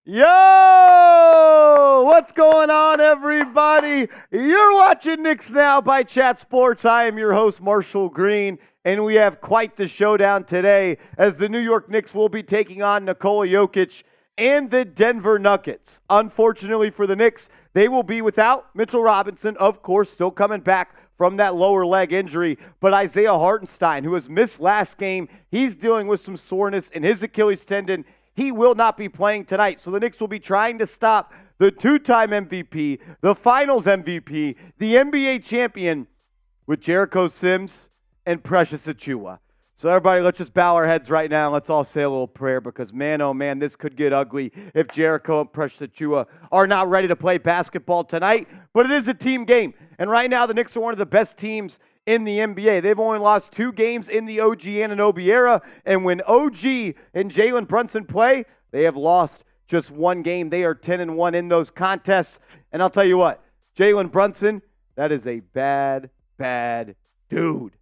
Yo! What's going on, everybody? You're watching Knicks Now by Chat Sports. I am your host, Marshall Green, and we have quite the showdown today as the New York Knicks will be taking on Nikola Jokic and the Denver Nuggets. Unfortunately for the Knicks, they will be without Mitchell Robinson, of course, still coming back from that lower leg injury. But Isaiah Hartenstein, who has missed last game, he's dealing with some soreness in his Achilles tendon. He will not be playing tonight. So the Knicks will be trying to stop the two-time MVP, the Finals MVP, the NBA champion with Jericho Sims and Precious Achiuwa. So everybody, let's just bow our heads right now and let's all say a little prayer because, man, oh, man, this could get ugly if Jericho and Precious Achiuwa are not ready to play basketball tonight. But it is a team game. And right now the Knicks are one of the best teams in the NBA. They've only lost 2 games in the OG Anunoby era, and when OG and Jalen Brunson play, they have lost just 1 game. They are 10-1 in those contests, and I'll tell you what, Jalen Brunson, that is a bad, bad dude.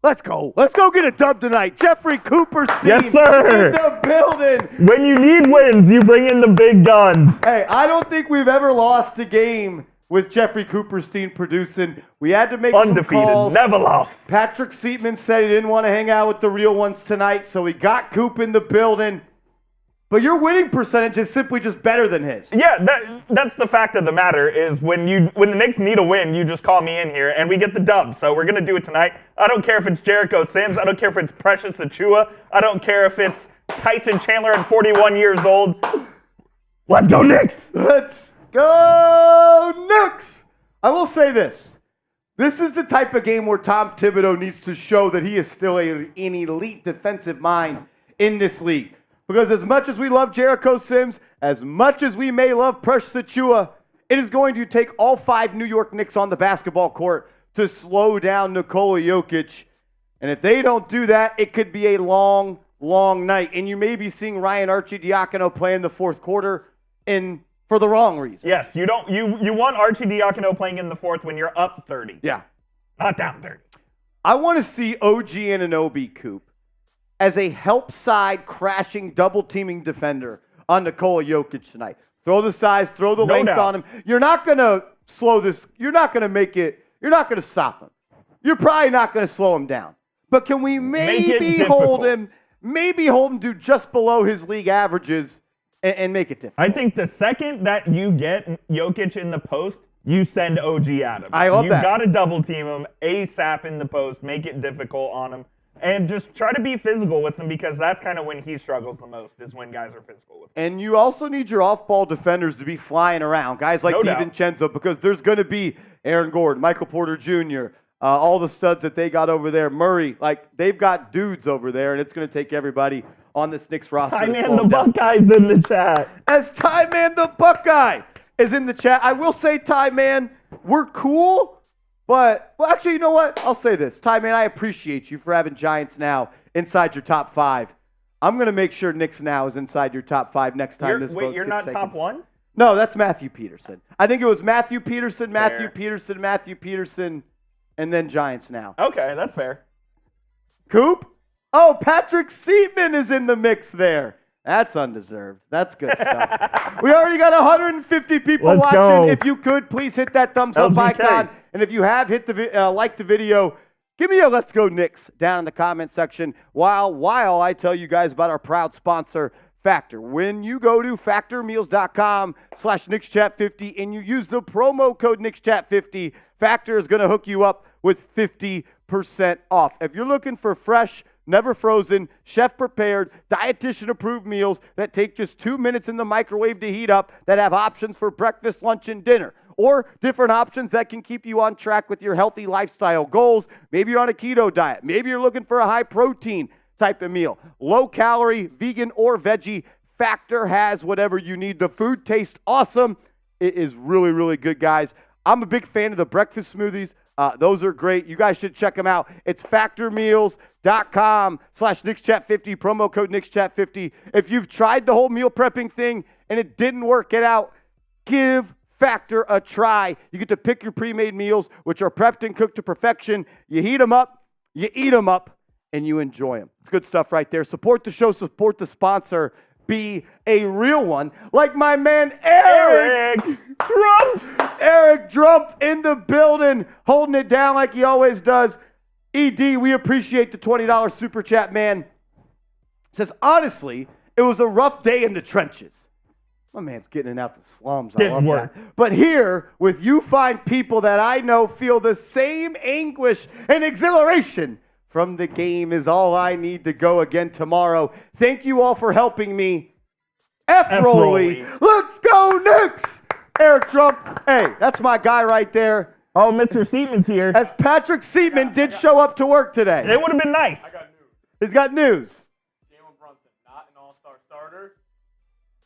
Let's go. Let's go get a dub tonight. Jeffrey Cooperstein yes, sir. in the building. When you need wins, you bring in the big guns. Hey, I don't think we've ever lost a game with Jeffrey Cooperstein producing. We had to make undefeated, some calls. never lost. Patrick Seatman said he didn't want to hang out with the real ones tonight, so we got Coop in the building. But your winning percentage is simply just better than his. Yeah, that's the fact of the matter is when the Knicks need a win, you just call me in here and we get the dub. So we're going to do it tonight. I don't care if it's Jericho Sims. I don't care if it's Precious Achiuwa. I don't care if it's Tyson Chandler at 41 years old. Let's go Knicks! Let's go Knicks! I will say this. This is the type of game where Tom Thibodeau needs to show that he is still an elite defensive mind in this league. Because as much as we love Jericho Sims, as much as we may love Precious Achiuwa, it is going to take all 5 New York Knicks on the basketball court to slow down Nikola Jokic. And if they don't do that, it could be a long, long night. And you may be seeing Ryan Arcidiacono play in the fourth quarter for the wrong reasons. Yes, you want Arcidiacono playing in the fourth when you're up 30. Yeah. Not down 30. I want to see OG Anunoby, Coop, as a help side crashing double teaming defender on Nikola Jokic tonight. Throw the size, throw the length on him. You're not going to slow this. You're not going to make it. You're not going to stop him. You're probably not going to slow him down. But can we maybe hold him to just below his league averages and make it difficult? I think the second that you get Jokic in the post, you send OG at him. I love that. You got to double team him ASAP in the post, make it difficult on him. And just try to be physical with him because that's kind of when he struggles the most is when guys are physical with him. And you also need your off-ball defenders to be flying around, guys like DiVincenzo, because there's going to be Aaron Gordon, Michael Porter Jr., all the studs that they got over there. Murray, they've got dudes over there, and it's going to take everybody on this Knicks roster. Ty Man the Buckeye's in the chat. As Ty Man the Buckeye is in the chat, I will say, Ty Man, we're cool. But, well, actually, you know what? I'll say this. Ty, man, I appreciate you for having Giants Now inside your top 5. I'm going to make sure Knicks Now is inside your top 5 next time this vote gets you're not taken. top 1? No, that's Matthew Peterson. I think it was Matthew Peterson, Fair. Matthew Peterson, and then Giants Now. Okay, that's fair. Coop? Oh, Patrick Seatman is in the mix there. That's undeserved. That's good stuff. We already got 150 people Let's watching. go. If you could, please hit that thumbs up icon. And if you have hit like the video, give me a Let's Go Knicks down in the comment section while I tell you guys about our proud sponsor, Factor. When you go to factormeals.com/KnicksChat50 and you use the promo code KnicksChat50, Factor is going to hook you up with 50% off. If you're looking for fresh, never frozen, chef-prepared, dietitian-approved meals that take just 2 minutes in the microwave to heat up, that have options for breakfast, lunch, and dinner, or different options that can keep you on track with your healthy lifestyle goals. Maybe you're on a keto diet. Maybe you're looking for a high-protein type of meal. Low-calorie, vegan, or veggie, Factor has whatever you need. The food tastes awesome. It is really, really good, guys. I'm a big fan of the breakfast smoothies. Those are great. You guys should check them out. It's factormeals.com/KnicksChat50, promo code KnicksChat50. If you've tried the whole meal prepping thing and it didn't work out, give Factor a try. You get to pick your pre-made meals, which are prepped and cooked to perfection. You heat them up, you eat them up, and you enjoy them. It's good stuff right there. Support the show, support the sponsor. be a real one, like my man Eric Trump. Eric Trump in the building, holding it down like he always does. ED, we appreciate the $20 super chat, man. Says, honestly, it was a rough day in the trenches. My man's getting out the slums. I love that. But here, with you fine people that I know feel the same anguish and exhilaration from the game is all I need to go again tomorrow. Thank you all for helping me. F-Rolly. Let's go, Knicks! Eric Trump. Hey, that's my guy right there. Oh, Mr. Seatman's here. As Patrick Seatman did show up to work today. It would have been nice. I got news. He's got news. Jalen Brunson, not an all-star starter.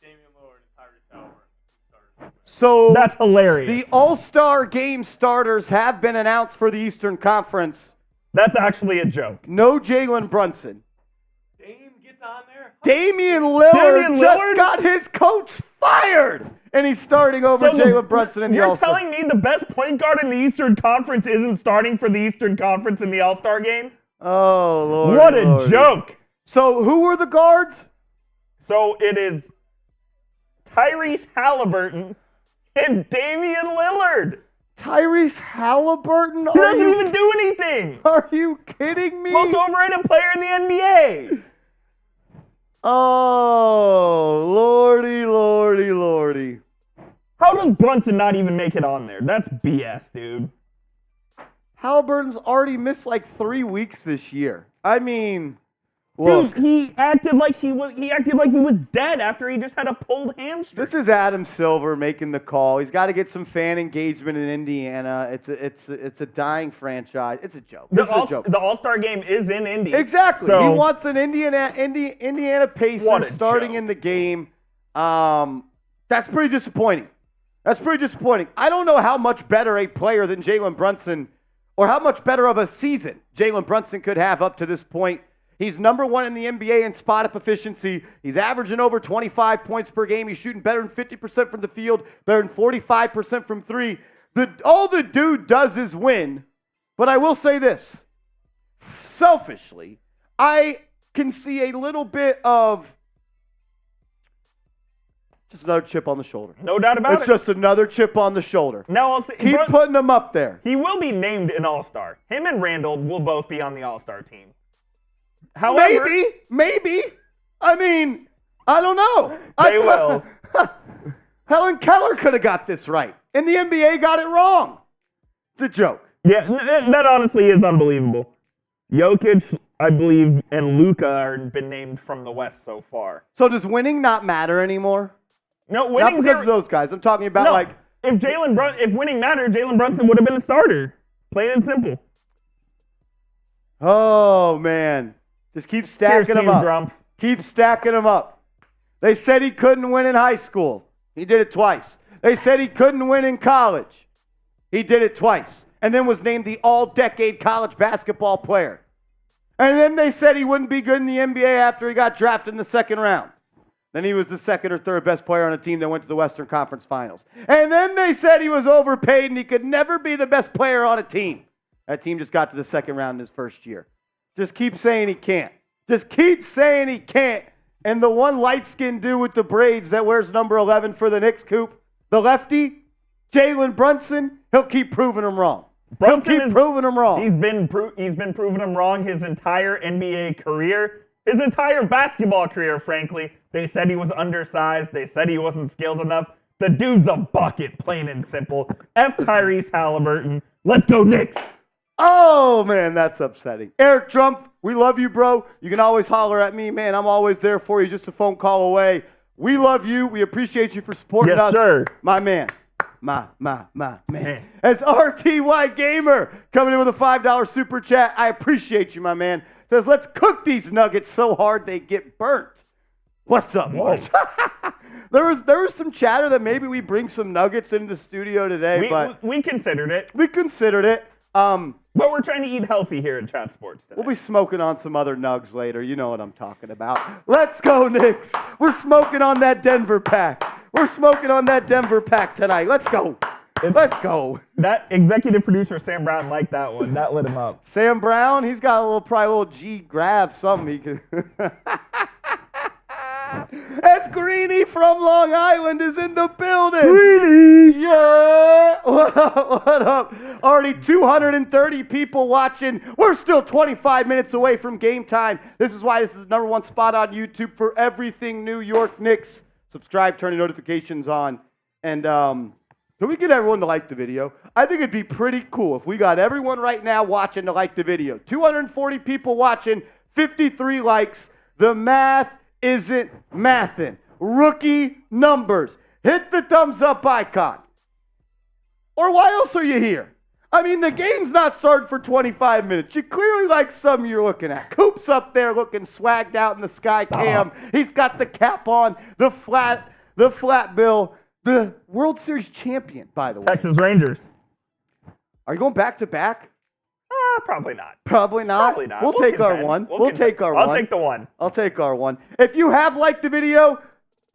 Damian Lillard and Tyrese Halliburton. So that's hilarious. The All-Star game starters have been announced for the Eastern Conference. That's actually a joke. No Jalen Brunson. Dame gets on there. Damian Lillard just got his coach fired, and he's starting over Jalen Brunson in the All-Star. You're telling me the best point guard in the Eastern Conference isn't starting for the Eastern Conference in the All-Star game? Oh, Lord. What a joke. So who were the guards? So it is Tyrese Halliburton and Damian Lillard. Tyrese Halliburton? He doesn't even do anything. Are you kidding me? Most overrated player in the NBA. Oh, lordy, lordy, lordy. How does Brunson not even make it on there? That's BS, dude. Halliburton's already missed like 3 weeks this year. I mean, look. Dude, he acted like he was dead after he just had a pulled hamstring. This is Adam Silver making the call. He's got to get some fan engagement in Indiana. It's a dying franchise. It's a joke. The All-Star game is in Indy. Exactly. So, he wants an Indiana Pacers starting in the game. That's pretty disappointing. I don't know how much better a player than Jalen Brunson, or how much better of a season Jalen Brunson could have up to this point. He's number one in the NBA in spot-up efficiency. He's averaging over 25 points per game. He's shooting better than 50% from the field, better than 45% from three. All the dude does is win. But I will say this. Selfishly, I can see a little bit of just another chip on the shoulder. No doubt about it. It's just another chip on the shoulder. Now I'll say, keep putting him up there. He will be named an All-Star. Him and Randle will both be on the All-Star team. However, maybe. I mean, I don't know. They will. Helen Keller could have got this right, and the NBA got it wrong. It's a joke. Yeah, that honestly is unbelievable. Jokic, I believe, and Luka have been named from the West so far. So does winning not matter anymore? No, winning not because of those guys. I'm talking about if winning mattered, Jalen Brunson would have been a starter. Plain and simple. Oh man, just keep stacking them up. Trump. Keep stacking them up. They said he couldn't win in high school. He did it twice. They said he couldn't win in college. He did it twice. And then was named the all-decade college basketball player. And then they said he wouldn't be good in the NBA after he got drafted in the second round. Then he was the second or third best player on a team that went to the Western Conference Finals. And then they said he was overpaid and he could never be the best player on a team. That team just got to the second round in his first year. Just keep saying he can't. Just keep saying he can't. And the one light-skinned dude with the braids that wears number 11 for the Knicks, Coop, the lefty, Jalen Brunson, he'll keep proving him wrong. Proving him wrong. He's been proving him wrong his entire NBA career, his entire basketball career, frankly. They said he was undersized. They said he wasn't skilled enough. The dude's a bucket, plain and simple. F Tyrese Halliburton. Let's go Knicks. Oh, man, that's upsetting. Eric Trump, we love you, bro. You can always holler at me, man. I'm always there for you, just a phone call away. We love you. We appreciate you for supporting us. Yes, sir. My man. My man. As RTY Gamer coming in with a $5 super chat. I appreciate you, my man. Says, let's cook these nuggets so hard they get burnt. What's up, Mark? There was some chatter that maybe we bring some nuggets into the studio today, but we considered it. We considered it. But we're trying to eat healthy here at Chat Sports today. We'll be smoking on some other nugs later. You know what I'm talking about. Let's go, Knicks. We're smoking on that Denver pack. We're smoking on that Denver pack tonight. Let's go. Let's go. That executive producer, Sam Brown, liked that one. That lit him up. Sam Brown, he's got probably a little G grab, something he can. As Greeny from Long Island is in the building. Greeny! Yeah! What up? What up? Already 230 people watching. We're still 25 minutes away from game time. This is why this is the #1 spot on YouTube for everything New York Knicks. Subscribe, turn your notifications on. And can we get everyone to like the video? I think it'd be pretty cool if we got everyone right now watching to like the video. 240 people watching, 53 likes. The math isn't mathin'. Rookie numbers. Hit the thumbs up icon. Or why else are you here? I mean, the game's not starting for 25 minutes. You clearly like something you're looking at. Coop's up there looking swagged out in the sky cam. He's got the cap on, the flat bill. The World Series champion, by the way. Texas Rangers. Are you going back to back? Probably not. Probably not? Probably not. We'll take our one. We'll take our one. I'll take the one. I'll take our one. If you have liked the video,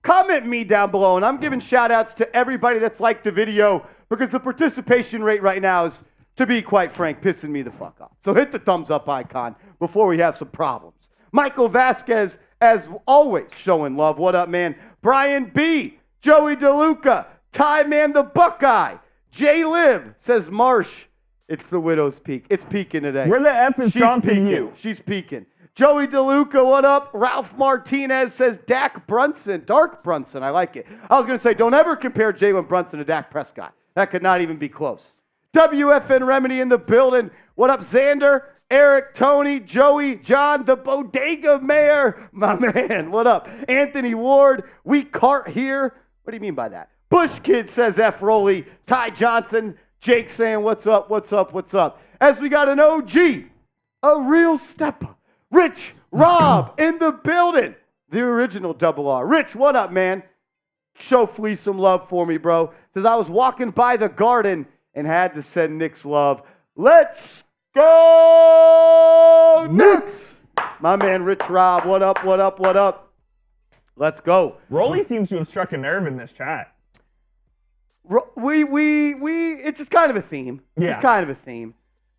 comment me down below. And I'm giving shout outs to everybody that's liked the video because the participation rate right now is, to be quite frank, pissing me the fuck off. So hit the thumbs up icon before we have some problems. Michael Vasquez, as always, showing love. What up, man? Brian B., Joey DeLuca, Ty Man the Buckeye, Jay Liv says Marsh. It's the widow's peak. It's peaking today. Where the F is Johnson U? She's peaking. Joey DeLuca, what up? Ralph Martinez says Dak Brunson. Dark Brunson, I like it. I was going to say, don't ever compare Jalen Brunson to Dak Prescott. That could not even be close. WFN Remedy in the building. What up, Xander? Eric, Tony, Joey, John, the Bodega Mayor. My man, what up? Anthony Ward, we cart here. What do you mean by that? Bush Kid says F. Roley. Ty Johnson. Jake saying, what's up, what's up, what's up? As we got an OG, a real stepper. Rich Rob in the building. The original Double R. Rich, what up, man? Show Flea some love for me, bro. Because I was walking by the garden and had to send Knicks love. Let's go, Knicks! My man, Rich Rob, what up, what up, what up? Let's go. Rolly seems to have struck a nerve in this chat. It's just kind of a theme. Yeah. It's kind of a theme.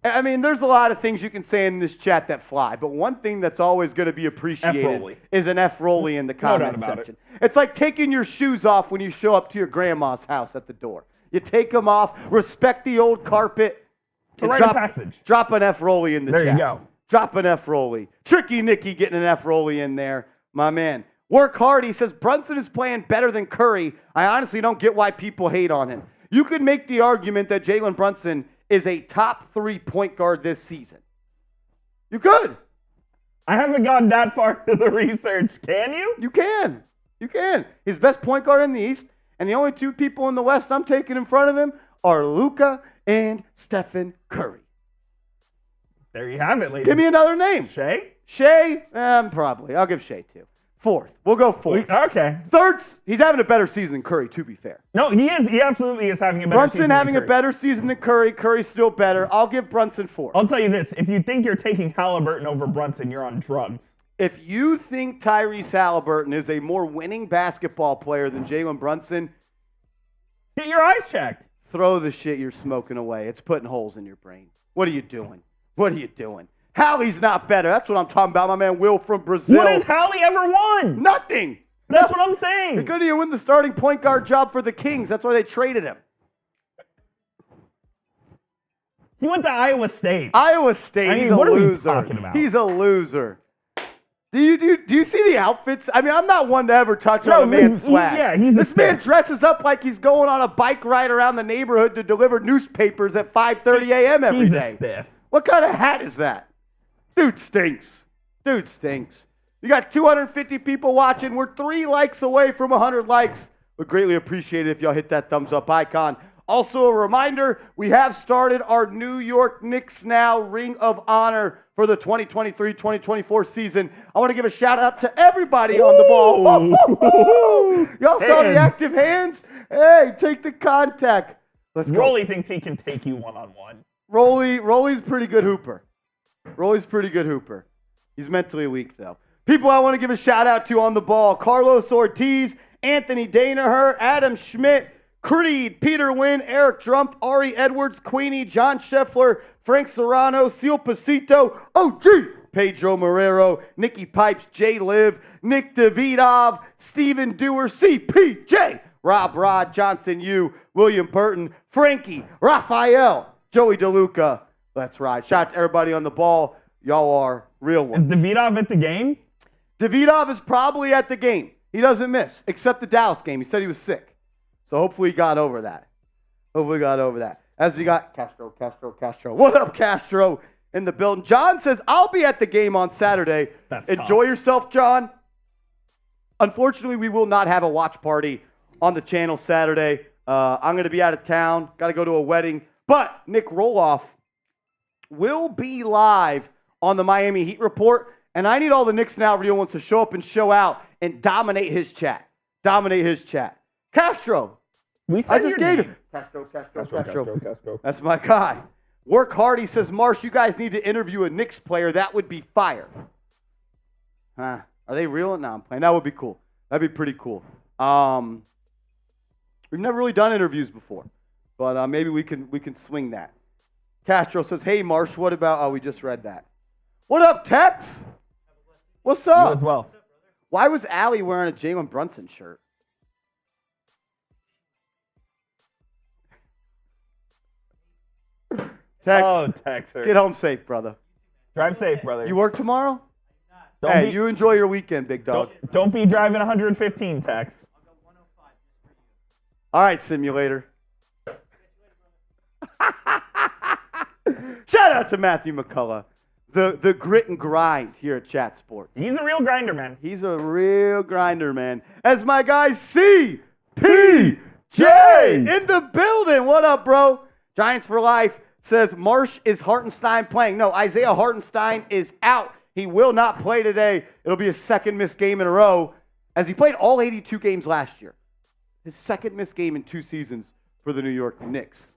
I mean, there's a lot of things you can say in this chat that fly, but one thing that's always going to be appreciated is an F Rolly in the comment section. It's like taking your shoes off when you show up to your grandma's house at the door. You take them off, respect the old carpet. It's a rite of passage. Drop an F Rolly in the chat. There you go. Drop an F Rolly. Tricky Nicky getting an F Rolly in there. My man. Work hard. He says Brunson is playing better than Curry. I honestly don't get why people hate on him. You could make the argument that Jalen Brunson is a top 3 point guard this season. You could. I haven't gone that far to the research. Can you? You can. You can. He's best point guard in the East, and the only 2 people in the West I'm taking in front of him are Luka and Stephen Curry. There you have it, ladies. Give me another name. Shea? Shea? Probably. I'll give Shea 2. 4th. We'll go 4th. Okay. 3rd, he's having a better season than Curry, to be fair. No, he is. He absolutely is having a better season. Brunson having a better season than Curry. Curry's still better. I'll give Brunson 4. I'll tell you this. If you think you're taking Halliburton over Brunson, you're on drugs. If you think Tyrese Halliburton is a more winning basketball player than Jalen Brunson, get your eyes checked. Throw the shit you're smoking away. It's putting holes in your brain. What are you doing? What are you doing? Hallie's not better. That's what I'm talking about. My man Will from Brazil. What has Hallie ever won? Nothing. That's what I'm saying. He couldn't even win the starting point guard job for the Kings. That's why they traded him. He went to Iowa State. Iowa State. I mean, he's a what loser. are we talking about? He's a loser. Do you see the outfits? I mean, I'm not one to ever touch on a man's swag. Yeah, this man dresses up like he's going on a bike ride around the neighborhood to deliver newspapers at 5:30 a.m. every day. He's a stiff. What kind of hat is that? Dude stinks. Dude stinks. You got 250 people watching. We're 3 likes away from 100 likes. We'd greatly appreciate it if y'all hit that thumbs up icon. Also, a reminder, we have started our New York Knicks Now Ring of Honor for the 2023-2024 season. I want to give a shout out to everybody on the ball. Y'all saw the active hands? Hey, take the contact. Let's go. Rolly thinks he can take you one-on-one. Rolly's pretty good hooper. Rolly's pretty good hooper. He's mentally weak, though. People I want to give a shout out to on the ball: Carlos Ortiz, Anthony Danaher, Adam Schmidt, Creed, Peter Wynn, Eric Trump, Ari Edwards, Queenie, John Scheffler, Frank Serrano, Seal Pasito, OG, Pedro Marrero, Nikki Pipes, Jay Liv, Nick Davidov, Steven Dewar, CPJ, Rob Rod, Johnson U, William Burton, Frankie, Raphael, Joey DeLuca. Let's ride. Shout out to everybody on the ball. Y'all are real ones. Is Davidov at the game? Davidov is probably at the game. He doesn't miss, except the Dallas game. He said he was sick. So hopefully he got over that. As we got Castro. What up, Castro? In the building. John says, I'll be at the game on Saturday. Enjoy yourself, John. Unfortunately, we will not have a watch party on the channel Saturday. I'm going to be out of town. Got to go to a wedding. But Nick Roloff will be live on the Miami Heat Report. And I need all the Knicks Now real ones to show up and show out and dominate his chat. Castro. I just gave him. Castro. That's my guy. Work hard. He says, Marsh, you guys need to interview a Knicks player. That would be fire. Huh? Are they real? No, I'm playing. That would be cool. That'd be pretty cool. We've never really done interviews before, but maybe we can swing that. Castro says, hey, Marsh, what about, we just read that. What up, Tex? What's up? You as well. Why was Allie wearing a Jalen Brunson shirt? Tex, Texer. Get home safe, brother. Drive safe, brother. You work tomorrow? Hey, you enjoy your weekend, big dog. Don't be driving 115, Tex. All right, simulator. Shout out to Matthew McCullough, the grit and grind here at Chat Sports. He's a real grinder, man. He's a real grinder, man. As my guy CPJ in the building. What up, bro? Giants for life says, Marsh, is Hartenstein playing? No, Isaiah Hartenstein is out. He will not play today. It'll be his second missed game in a row, as he played all 82 games last year. His second missed game in 2 seasons for the New York Knicks.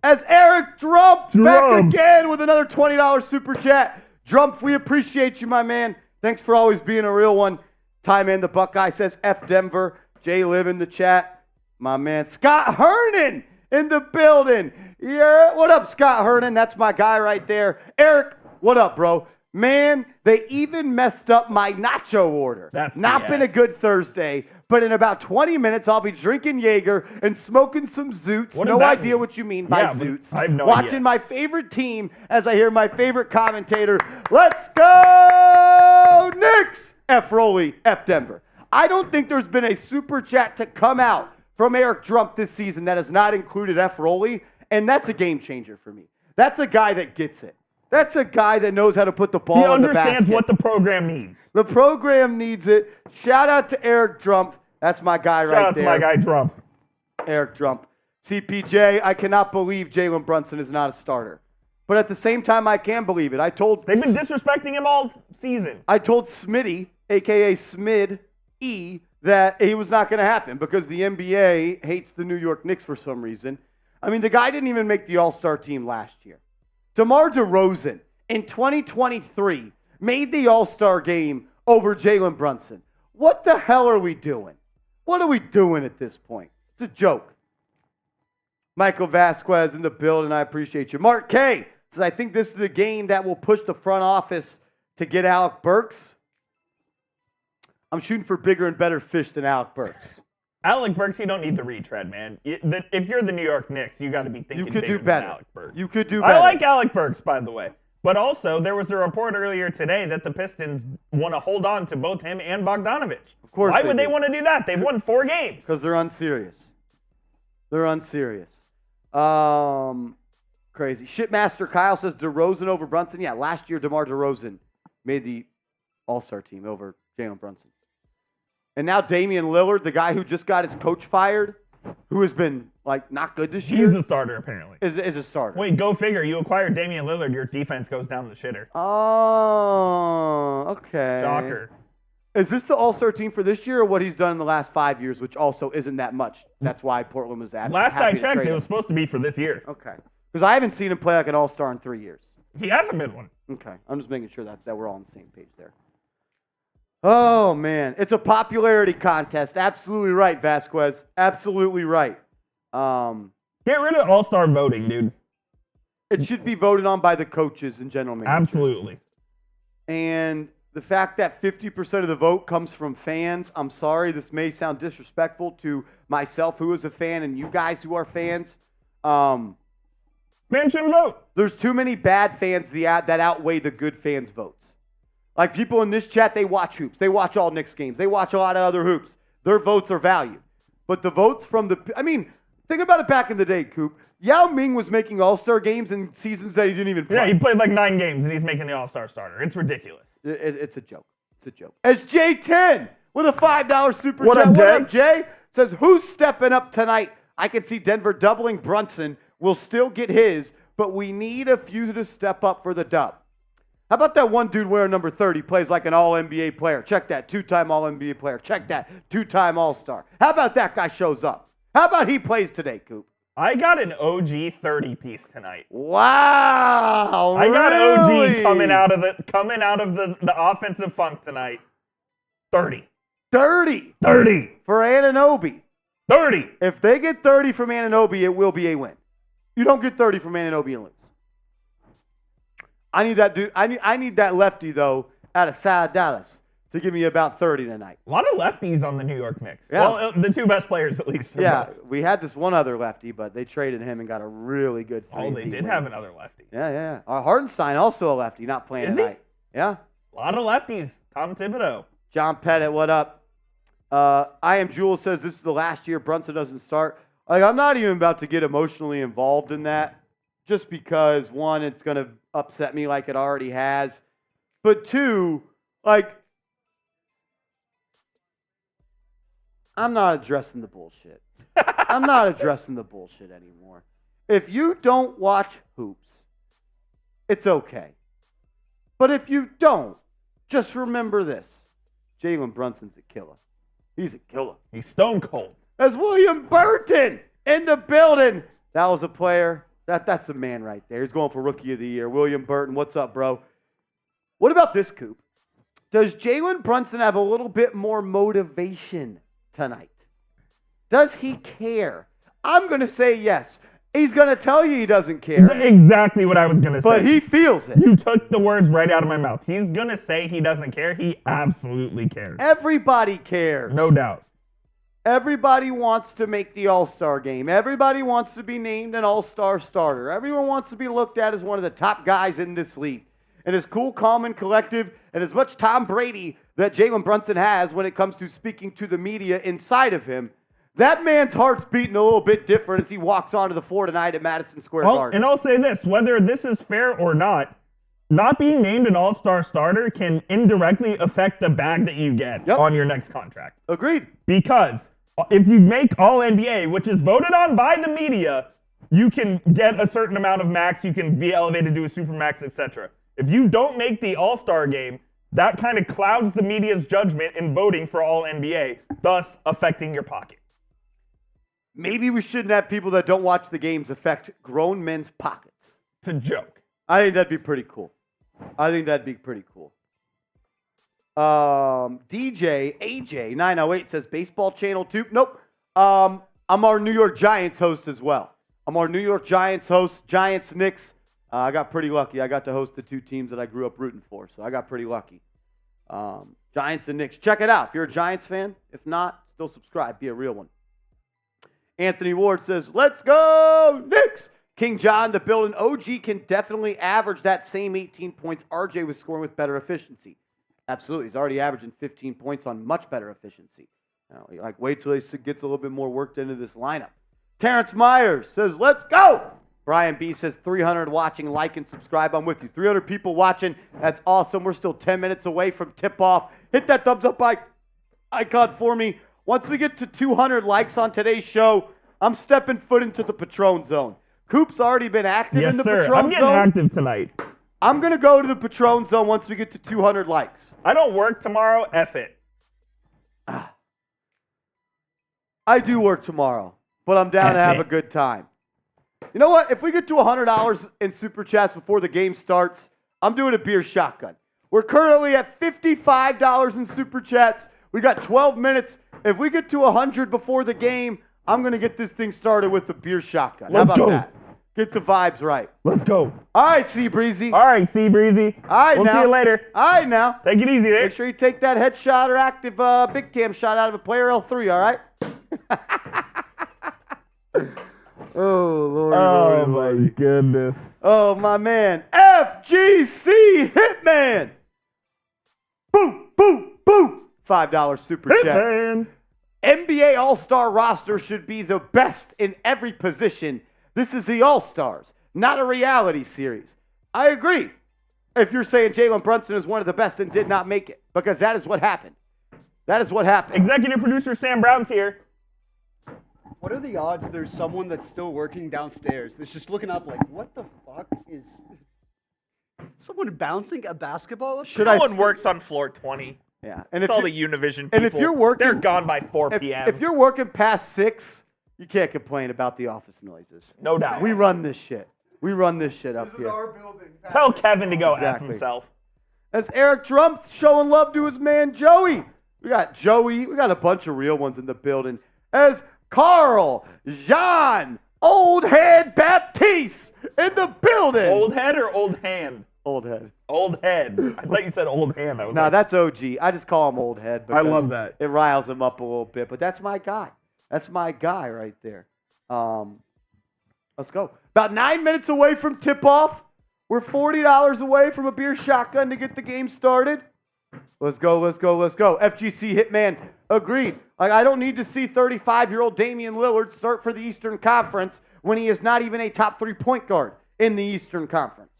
As Eric Drump back again with another $20 super chat. Drump, we appreciate you, my man. Thanks for always being a real one. Time in the Buckeye says F Denver. Jay Liv in the chat. My man Scott Hernan in the building. Yeah, what up, Scott Hernan? That's my guy right there. Eric, what up, bro? Man, they even messed up my nacho order. That's not been a good Thursday, but in about 20 minutes, I'll be drinking Jaeger and smoking some Zoots. No idea what you mean by Zoots. I have no Watching idea. my favorite team as I hear my favorite commentator. Let's go, Knicks! F Roley, F Denver. I don't think there's been a super chat to come out from Eric Drump this season that has not included F Roley, and that's a game changer for me. That's a guy that gets it. That's a guy that knows how to put the ball in the basket. He understands what the program needs. The program needs it. Shout out to Eric Drump. That's my guy right there. Shout out to my guy Drump. Eric Drump. CPJ, I cannot believe Jalen Brunson is not a starter. But at the same time, I can believe it. They've been disrespecting him all season. I told Smitty, a.k.a. Smid E, that he was not going to happen because the NBA hates the New York Knicks for some reason. I mean, the guy didn't even make the All-Star team last year. DeMar DeRozan, in 2023, made the All-Star game over Jalen Brunson. What the hell are we doing? What are we doing at this point? It's a joke. Michael Vasquez in the building. I appreciate you. Mark K says, I think this is the game that will push the front office to get Alec Burks. I'm shooting for bigger and better fish than Alec Burks. Alec Burks, you don't need the retread, man. If you're the New York Knicks, you got to be thinking you could bigger do better. than Alec Burks. You could do better. I like Alec Burks, by the way. But also, there was a report earlier today that the Pistons want to hold on to both him and Bogdanovich. Of course. Why would they want to do that? They've won 4 games. Because they're unserious. Crazy. Shitmaster Kyle says DeRozan over Brunson. Yeah, last year DeMar DeRozan made the All-Star team over Jalen Brunson. And now Damian Lillard, the guy who just got his coach fired, who has been, not good this year. He's the starter, apparently. Is a starter. Wait, go figure. You acquire Damian Lillard, your defense goes down the shitter. Oh, okay. Shocker. Is this the All-Star team for this year or what he's done in the last 5 years, which also isn't that much? That's why Portland was at. Last I checked, it was supposed to be for this year. Okay. Because I haven't seen him play like an All-Star in 3 years. He hasn't been one. Okay. I'm just making sure that we're all on the same page there. Oh, man. It's a popularity contest. Absolutely right, Vasquez. Absolutely right. Get rid of all-star voting, dude. It should be voted on by the coaches and general managers. Absolutely. And the fact that 50% of the vote comes from fans, I'm sorry, this may sound disrespectful to myself who is a fan and you guys who are fans. Fans shouldn't vote. There's too many bad fans that outweigh the good fans' votes. Like people in this chat, they watch hoops. They watch all Knicks games. They watch a lot of other hoops. Their votes are valued. But the votes from think about it back in the day, Coop. Yao Ming was making all-star games in seasons that he didn't even play. Yeah, he played like 9 games and he's making the all-star starter. It's ridiculous. It's a joke. It's a joke. As J10 with a $5 super What chat. up, Jay? What up, Jay? Says, who's stepping up tonight? I can see Denver doubling Brunson. We'll still get his, but we need a few to step up for the dub. How about that one dude wearing number 30 plays like an all-NBA player? Check that. 2-time all-NBA player. Check that. 2-time all-star. How about that guy shows up? How about he plays today, Coop? I got an OG 30 piece tonight. Wow. I got really? OG coming out of the offensive funk tonight. 30. 30. 30. For Anunoby. 30. If they get 30 from Anunoby, it will be a win. You don't get 30 from Anunoby and lose. I need that dude. I need that lefty though out of South Dallas to give me about 30 tonight. A lot of lefties on the New York Knicks. Yeah. Well, the 2 best players at least. Yeah, both. we had this one other lefty, but they traded him and got a really good 3. Oh, they did have another lefty. Yeah. Hartenstein also a lefty, not playing Is tonight. he? Yeah. A lot of lefties. Tom Thibodeau. John Pettit, what up? I am Jules says this is the last year Brunson doesn't start. Like I'm not even about to get emotionally involved in that, just because 1, it's going to upset me like it already has, but 2, like I'm not addressing the bullshit. I'm not addressing the bullshit anymore. If you don't watch hoops, it's okay. But if you don't, just remember this. Jalen Brunson's a killer. He's a killer. He's stone cold. As William Burton in the building. That was a player. That's a man right there. He's going for Rookie of the Year. William Burton, what's up, bro? What about this, Coop? Does Jalen Brunson have a little bit more motivation tonight? Does he care? I'm going to say yes. He's going to tell you he doesn't care. Exactly what I was going to say. But he feels it. You took the words right out of my mouth. He's going to say he doesn't care. He absolutely cares. Everybody cares. No doubt. Everybody wants to make the All-Star game. Everybody wants to be named an All-Star starter. Everyone wants to be looked at as one of the top guys in this league. And as cool, calm, and collective, and as much Tom Brady that Jalen Brunson has when it comes to speaking to the media inside of him, that man's heart's beating a little bit different as he walks onto the floor tonight at Madison Square Garden. And I'll say this, whether this is fair or not being named an all-star starter can indirectly affect the bag that you get on your next contract. Agreed. Because if you make All-NBA, which is voted on by the media, you can get a certain amount of max, you can be elevated to a supermax, etc. If you don't make the All-Star game, that kind of clouds the media's judgment in voting for All-NBA, thus affecting your pocket. Maybe we shouldn't have people that don't watch the games affect grown men's pockets. It's a joke. I think that'd be pretty cool. DJ AJ908 says Baseball Channel 2. Nope. I'm our New York Giants host as well. I'm our New York Giants host, Giants, Knicks. I got pretty lucky. I got to host the 2 teams that I grew up rooting for, so I got pretty lucky. Giants and Knicks. Check it out if you're a Giants fan. If not, still subscribe. Be a real one. Anthony Ward says, let's go, Knicks! King John, the building. OG can definitely average that same 18 points RJ was scoring with better efficiency. Absolutely. He's already averaging 15 points on much better efficiency. Now, wait till he gets a little bit more worked into this lineup. Terrence Myers says, let's go! Brian B says, 300 watching, like, and subscribe. I'm with you. 300 people watching. That's awesome. We're still 10 minutes away from tip-off. Hit that thumbs up icon for me. Once we get to 200 likes on today's show, I'm stepping foot into the Patron zone. Coop's already been active in the Patron zone. I'm getting active tonight. I'm going to go to the Patron zone once we get to 200 likes. I don't work tomorrow. F it. I do work tomorrow, but I'm down to have a good time. You know what? If we get to $100 in Super Chats before the game starts, I'm doing a beer shotgun. We're currently at $55 in Super Chats. We got 12 minutes. If we get to 100 before the game, I'm going to get this thing started with the beer shotgun. Let's How about go. that? Get the vibes right. Let's go. All right, C Breezy. All right, C Breezy. All right, we'll now. see you later. All right, now. Take it easy there. Make sure you take that headshot or active big cam shot out of a player L3, all right? Oh, Lord. Oh, my goodness. Oh, my man. FGC Hitman. Boom, boom, boom. $5 super chat. Hitman. NBA All-Star roster should be the best in every position. This is the All-Stars, not a reality series. I agree. If you're saying Jalen Brunson is one of the best and did not make it, because that is what happened. That is what happened. Executive producer Sam Brown's here. What are the odds there's someone that's still working downstairs that's just looking up like, what the fuck is someone bouncing a basketball up? No one works on floor 20. Yeah, and It's all the Univision people. and if you're working, they're gone by 4 p.m. If you're working past 6, you can't complain about the office noises. No doubt. We run this shit. We run this shit up This here. is our building. Tell Kevin to go F Exactly. himself. As Eric Trump showing love to his man Joey. We got Joey. We got a bunch of real ones in the building. As Carl Jean Old Head Baptiste in the building. Old head or old hand? Old Head. Old head. I thought you said old hand. I was No, like, that's OG. I just call him Old Head. I because love that. It riles him up a little bit, but that's my guy. That's my guy right there. Let's go. About 9 minutes away from tip-off. We're $40 away from a beer shotgun to get the game started. Let's go, let's go, let's go. FGC Hitman agreed. Like, I don't need to see 35-year-old Damian Lillard start for the Eastern Conference when he is not even a top 3 point guard in the Eastern Conference.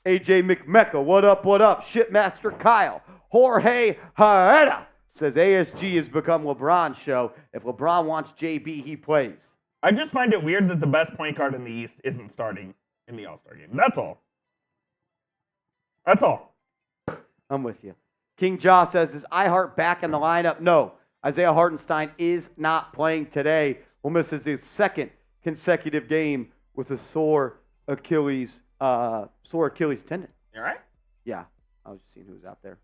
AJ McMecca, what up, what up? Shipmaster Kyle. Jorge Herrera says ASG has become LeBron's show. If LeBron wants JB, he plays. I just find it weird that the best point guard in the East isn't starting in the All-Star game. That's all. That's all. I'm with you. King Jaw says, is iHeart back in the lineup? No. Isaiah Hartenstein is not playing today. Will miss his 2nd consecutive game with a sore Achilles tendon. You all right? Yeah, I was just seeing who was out there.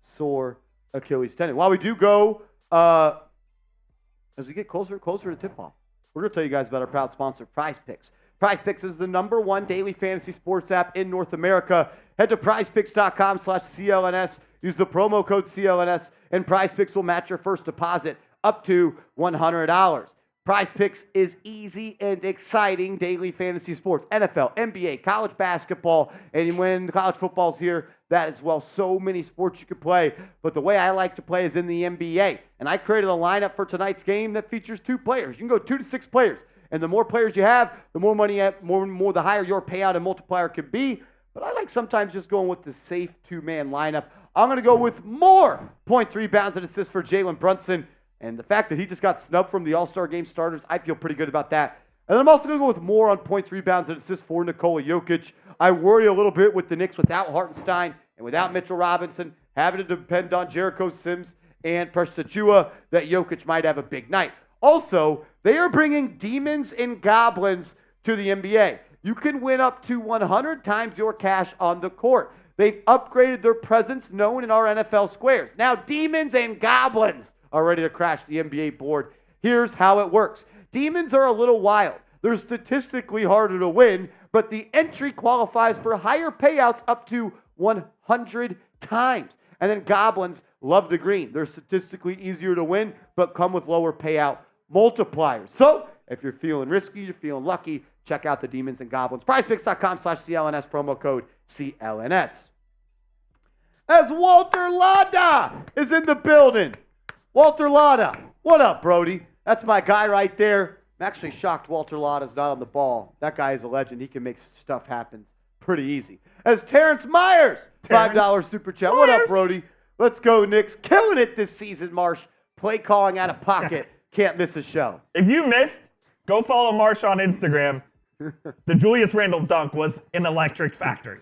Sore Achilles tendon. While we do go, as we get closer and closer to tip-off, we're going to tell you guys about our proud sponsor, PrizePicks. PrizePicks is the #1 daily fantasy sports app in North America. Head to prizepicks.com/CLNS. Use the promo code CLNS, and PrizePicks will match your first deposit up to $100. PrizePicks is easy and exciting daily fantasy sports. NFL, NBA, college basketball, and when college football's here, that as well. So many sports you can play, but the way I like to play is in the NBA. And I created a lineup for tonight's game that features 2 players. You can go 2 to 6 players. And the more players you have, the more money you have, more the higher your payout and multiplier could be. But I like sometimes just going with the safe 2-man lineup. I'm going to go with more points, rebounds, and assists for Jalen Brunson. And the fact that he just got snubbed from the All-Star game starters, I feel pretty good about that. And then I'm also going to go with more on points, rebounds, and assists for Nikola Jokic. I worry a little bit with the Knicks without Hartenstein and without Mitchell Robinson, having to depend on Jericho Sims and Precious Achiuwa, that Jokic might have a big night. Also, they are bringing demons and goblins to the NBA. You can win up to 100 times your cash on the court. They've upgraded their presence known in our NFL squares. Now, demons and goblins are ready to crash the NBA board. Here's how it works. Demons are a little wild. They're statistically harder to win, but the entry qualifies for higher payouts up to 100 times. And then goblins love the green. They're statistically easier to win, but come with lower payout multipliers. So if you're feeling risky, you're feeling lucky, check out the demons and goblins. PrizePicks.com/CLNS, promo code CLNS. As Walter Lada is in the building. Walter Lada, what up, Brody? That's my guy right there. I'm actually shocked Walter Lada's not on the ball. That guy is a legend. He can make stuff happen pretty easy. As Terrence Myers, $5 super chat. What up, Brody? Let's go, Knicks. Killing it this season, Marsh. Play calling out of pocket. Can't miss a show. If you missed, go follow Marsh on Instagram. The Julius Randle dunk was an electric factory.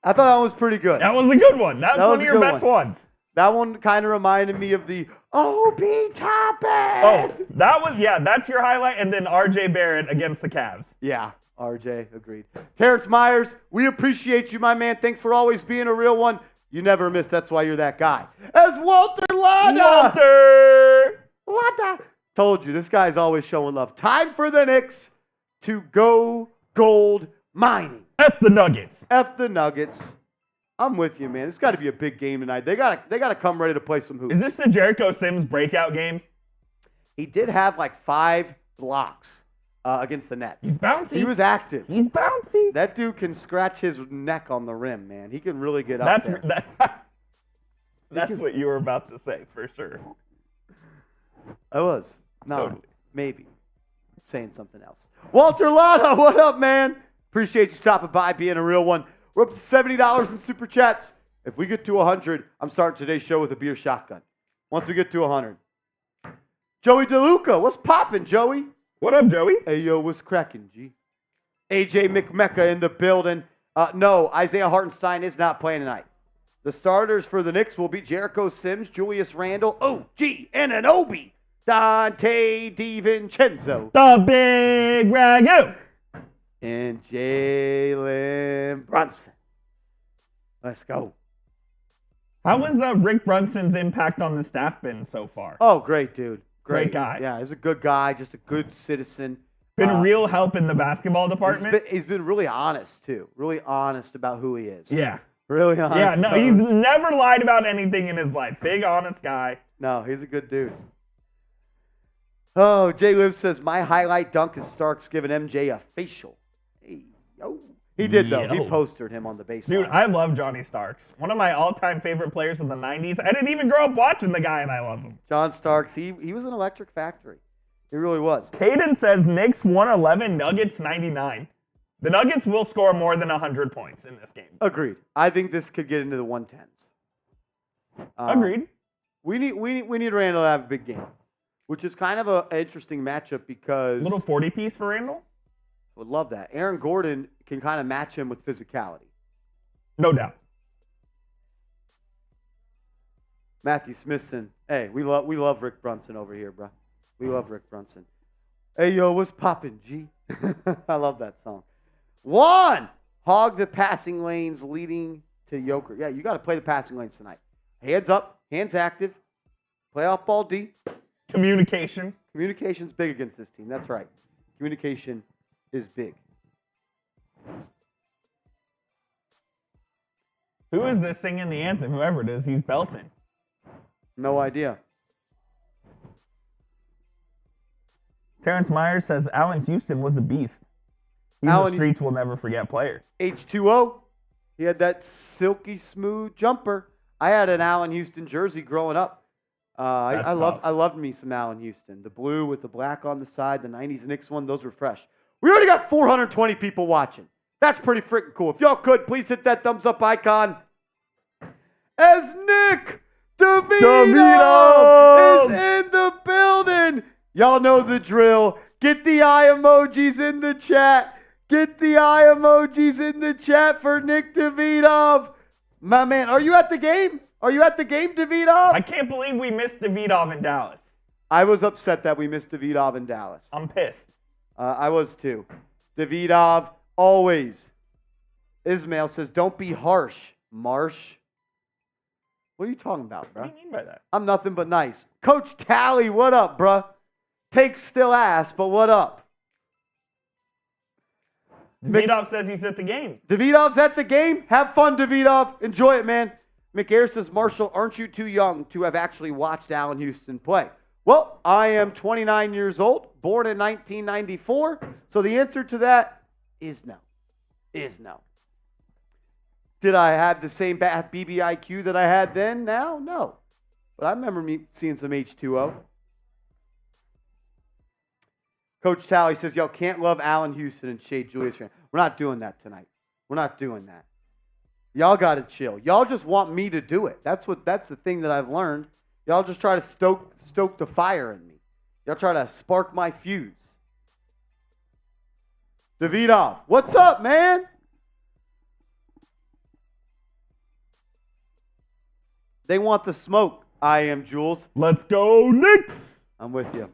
I thought that was pretty good. That was a good one. That was one was of a your good best ones. That one kind of reminded me of the OB Toppin. Oh, that's your highlight, and then RJ Barrett against the Cavs. Yeah, RJ, agreed. Terrence Myers, we appreciate you, my man. Thanks for always being a real one. You never miss. That's why you're that guy. As Walter Lada. Lada. Told you, this guy's always showing love. Time for the Knicks to go gold mining. F the Nuggets. F the Nuggets. I'm with you, man. It's got to be a big game tonight. They gotta come ready to play some hoops. Is this the Jericho Sims breakout game? He did have like 5 blocks against the Nets. He's bouncy. He was active. He's bouncy. That dude can scratch his neck on the rim, man. He can really get up there. That's what you were about to say, for sure. I was. No, Totally. maybe. Saying something else. Walter Lana, what up, man? Appreciate you stopping by, being a real one. We're up to $70 in Super Chats. If we get to 100, I'm starting today's show with a beer shotgun. Once we get to 100. Joey DeLuca, what's poppin', Joey? What up, Joey? Hey, yo, what's cracking, G? AJ McMecca in the building. No, Isaiah Hartenstein is not playing tonight. The starters for the Knicks will be Jericho Sims, Julius Randle, OG Anunoby, Dante DiVincenzo, The Big Ragu. and Jalen Brunson. Let's go. How was Rick Brunson's impact on the staff been so far? Oh, great, dude. Great guy. Yeah, he's a good guy, just a good citizen. Been a real help in the basketball department. He's been really honest, too. Really honest about who he is. Yeah. Really honest. Yeah, no, about he's never lied about anything in his life. Big, honest guy. No, he's a good dude. Oh, Jay Liv says, my highlight dunk is Starks giving MJ a facial. Hey, yo. He did, though. He Yo. postered him on the baseline. Dude, I love Johnny Starks. One of my all-time favorite players of the 90s. I didn't even grow up watching the guy, and I love him. John Starks, he was an electric factory. He really was. Caden says Knicks 111, Nuggets 99. The Nuggets will score more than 100 points in this game. Agreed. I think this could get into the 110s. Agreed. We need Randle to have a big game, which is kind of an interesting matchup because Little 40-piece for Randle? I would love that. Aaron Gordon can kind of match him with physicality. No doubt. Matthew Smithson. Hey, we love Rick Brunson over here, bro. We love Rick Brunson. Hey, yo, what's poppin', G? I love that song. One, hog the passing lanes leading to Jokic. Yeah, you got to play the passing lanes tonight. Hands up, hands active, playoff ball deep. Communication. Communication's big against this team. That's right. Communication is big. Who is this singing the anthem? Whoever it is, he's belting. No idea. Terrence Myers says Allen Houston was a beast. He's Allen- a streets will never forget player. H2O. He had that silky smooth jumper. I had an Allen Houston jersey growing up. I tough. loved me some Allen Houston. The blue with the black on the side, the 90s Knicks one, those were fresh. We already got 420 people watching. That's pretty freaking cool. If y'all could, please hit that thumbs up icon. As Nick DeVito is in the building. Y'all know the drill. Get the eye emojis in the chat. Get the eye emojis in the chat for Nick Davidov. My man, are you at the game? Are you at the game, Davidov? I can't believe we missed Davidov in Dallas. I was upset that we missed Davidov in Dallas. I'm pissed. I was too. Davidov, always. Ismail says, don't be harsh, Marsh. What are you talking about, bro? What do you mean by that? I'm nothing but nice. Coach Tally, what up, bruh? Takes still ass, but what up? Davidov says he's at the game. Davidov's at the game. Have fun, Davidov. Enjoy it, man. McAir says, Marshall, aren't you too young to have actually watched Allen Houston play? Well, I am 29 years old, born in 1994. So the answer to that is no. Is no. Did I have the same BBIQ that I had then? Now? No. But I remember me seeing some H2O. Coach Tally says, y'all can't love Allen Houston and shade Julius Randle. We're not doing that tonight. We're not doing that. Y'all got to chill. Y'all just want me to do it. That's the thing that I've learned. Y'all just try to stoke the fire in me. Y'all try to spark my fuse. Davidov, what's up, man? They want the smoke. I am Jules. Let's go, Knicks! I'm with you.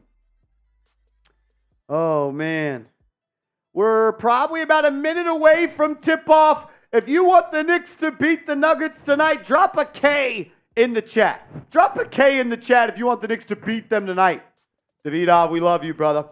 Oh, man. We're probably about a minute away from tip-off. If you want the Knicks to beat the Nuggets tonight, drop a K in the chat. Drop a K in the chat if you want the Knicks to beat them tonight. Davidov, we love you, brother.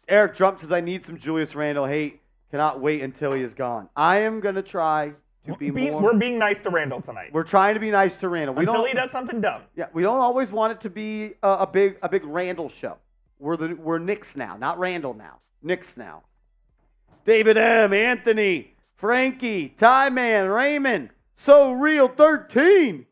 Eric Trump says, I need some Julius Randle hate. Cannot wait until he is gone. I am going to try to be more. We're being nice to Randle tonight. We're trying to be nice to Randle. Until he does something dumb. Yeah, we don't always want it to be a big Randle show. We're Knicks now, not Randle now. Knicks now. David M, Anthony, Frankie, Ty Man, Raymond, So Real 13,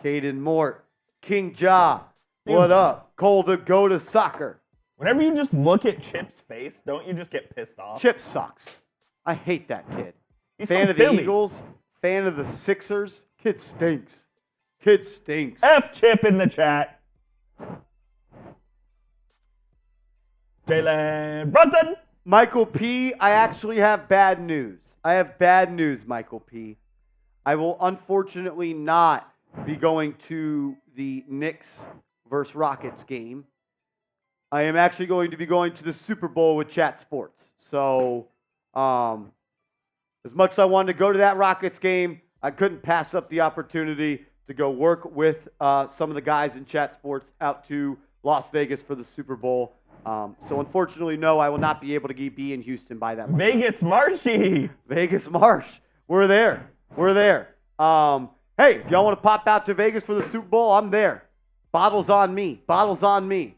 Caden Mort, King Ja, what up? Cole the Go to Soccer. Whenever you just look at Chip's face, don't you just get pissed off? Chip sucks. I hate that kid. He's Fan from of the Philly. Eagles, fan of the Sixers. Kid stinks. Kid stinks. F Chip in the chat. Jalen Brunson. Michael P., I actually have bad news. I have bad news, Michael P. I will unfortunately not be going to the Knicks versus Rockets game. I am actually going to be going to the Super Bowl with Chat Sports. So, as much as I wanted to go to that Rockets game, I couldn't pass up the opportunity to go work with some of the guys in Chat Sports out to Las Vegas for the Super Bowl. So unfortunately, no, I will not be able to be in Houston by that month. Vegas Marshy. Vegas Marsh. We're there. We're there. Hey, if y'all want to pop out to Vegas for the Super Bowl, I'm there. Bottles on me. Bottles on me.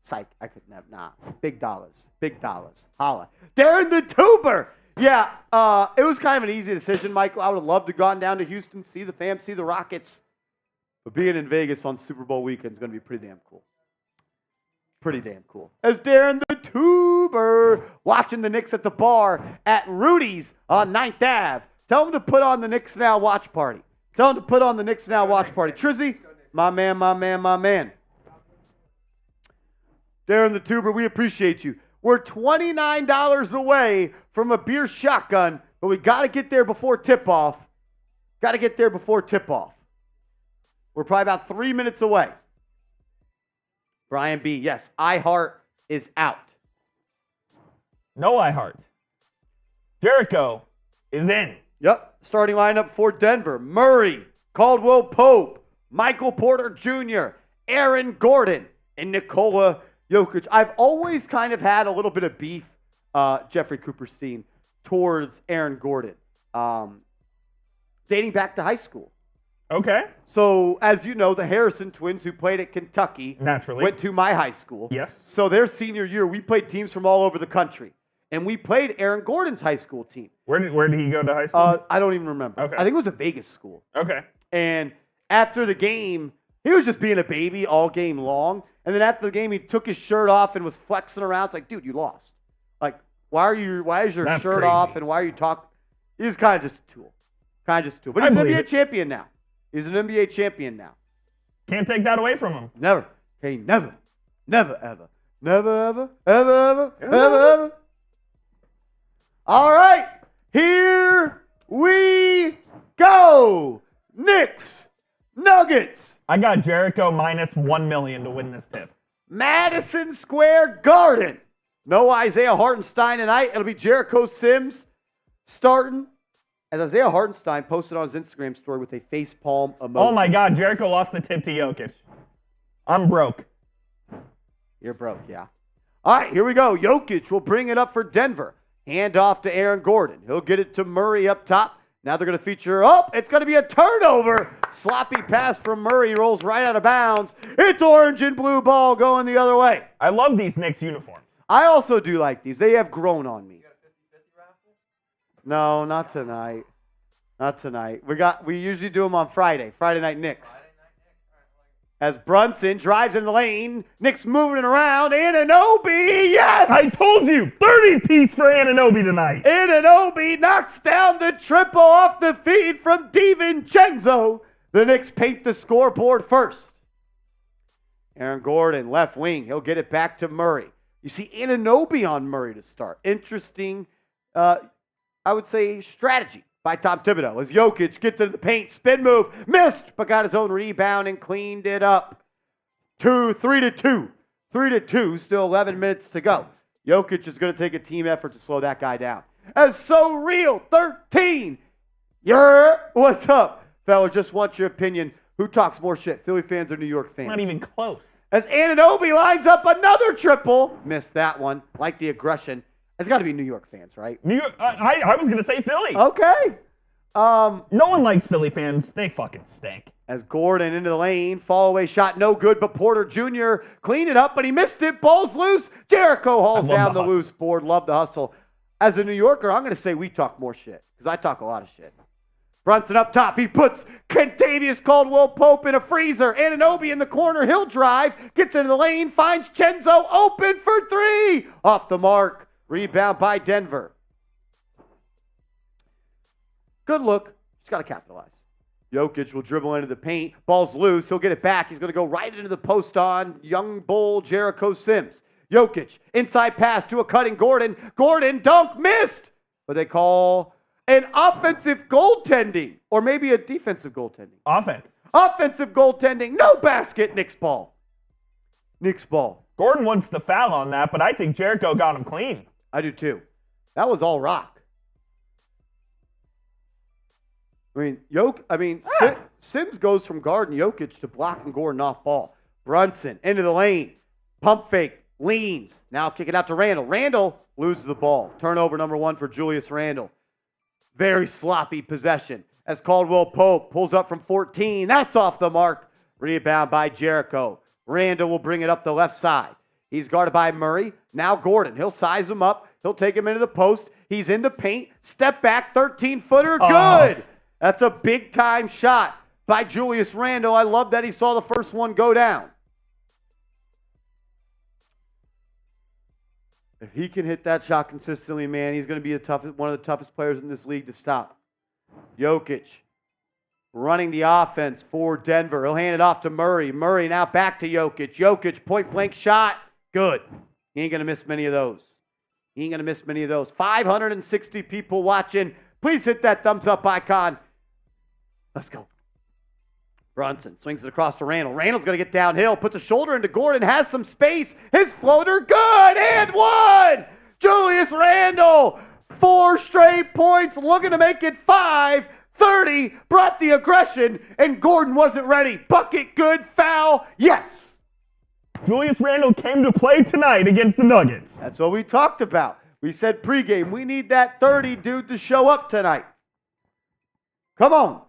Psych. I couldn't have. Nah. Big dollars. Big dollars. Holla. Darren the Tuber. Yeah, it was kind of an easy decision, Michael. I would have loved to have gone down to Houston, see the fam, see the Rockets. But being in Vegas on Super Bowl weekend is going to be pretty damn cool. Pretty damn cool. As Darren the Tuber watching the Knicks at the bar at Rudy's on 9th Ave. Tell him to put on the Knicks Now watch party. Tell him to put on the Knicks Now watch party. Trizzy, my man, my man, my man. Darren the Tuber, we appreciate you. We're $29 away from a beer shotgun, but we got to get there before tip-off. Got to get there before tip-off. We're probably about 3 minutes away. Brian B., yes, iHeart is out. No iHeart. Jericho is in. Yep, starting lineup for Denver. Murray, Caldwell Pope, Michael Porter Jr., Aaron Gordon, and Nikola Jokic. I've always kind of had a little bit of beef, Jeffrey Cooperstein, towards Aaron Gordon, dating back to high school. Okay. So, as you know, the Harrison twins who played at Kentucky Naturally. went to my high school. Yes. So their senior year, we played teams from all over the country. And we played Aaron Gordon's high school team. Where did he go to high school? I don't even remember. Okay. I think it was a Vegas school. Okay. And after the game, he was just being a baby all game long. And then after the game, he took his shirt off and was flexing around. It's like, dude, you lost. Like, why is your That's shirt crazy. off and why are you talking? He's kind of just a tool. But he's an NBA champion now. He's an NBA champion now. Can't take that away from him. Never. Hey, never. Never, ever. Never, ever. Ever, ever. Ever, ever. All right. Here we go. Knicks. Nuggets. I got Jericho minus 1 million to win this tip. Madison Square Garden. No Isaiah Hartenstein tonight. It'll be Jericho Sims starting. As Isaiah Hartenstein posted on his Instagram story with a facepalm emoji. Oh my God, Jericho lost the tip to Jokic. I'm broke. You're broke, yeah. All right, here we go. Jokic will bring it up for Denver. Hand off to Aaron Gordon. He'll get it to Murray up top. Now they're going to feature, it's going to be a turnover. Sloppy pass from Murray, rolls right out of bounds. It's orange and blue ball going the other way. I love these Knicks uniforms. I also do like these. They have grown on me. No, not tonight. Not tonight. We usually do them on Friday Night Knicks. As Brunson drives in the lane, Knicks moving it around. Anunoby, yes! I told you, 30-piece for Anunoby tonight. Anunoby knocks down the triple off the feed from DiVincenzo. The Knicks paint the scoreboard first. Aaron Gordon, left wing. He'll get it back to Murray. You see Anunoby on Murray to start. Interesting, I would say, strategy by Tom Thibodeau as Jokic gets into the paint, spin move, missed, but got his own rebound and cleaned it up. 3 to 2. 3 to 2, still 11 minutes to go. Jokic is going to take a team effort to slow that guy down. As So Real 13. What's up? Fellas, just want your opinion. Who talks more shit, Philly fans or New York fans? It's not even close. As Anunoby lines up another triple. Missed that one. Like the aggression. It's got to be New York fans, right? New York, I was going to say Philly. Okay. No one likes Philly fans. They fucking stink. As Gordon into the lane, fall away shot no good, but Porter Jr. cleaned it up, but he missed it. Ball's loose. Jericho hauls down the loose board. Love the hustle. As a New Yorker, I'm going to say we talk more shit because I talk a lot of shit. Brunson up top. He puts Kentavious Caldwell-Pope in a freezer. Anunoby in the corner. He'll drive. Gets into the lane. Finds Chenzo open for three. Off the mark. Rebound by Denver. Good look. Just got to capitalize. Jokic will dribble into the paint. Ball's loose. He'll get it back. He's going to go right into the post on young bull Jericho Sims. Jokic, inside pass to a cutting Gordon. Gordon, dunk, missed. But they call an offensive goaltending. Or maybe a defensive goaltending. Offense. Offensive goaltending. No basket. Knicks ball. Knicks ball. Gordon wants the foul on that, but I think Jericho got him clean. I do too. That was all rock. Sims goes from guarding Jokic to blocking Gordon off ball. Brunson into the lane. Pump fake. Leans. Now kick it out to Randle. Randle loses the ball. Turnover number 1 for Julius Randle. Very sloppy possession. As Caldwell-Pope pulls up from 14. That's off the mark. Rebound by Jericho. Randle will bring it up the left side. He's guarded by Murray. Now Gordon. He'll size him up. He'll take him into the post. He's in the paint. Step back. 13-footer. Good. That's a big-time shot by Julius Randle. I love that he saw the first one go down. If he can hit that shot consistently, man, he's going to be one of the toughest players in this league to stop. Jokic running the offense for Denver. He'll hand it off to Murray. Murray now back to Jokic. Jokic, point-blank shot. Good. He ain't going to miss many of those. 560 people watching. Please hit that thumbs up icon. Let's go. Brunson swings it across to Randle. Randle's going to get downhill, puts a shoulder into Gordon, has some space. His floater, good, and one. Julius Randle, 4 straight points, looking to make it 5. 30, brought the aggression, and Gordon wasn't ready. Bucket, good, foul, yes. Julius Randle came to play tonight against the Nuggets. That's what we talked about. We said pregame, we need that 30 dude to show up tonight. Come on.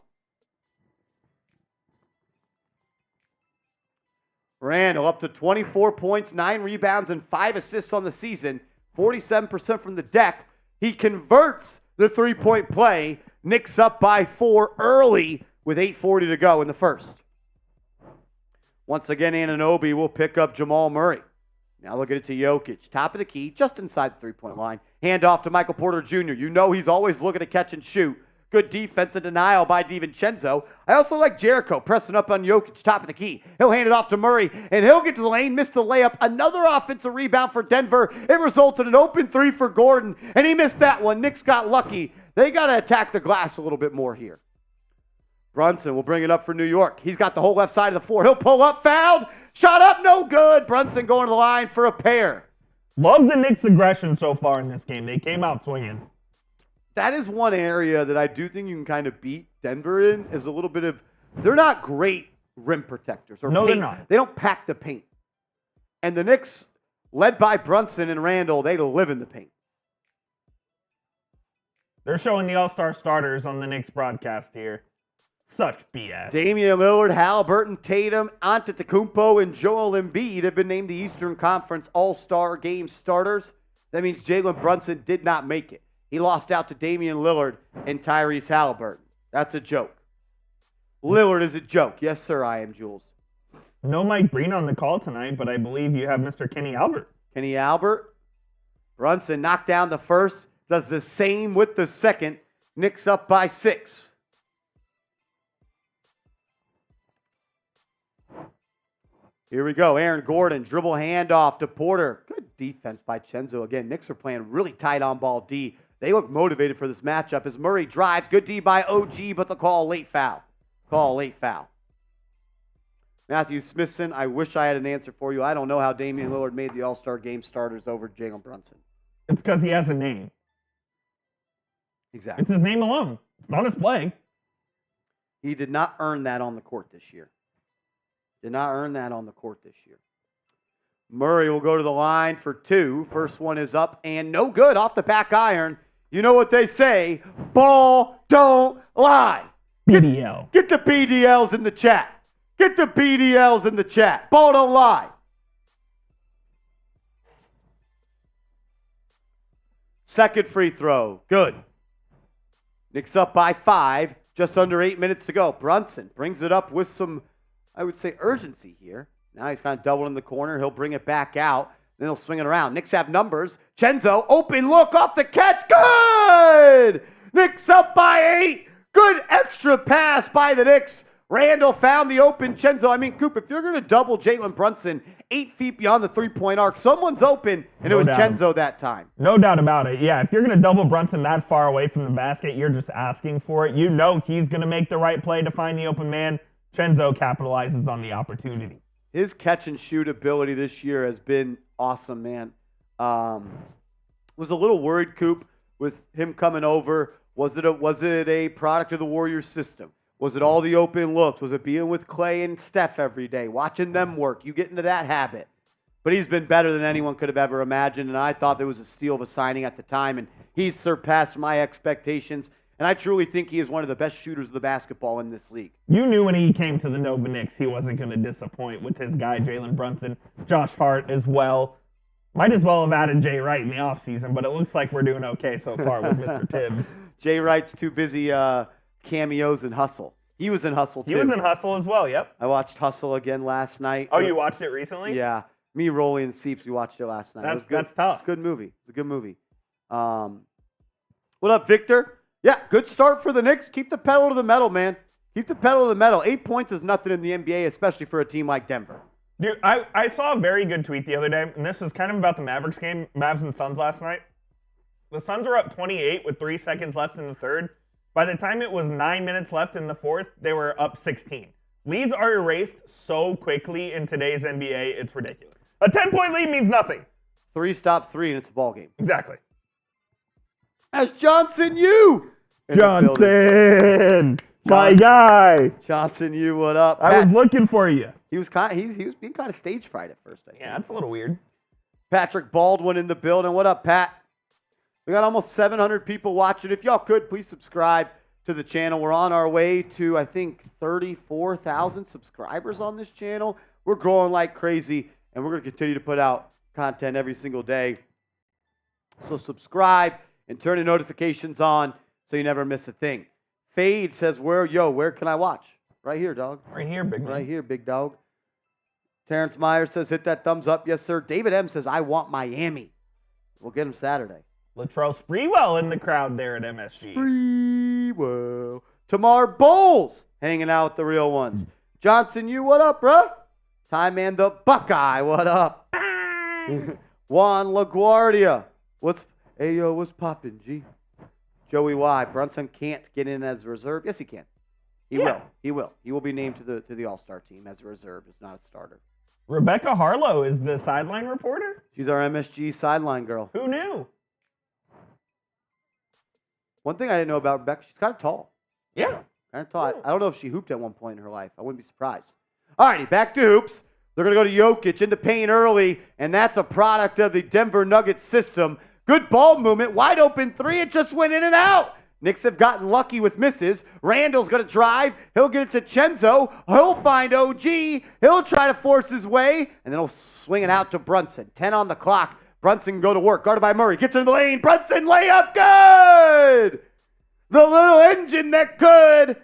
Randle up to 24 points, 9 rebounds, and 5 assists on the season. 47% from the deck. He converts the three-point play. Knicks up by 4 early with 8:40 to go in the first. Once again, Anunoby will pick up Jamal Murray. Now look at it to Jokic. Top of the key, just inside the three-point line. Hand off to Michael Porter Jr. You know he's always looking to catch and shoot. Good defense and denial by DiVincenzo. I also like Jericho pressing up on Jokic, top of the key. He'll hand it off to Murray, and he'll get to the lane, miss the layup. Another offensive rebound for Denver. It resulted in an open 3 for Gordon, and he missed that one. Knicks got lucky. They got to attack the glass a little bit more here. Brunson will bring it up for New York. He's got the whole left side of the floor. He'll pull up, fouled. Shot up, no good. Brunson going to the line for a pair. Love the Knicks' aggression so far in this game. They came out swinging. That is one area that I do think you can kind of beat Denver in, is a little bit of, they're not great rim protectors. No, they're not. They don't pack the paint. And the Knicks, led by Brunson and Randle, they live in the paint. They're showing the All-Star starters on the Knicks broadcast here. Such BS. Damian Lillard, Halliburton, Tatum, Antetokounmpo, and Joel Embiid have been named the Eastern Conference All-Star Game starters. That means Jalen Brunson did not make it. He lost out to Damian Lillard and Tyrese Halliburton. That's a joke. Lillard is a joke. Yes, sir, I am, Jules. No Mike Breen on the call tonight, but I believe you have Mr. Kenny Albert. Kenny Albert. Brunson knocked down the first. Does the same with the second. Knicks up by 6. Here we go. Aaron Gordon, dribble handoff to Porter. Good defense by Chenzo. Again, Knicks are playing really tight on ball D. They look motivated for this matchup as Murray drives. Good D by OG, but the call late foul. Matthew Smithson, I wish I had an answer for you. I don't know how Damian Lillard made the All-Star Game starters over Jalen Brunson. It's because he has a name. Exactly. It's his name alone. It's not his play. He did not earn that on the court this year. Murray will go to the line for 2. First one is up and no good off the back iron. You know what they say, ball don't lie. BDL. Get the BDLs in the chat. Get the BDLs in the chat. Ball don't lie. Second free throw. Good. Knicks up by 5. Just under 8 minutes to go. Brunson brings it up with some, I would say, urgency here. Now he's kind of doubled in the corner. He'll bring it back out. Then he'll swing it around. Knicks have numbers. Chenzo, open look off the catch. Good! Knicks up by 8. Good extra pass by the Knicks. Randle found the open Chenzo. I mean, Coop, if you're going to double Jalen Brunson 8 feet beyond the three-point arc, someone's open, and it was Chenzo that time. No doubt about it. Yeah, if you're going to double Brunson that far away from the basket, you're just asking for it. You know he's going to make the right play to find the open man. Chenzo capitalizes on the opportunity. His catch-and-shoot ability this year has been awesome, man. Was a little worried, Coop, with him coming over. Was it a product of the Warriors system? Was it all the open looks? Was it being with Clay and Steph every day, watching them work? You get into that habit. But he's been better than anyone could have ever imagined, and I thought there was a steal of a signing at the time, and he's surpassed my expectations. And I truly think he is one of the best shooters of the basketball in this league. You knew when he came to the Nova Knicks he wasn't going to disappoint with his guy Jalen Brunson, Josh Hart as well. Might as well have added Jay Wright in the offseason, but it looks like we're doing okay so far with Mr. Tibbs. Jay Wright's too busy cameos in Hustle. He was in Hustle, too. He was in Hustle as well, yep. I watched Hustle again last night. Oh, you watched it recently? Yeah. Me, Rolly, and Seeps, we watched it last night. It was good. That's tough. It's a good movie. It's a good movie. What up, Victor? Yeah, good start for the Knicks. Keep the pedal to the metal, man. Keep the pedal to the metal. 8 points is nothing in the NBA, especially for a team like Denver. Dude, I saw a very good tweet the other day, and this was kind of about the Mavericks game, Mavs and Suns last night. The Suns are up 28 with 3 seconds left in the third. By the time it was 9 minutes left in the fourth, they were up 16. Leads are erased so quickly in today's NBA, it's ridiculous. A 10-point lead means nothing. 3 stop 3, and it's a ball game. Exactly. That's Johnson, you. Johnson, my guy. Johnson, you, what up? I was looking for you. He was being kind of stage fright at first, I think. Yeah, that's a little weird. Patrick Baldwin in the building. What up, Pat? We got almost 700 people watching. If y'all could, please subscribe to the channel. We're on our way to, I think, 34,000 subscribers on this channel. We're growing like crazy, and we're going to continue to put out content every single day. So subscribe and turn the notifications on so you never miss a thing. Fade says, where can I watch? Right here, dog. Right here, big man. Right here, big dog. Terrence Meyer says, hit that thumbs up. Yes, sir. David M says, I want Miami. We'll get him Saturday. Latrell Sprewell in the crowd there at MSG. Sprewell. Tamar Bowles hanging out with the real ones. Johnson, you, what up, bro? Time Man the Buckeye, what up? Juan LaGuardia. What's poppin', G? Joey Y. Brunson can't get in as a reserve. Yes, he can. He will. He will be named to the All-Star team as a reserve. It's not a starter. Rebecca Harlow is the sideline reporter? She's our MSG sideline girl. Who knew? One thing I didn't know about Rebecca, she's kind of tall. Yeah. Kind of tall. I don't know if she hooped at one point in her life. I wouldn't be surprised. All righty, back to hoops. They're going to go to Jokic into paint early, and that's a product of the Denver Nuggets system. Good ball movement, wide open three. It just went in and out. Knicks have gotten lucky with misses. Randle's going to drive. He'll get it to Chenzo. He'll find OG. He'll try to force his way, and then he'll swing it out to Brunson. 10 on the clock. Brunson can go to work. Guarded by Murray. Gets into the lane. Brunson layup. Good! The little engine that could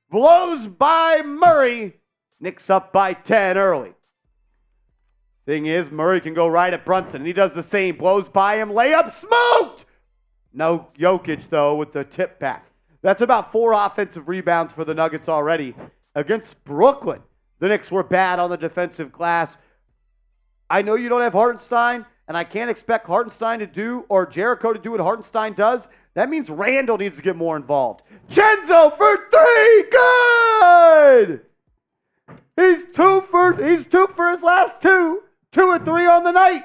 blows by Murray. Knicks up by 10 early. Thing is, Murray can go right at Brunson, and he does the same. Blows by him. Layup smoked! No Jokic, though, with the tip back. That's about 4 offensive rebounds for the Nuggets already. Against Brooklyn, the Knicks were bad on the defensive glass. I know you don't have Hartenstein, and I can't expect Hartenstein to do, or Jericho to do what Hartenstein does. That means Randle needs to get more involved. Chenzo for 3, good! He's two for his last 2. 2 and 3 on the night.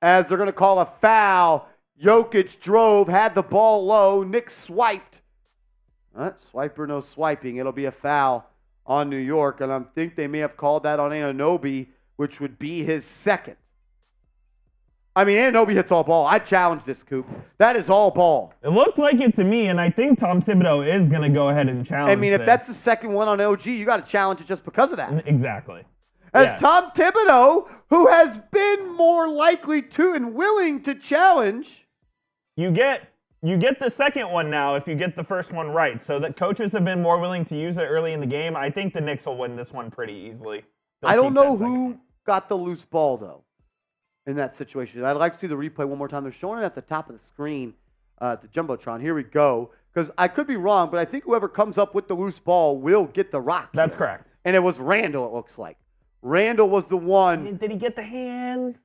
As they're going to call a foul. Jokic drove, had the ball low. Knicks swiped. Swipe or no swiping. It'll be a foul on New York. And I think they may have called that on Anunoby which would be his second. I mean, Anunoby hits all ball. I challenge this, Coop. That is all ball. It looked like it to me, and I think Tom Thibodeau is going to go ahead and challenge I mean, if that's the second one on OG, you got to challenge it just because of that. Exactly. As Tom Thibodeau, who has been more likely to and willing to challenge. You get the second one now if you get the first one right. So that coaches have been more willing to use it early in the game. I think the Knicks will win this one pretty easily. I don't know who got the loose ball, though, in that situation. I'd like to see the replay one more time. They're showing it at the top of the screen, the Jumbotron. Here we go. Because I could be wrong, but I think whoever comes up with the loose ball will get the rock. That's correct. And it was Randle, it looks like. Randle was the one. Did he get the hand?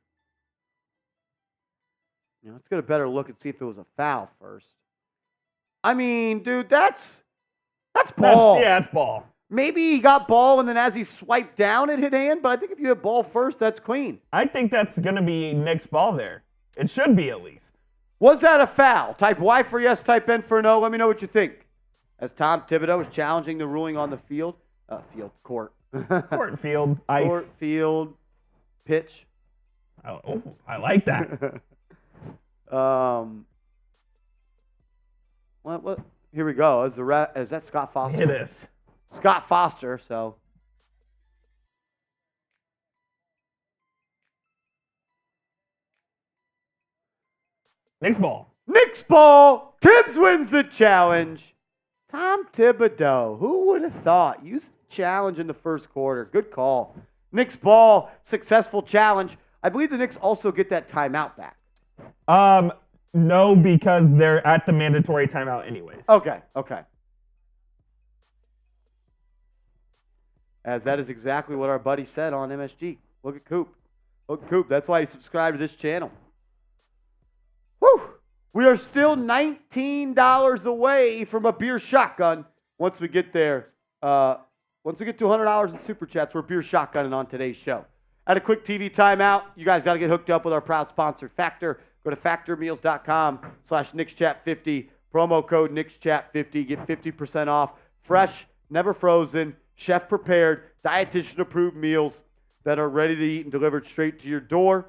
Let's get a better look and see if it was a foul first. I mean, dude, that's ball. That's ball. Maybe he got ball, and then as he swiped down, it hit hand. But I think if you hit ball first, that's clean. I think that's going to be Knicks ball there. It should be at least. Was that a foul? Type Y for yes, type N for no. Let me know what you think. As Tom Thibodeau is challenging the ruling on the court. Court, field, ice. Court, field, pitch. Oh, I like that. What? Here we go. Is that Scott Foster? It is. Scott Foster, so. Knicks ball. Knicks ball. Tibbs wins the challenge. Tom Thibodeau. Who would have thought? Use challenge in the first quarter. Good call. Knicks ball. Successful challenge. I believe the Knicks also get that timeout back. No, because they're at the mandatory timeout anyways. Okay. As that is exactly what our buddy said on MSG. Look at Coop. That's why he subscribed to this channel. Whew. We are still $19 away from a beer shotgun once we get there. Once we get to $100 in super chats, we're beer shotgunning on today's show. At a quick TV timeout, you guys got to get hooked up with our proud sponsor, Factor. Go to factormeals.com/NicksChat50. Promo code NicksChat50. Get 50% off. Fresh, never frozen, chef prepared, dietitian approved meals that are ready to eat and delivered straight to your door.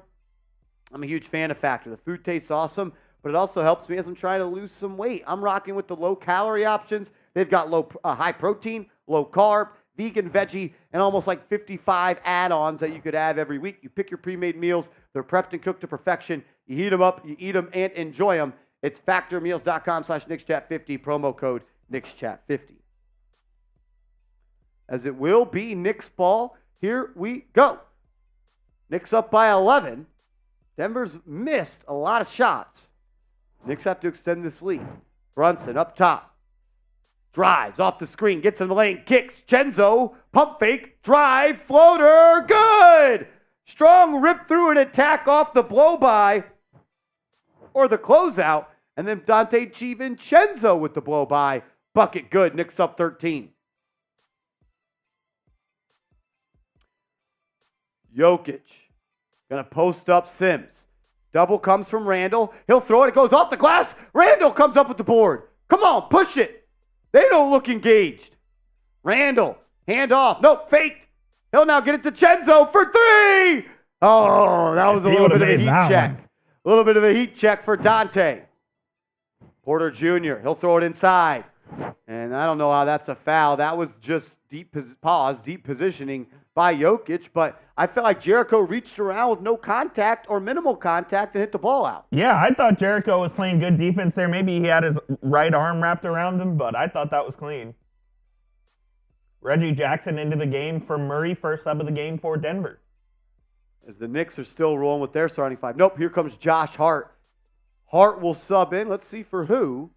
I'm a huge fan of Factor. The food tastes awesome, but it also helps me as I'm trying to lose some weight. I'm rocking with the low calorie options. They've got high protein, low carb, vegan, veggie, and almost like 55 add-ons that you could have every week. You pick your pre-made meals. They're prepped and cooked to perfection. You heat them up, you eat them, and enjoy them. It's factormeals.com/NicksChat50, promo code NicksChat50. As it will be Knicks ball. Here we go. Knicks up by 11. Denver's missed a lot of shots. Knicks have to extend this lead. Brunson up top. Drives off the screen, gets in the lane, kicks. Chenzo, pump fake, drive, floater, good! Strong rip through an attack off the blow-by or the closeout, and then Dante DiVincenzo with the blow-by. Bucket good, Knicks up 13. Jokic, gonna post up Sims. Double comes from Randle. He'll throw it, it goes off the glass. Randle comes up with the board. Come on, push it. They don't look engaged. Randle, hand off. Nope, faked. He'll now get it to Chenzo for three. Oh, that was a little bit of a heat check. A little bit of a heat check for Dante. Porter Jr., he'll throw it inside. And I don't know how that's a foul. That was just deep positioning by Jokic, but I felt like Jericho reached around with no contact or minimal contact and hit the ball out. Yeah, I thought Jericho was playing good defense there. Maybe he had his right arm wrapped around him, but I thought that was clean. Reggie Jackson into the game for Murray, first sub of the game for Denver. As the Knicks are still rolling with their starting five. Nope, here comes Josh Hart. Hart will sub in. Let's see for who.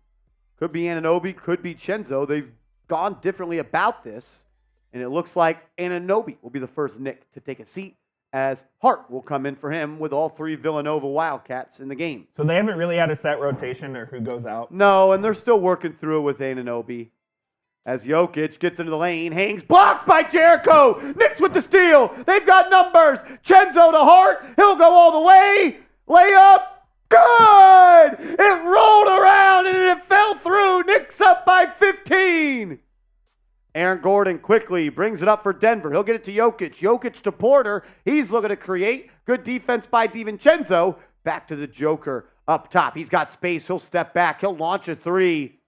Could be Anunoby, could be Chenzo. They've gone differently about this. And it looks like Anunoby will be the first Knick to take a seat as Hart will come in for him with all three Villanova Wildcats in the game. So they haven't really had a set rotation or who goes out? No, and they're still working through it with Anunoby. As Jokic gets into the lane, hangs, blocked by Jericho. Knicks with the steal. They've got numbers. Chenzo to Hart. He'll go all the way. Layup. Good! It rolled around and it fell through. Knicks up by 15. Aaron Gordon quickly brings it up for Denver. He'll get it to Jokic. Jokic to Porter. He's looking to create. Good defense by DiVincenzo. Back to the Joker up top. He's got space. He'll step back. He'll launch a three.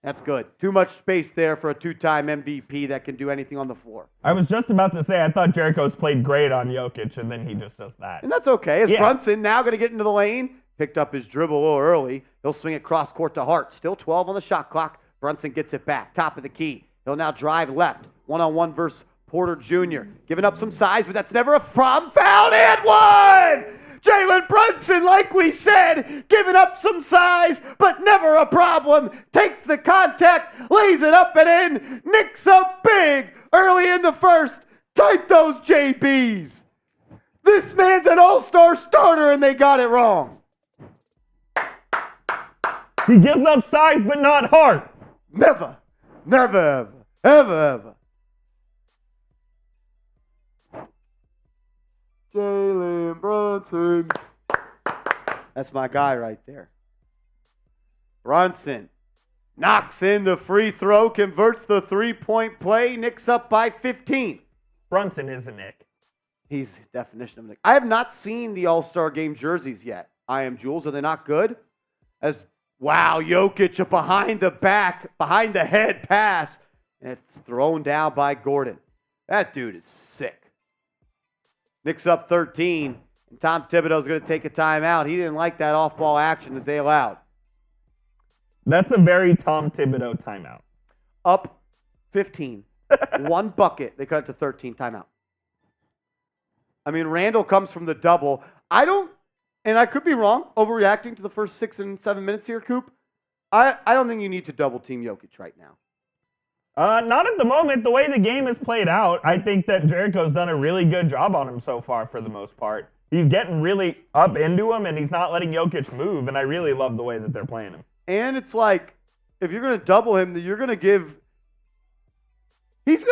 That's good. Too much space there for a two-time MVP that can do anything on the floor. I was just about to say, I thought Jericho's played great on Jokic, and then he just does that. And that's okay. As Brunson now going to get into the lane. Picked up his dribble a little early. He'll swing it cross court to Hart. Still 12 on the shot clock. Brunson gets it back. Top of the key. He'll now drive left. One-on-one versus Porter Jr. Giving up some size, but that's never a problem. Foul and one! Jalen Brunson, like we said, giving up some size, but never a problem. Takes the contact, lays it up and in. Knicks up big early in the first. Type those JBs. This man's an all-star starter, and they got it wrong. He gives up size, but not heart. Never, ever, ever. Jalen Brunson. That's my guy right there. Brunson knocks in the free throw, converts the three-point play. Knicks up by 15. Brunson is a Nick. He's the definition of a Nick. I have not seen the All-Star Game jerseys yet. I am Jules. Are they not good? Wow, Jokic a behind the head pass, and it's thrown down by Gordon. That dude is sick. Knicks up 13, and Tom Thibodeau is going to take a timeout. He didn't like that off-ball action that they allowed. That's a very Tom Thibodeau timeout. Up 15. One bucket. They cut it to 13 timeout. I mean, Randle comes from the double. And I could be wrong, overreacting to the first 6 and 7 minutes here, Coop. I don't think you need to double team Jokic right now. Not at the moment. The way the game is played out, I think that Jericho's done a really good job on him so far for the most part. He's getting really up into him, and he's not letting Jokic move, and I really love the way that they're playing him. And it's like, if you're going to double him, he's going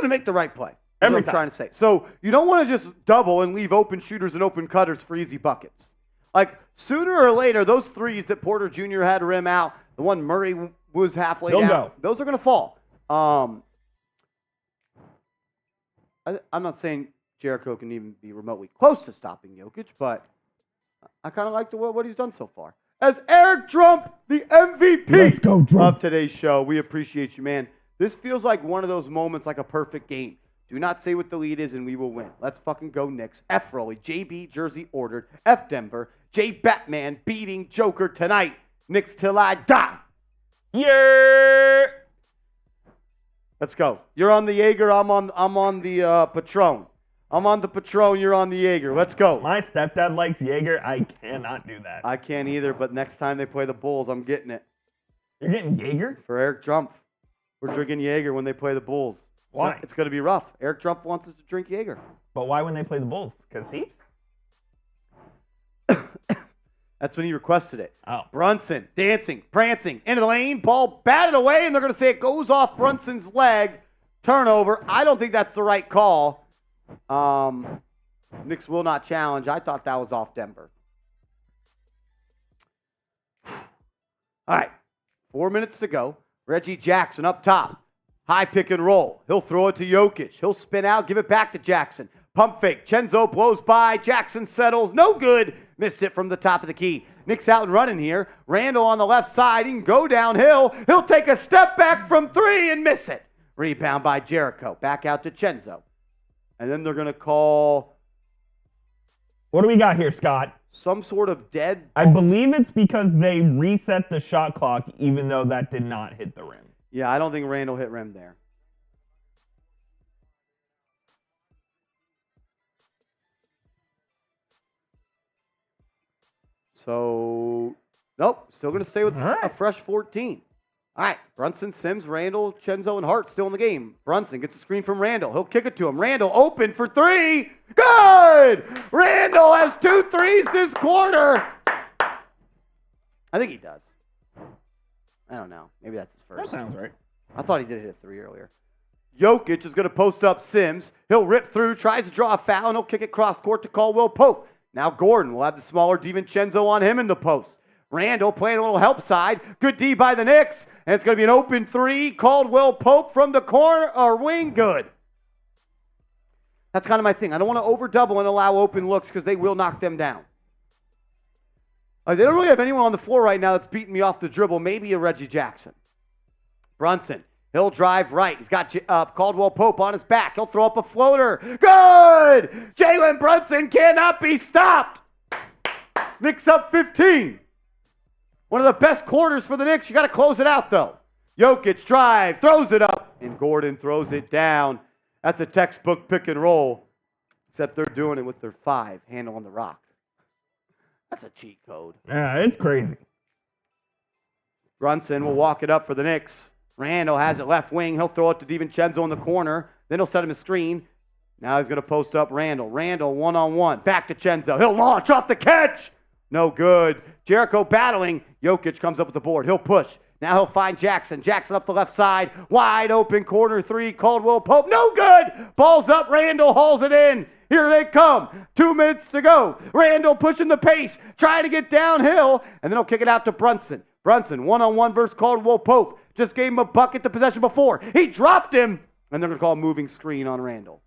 to make the right play. That's what I'm trying to say. So you don't want to just double and leave open shooters and open cutters for easy buckets. Like, sooner or later, those threes that Porter Jr. had rim out, the one Murray was halfway down, those are going to fall. I'm not saying Jericho can even be remotely close to stopping Jokic, but I kind of like what he's done so far. As Eric Trump, the MVP of today's show, we appreciate you, man. This feels like one of those moments, like a perfect game. Do not say what the lead is, and we will win. Let's fucking go Knicks. F Rolly, JB jersey ordered. F Denver, J Batman beating Joker tonight. Knicks till I die. Yeah. Let's go. You're on the Jaeger. I'm on the Patron. I'm on the Patron. You're on the Jaeger. Let's go. My stepdad likes Jaeger. I cannot do that. I can't either. But next time they play the Bulls, I'm getting it. You're getting Jaeger for Eric Trump. We're drinking Jaeger when they play the Bulls. Why? It's going to be rough. Eric Trump wants us to drink Jaeger. But why when they play the Bulls? Because Heaps? That's when he requested it. Oh. Brunson, dancing, prancing, into the lane, ball batted away, and they're going to say it goes off Brunson's leg. Turnover. I don't think that's the right call. Knicks will not challenge. I thought that was off Denver. All right. 4 minutes to go. Reggie Jackson up top. High pick and roll. He'll throw it to Jokic. He'll spin out, give it back to Jackson. Pump fake. Chenzo blows by. Jackson settles. No good. Missed it from the top of the key. Knicks out and running here. Randle on the left side. He can go downhill. He'll take a step back from three and miss it. Rebound by Jericho. Back out to Chenzo. And then they're going to call... What do we got here, Scott? Some sort of dead... I believe it's because they reset the shot clock even though that did not hit the rim. Yeah, I don't think Randle hit rim there. So, nope, still going to stay with a fresh 14. All right, Brunson, Sims, Randle, Chenzo, and Hart still in the game. Brunson gets a screen from Randle. He'll kick it to him. Randle open for three. Good! Randle has 2 threes this quarter. I think he does. I don't know. Maybe that's his first. That sounds right. I thought he did hit a 3 earlier. Jokic is going to post up Sims. He'll rip through, tries to draw a foul, and he'll kick it cross court to Caldwell Pope. Now Gordon will have the smaller DiVincenzo on him in the post. Randle playing a little help side. Good D by the Knicks. And it's going to be an open three. Caldwell Pope from the corner or wing. Good. That's kind of my thing. I don't want to over double and allow open looks because they will knock them down. They don't really have anyone on the floor right now that's beating me off the dribble. Maybe a Reggie Jackson. Brunson. He'll drive right. He's got Caldwell Pope on his back. He'll throw up a floater. Good! Jalen Brunson cannot be stopped. Knicks up 15. One of the best quarters for the Knicks. You got to close it out, though. Jokic drive, throws it up, and Gordon throws it down. That's a textbook pick and roll, except they're doing it with their 5 handle on the rock. That's a cheat code. Yeah, it's crazy. Brunson will walk it up for the Knicks. Randle has it left wing. He'll throw it to DiVincenzo in the corner. Then he'll set him a screen. Now he's going to post up Randle. Randle one-on-one. Back to Cenzo. He'll launch off the catch. No good. Jericho battling. Jokic comes up with the board. He'll push. Now he'll find Jackson. Jackson up the left side. Wide open corner 3. Caldwell Pope. No good. Ball's up. Randle hauls it in. Here they come. 2 minutes to go. Randle pushing the pace. Trying to get downhill. And then he'll kick it out to Brunson. Brunson one-on-one versus Caldwell Pope. Just gave him a bucket to possession before. He dropped him. And they're going to call a moving screen on Randle.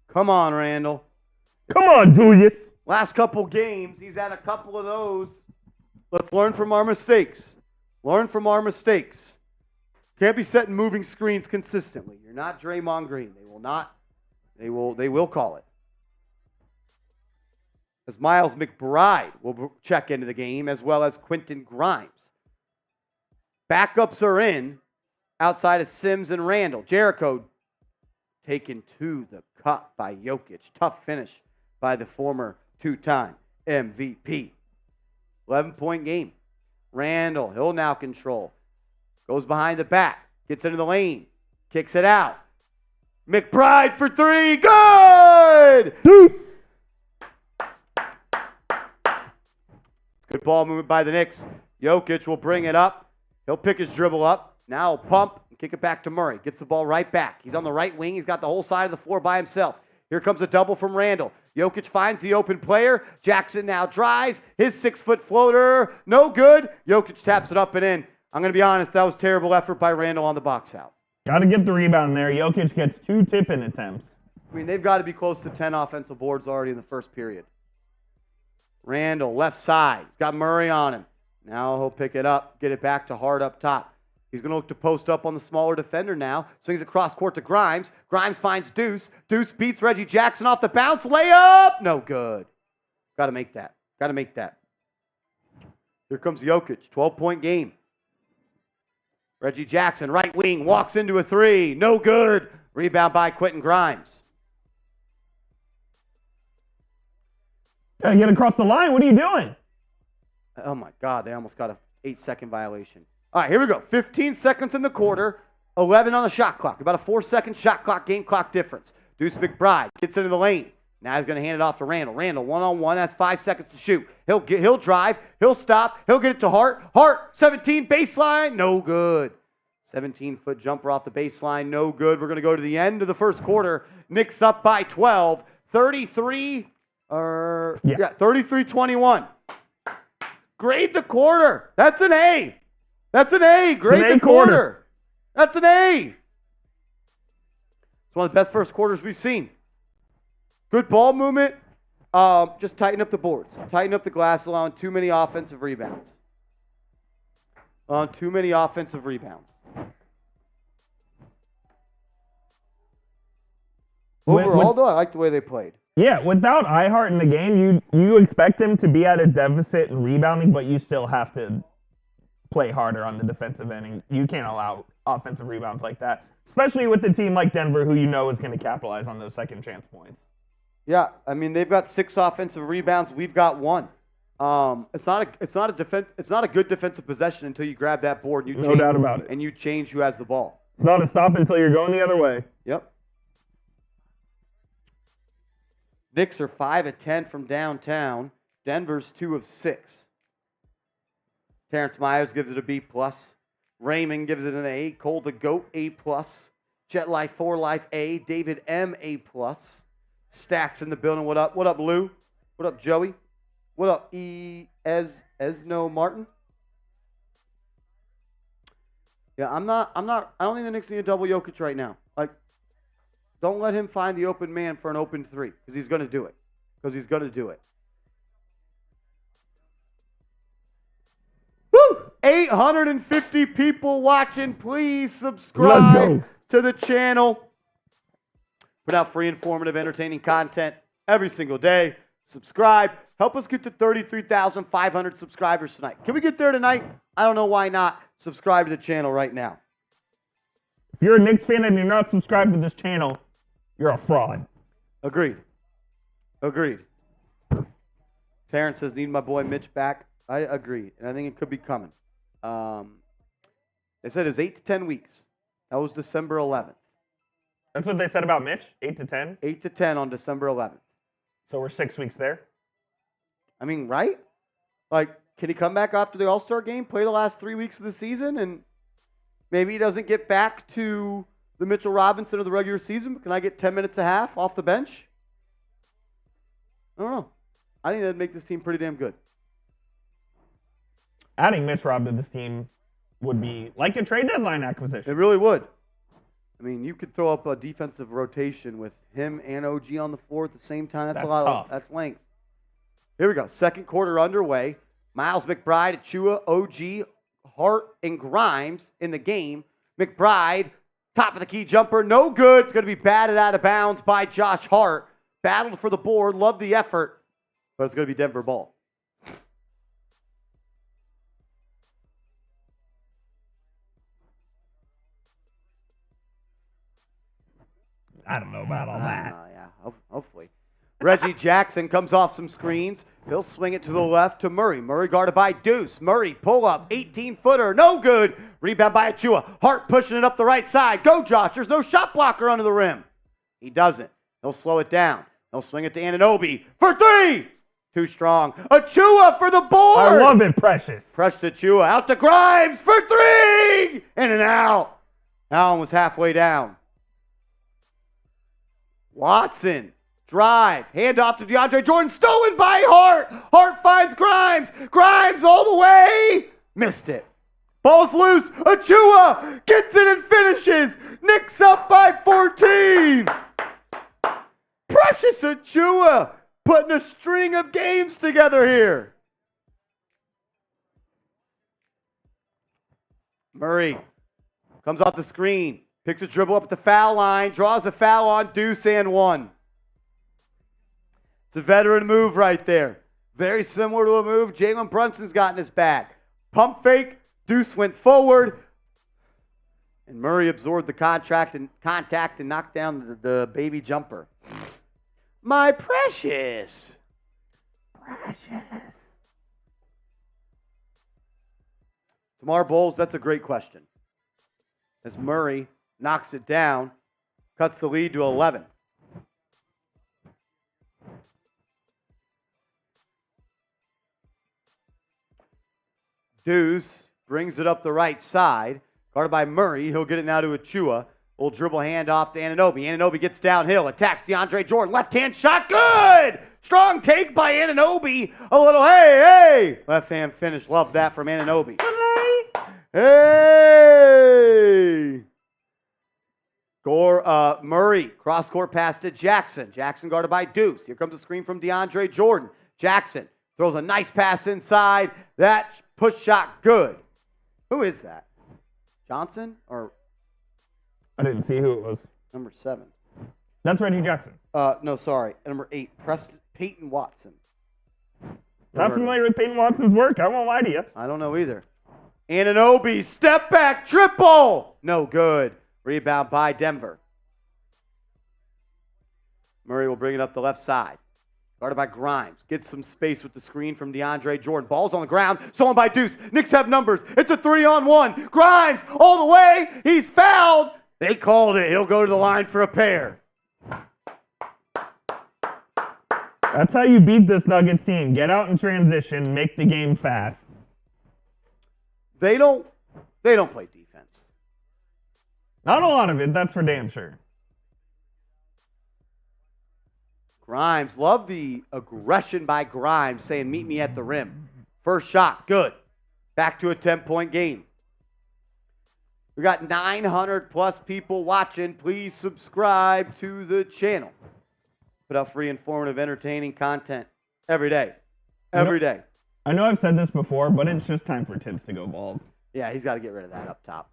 Come on, Randle. Come on, Julius. Last couple games, he's had a couple of those. Let's learn from our mistakes. Learn from our mistakes. Can't be setting moving screens consistently. You're not Draymond Green. They will not. They will call it. As Miles McBride will check into the game, as well as Quentin Grimes. Backups are in outside of Sims and Randle. Jericho taken to the cup by Jokic. Tough finish by the former 2-time MVP. 11-point game. Randle, he'll now control. Goes behind the back. Gets into the lane. Kicks it out. McBride for 3. Good! Good ball movement by the Knicks. Jokic will bring it up. He'll pick his dribble up. Now he'll pump and kick it back to Murray. Gets the ball right back. He's on the right wing. He's got the whole side of the floor by himself. Here comes a double from Randle. Jokic finds the open player. Jackson now drives. His 6-foot floater. No good. Jokic taps it up and in. I'm going to be honest. That was terrible effort by Randle on the box out. Got to get the rebound there. Jokic gets 2 tip-in attempts. I mean, they've got to be close to 10 offensive boards already in the first period. Randle, left side. He's got Murray on him. Now he'll pick it up, get it back to Hart up top. He's going to look to post up on the smaller defender now. Swings across court to Grimes. Grimes finds Deuce. Deuce beats Reggie Jackson off the bounce. Layup. No good. Got to make that. Got to make that. Here comes Jokic. 12-point game. Reggie Jackson, right wing, walks into a 3. No good. Rebound by Quentin Grimes. Got to get across the line. What are you doing? Oh, my God. They almost got an 8-second violation. All right, here we go. 15 seconds in the quarter. 11 on the shot clock. About a 4-second shot clock, game clock difference. Deuce McBride gets into the lane. Now he's going to hand it off to Randle. Randle, one-on-one. That's 5 seconds to shoot. He'll drive. He'll stop. He'll get it to Hart. Hart, 17, baseline. No good. 17-foot jumper off the baseline. No good. We're going to go to the end of the first quarter. Knicks up by 12. 33-21. Grade the quarter. That's an A. That's an A. Grade the quarter. That's an A. It's one of the best first quarters we've seen. Good ball movement. Just tighten up the boards. Tighten up the glass, allowing too many offensive rebounds. Overall, though, I like the way they played. Yeah, without iHeart in the game, you expect him to be at a deficit in rebounding, but you still have to play harder on the defensive end. And you can't allow offensive rebounds like that, especially with a team like Denver, who you know is going to capitalize on those second chance points. Yeah, I mean they've got 6 offensive rebounds. We've got 1. It's not a good defensive possession until you grab that board. And No doubt about it. And you change who has the ball. It's not a stop until you're going the other way. Yep. Knicks are 5 of 10 from downtown. Denver's 2 of 6. Terrence Myers gives it a B+. Raymond gives it an A. Cole the GOAT, A+. Jet Life 4 Life A. David M, A+. Stacks in the building. What up? What up, Lou? What up, Joey? What up, Esno Martin. Yeah, I don't think the Knicks need a double Jokic right now. Like, don't let him find the open man for an open three, because he's going to do it. Woo! 850 people watching. Please subscribe to the channel. Put out free, informative, entertaining content every single day. Subscribe. Help us get to 33,500 subscribers tonight. Can we get there tonight? I don't know why not. Subscribe to the channel right now. If you're a Knicks fan and you're not subscribed to this channel, you're a fraud. Agreed. Terrence says, need my boy Mitch back. I agree, and I think it could be coming. They said it's 8 to 10 weeks. That was December 11th. That's what they said about Mitch? 8 to 10? 8 to 10 on December 11th. So we're 6 weeks there? I mean, right? Like, can he come back after the All-Star game, play the last 3 weeks of the season, and maybe he doesn't get back to the Mitchell Robinson of the regular season, but can I get 10 minutes a half off the bench? I don't know. I think that'd make this team pretty damn good. Adding Mitch Rob to this team would be like a trade deadline acquisition. It really would. I mean, you could throw up a defensive rotation with him and OG on the floor at the same time. That's a lot tough. That's length. Here we go. Second quarter underway. Miles McBride, Achua, OG, Hart, and Grimes in the game. McBride, top of the key jumper, no good. It's going to be batted out of bounds by Josh Hart. Battled for the board, loved the effort, but it's going to be Denver ball. I don't know about all that. Yeah, hopefully. Reggie Jackson comes off some screens. He'll swing it to the left to Murray. Murray guarded by Deuce. Murray, pull up, 18-footer, no good. Rebound by Achua. Hart pushing it up the right side. Go, Josh. There's no shot blocker under the rim. He doesn't. He'll slow it down. He'll swing it to Anunoby for three. Too strong. Achua for the board. I love it, Precious. Pressed Achua out to Grimes for three. In and out. Allen was halfway down. Watson. Drive. Hand off to DeAndre Jordan. Stolen by Hart. Hart finds Grimes. Grimes all the way. Missed it. Ball's loose. Achua gets it and finishes. Knicks up by 14. Precious Achua putting a string of games together here. Murray comes off the screen. Picks a dribble up at the foul line. Draws a foul on Deuce and one. It's a veteran move right there. Very similar to a move Jalen Brunson's got in his bag. Pump fake. Deuce went forward. And Murray absorbed the contact and knocked down the baby jumper. My precious. Tamar Bowles, that's a great question. As Murray knocks it down, cuts the lead to 11. Deuce brings it up the right side. Guarded by Murray. He'll get it now to Achua. Little dribble handoff to Anunoby. Anunoby gets downhill. Attacks DeAndre Jordan. Left-hand shot. Good! Strong take by Anunoby. A little hey. Left-hand finish. Love that from Anunoby. Hey! Murray. Cross-court pass to Jackson. Jackson guarded by Deuce. Here comes a screen from DeAndre Jordan. Jackson throws a nice pass inside. That push shot good. Who is that? Johnson or I didn't see who it was. number 7? That's Reggie Jackson. No, sorry. Number 8, Peyton Watson. Not familiar with Peyton Watson's work. I won't lie to you. I don't know either. Anunoby, step back, triple. No good. Rebound by Denver. Murray will bring it up the left side. Guarded by Grimes. Gets some space with the screen from DeAndre Jordan. Ball's on the ground. Stolen by Deuce. Knicks have numbers. It's a 3-on-1. Grimes all the way. He's fouled. They called it. He'll go to the line for a pair. That's how you beat this Nuggets team. Get out in transition. Make the game fast. They don't play defense. Not a lot of it. That's for damn sure. Grimes, love the aggression by Grimes saying, meet me at the rim. First shot, good. Back to a 10-point game. We got 900 plus people watching. Please subscribe to the channel. Put out free, informative, entertaining content every day. Every day. I know I've said this before, but it's just time for Tibbs to go bald. Yeah, he's got to get rid of that up top.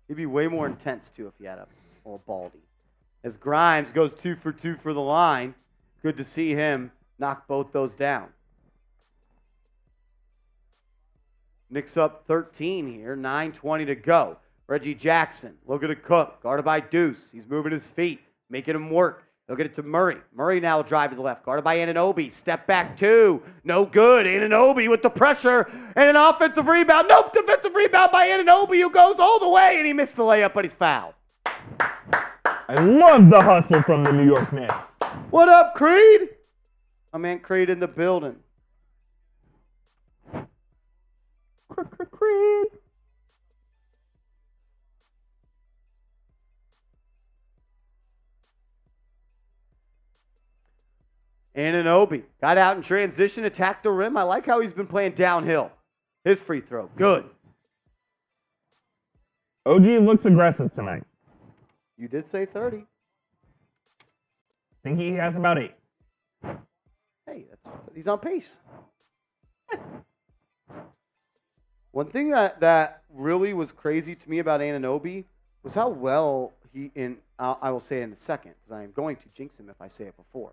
He'd be way more intense, too, if he had a little baldy. As Grimes goes 2 for 2 for the line. Good to see him knock both those down. Knicks up 13 here, 9:20 to go. Reggie Jackson, look at a Cook, guarded by Deuce. He's moving his feet, making him work. He'll get it to Murray. Murray now will drive to the left, guarded by Anunoby. Step back 2, no good. Anunoby with the pressure and an offensive rebound. Nope, defensive rebound by Anunoby, who goes all the way, and he missed the layup, but he's fouled. I love the hustle from the New York Knicks. What up, Creed? My man Creed in the building. Creed. Anunoby got out in transition, attacked the rim. I like how he's been playing downhill. His free throw, good. OG looks aggressive tonight. You did say 30. I think he has about 8. Hey, he's on pace. One thing that really was crazy to me about Anunoby was how well I will say it in a second, because I am going to jinx him if I say it before.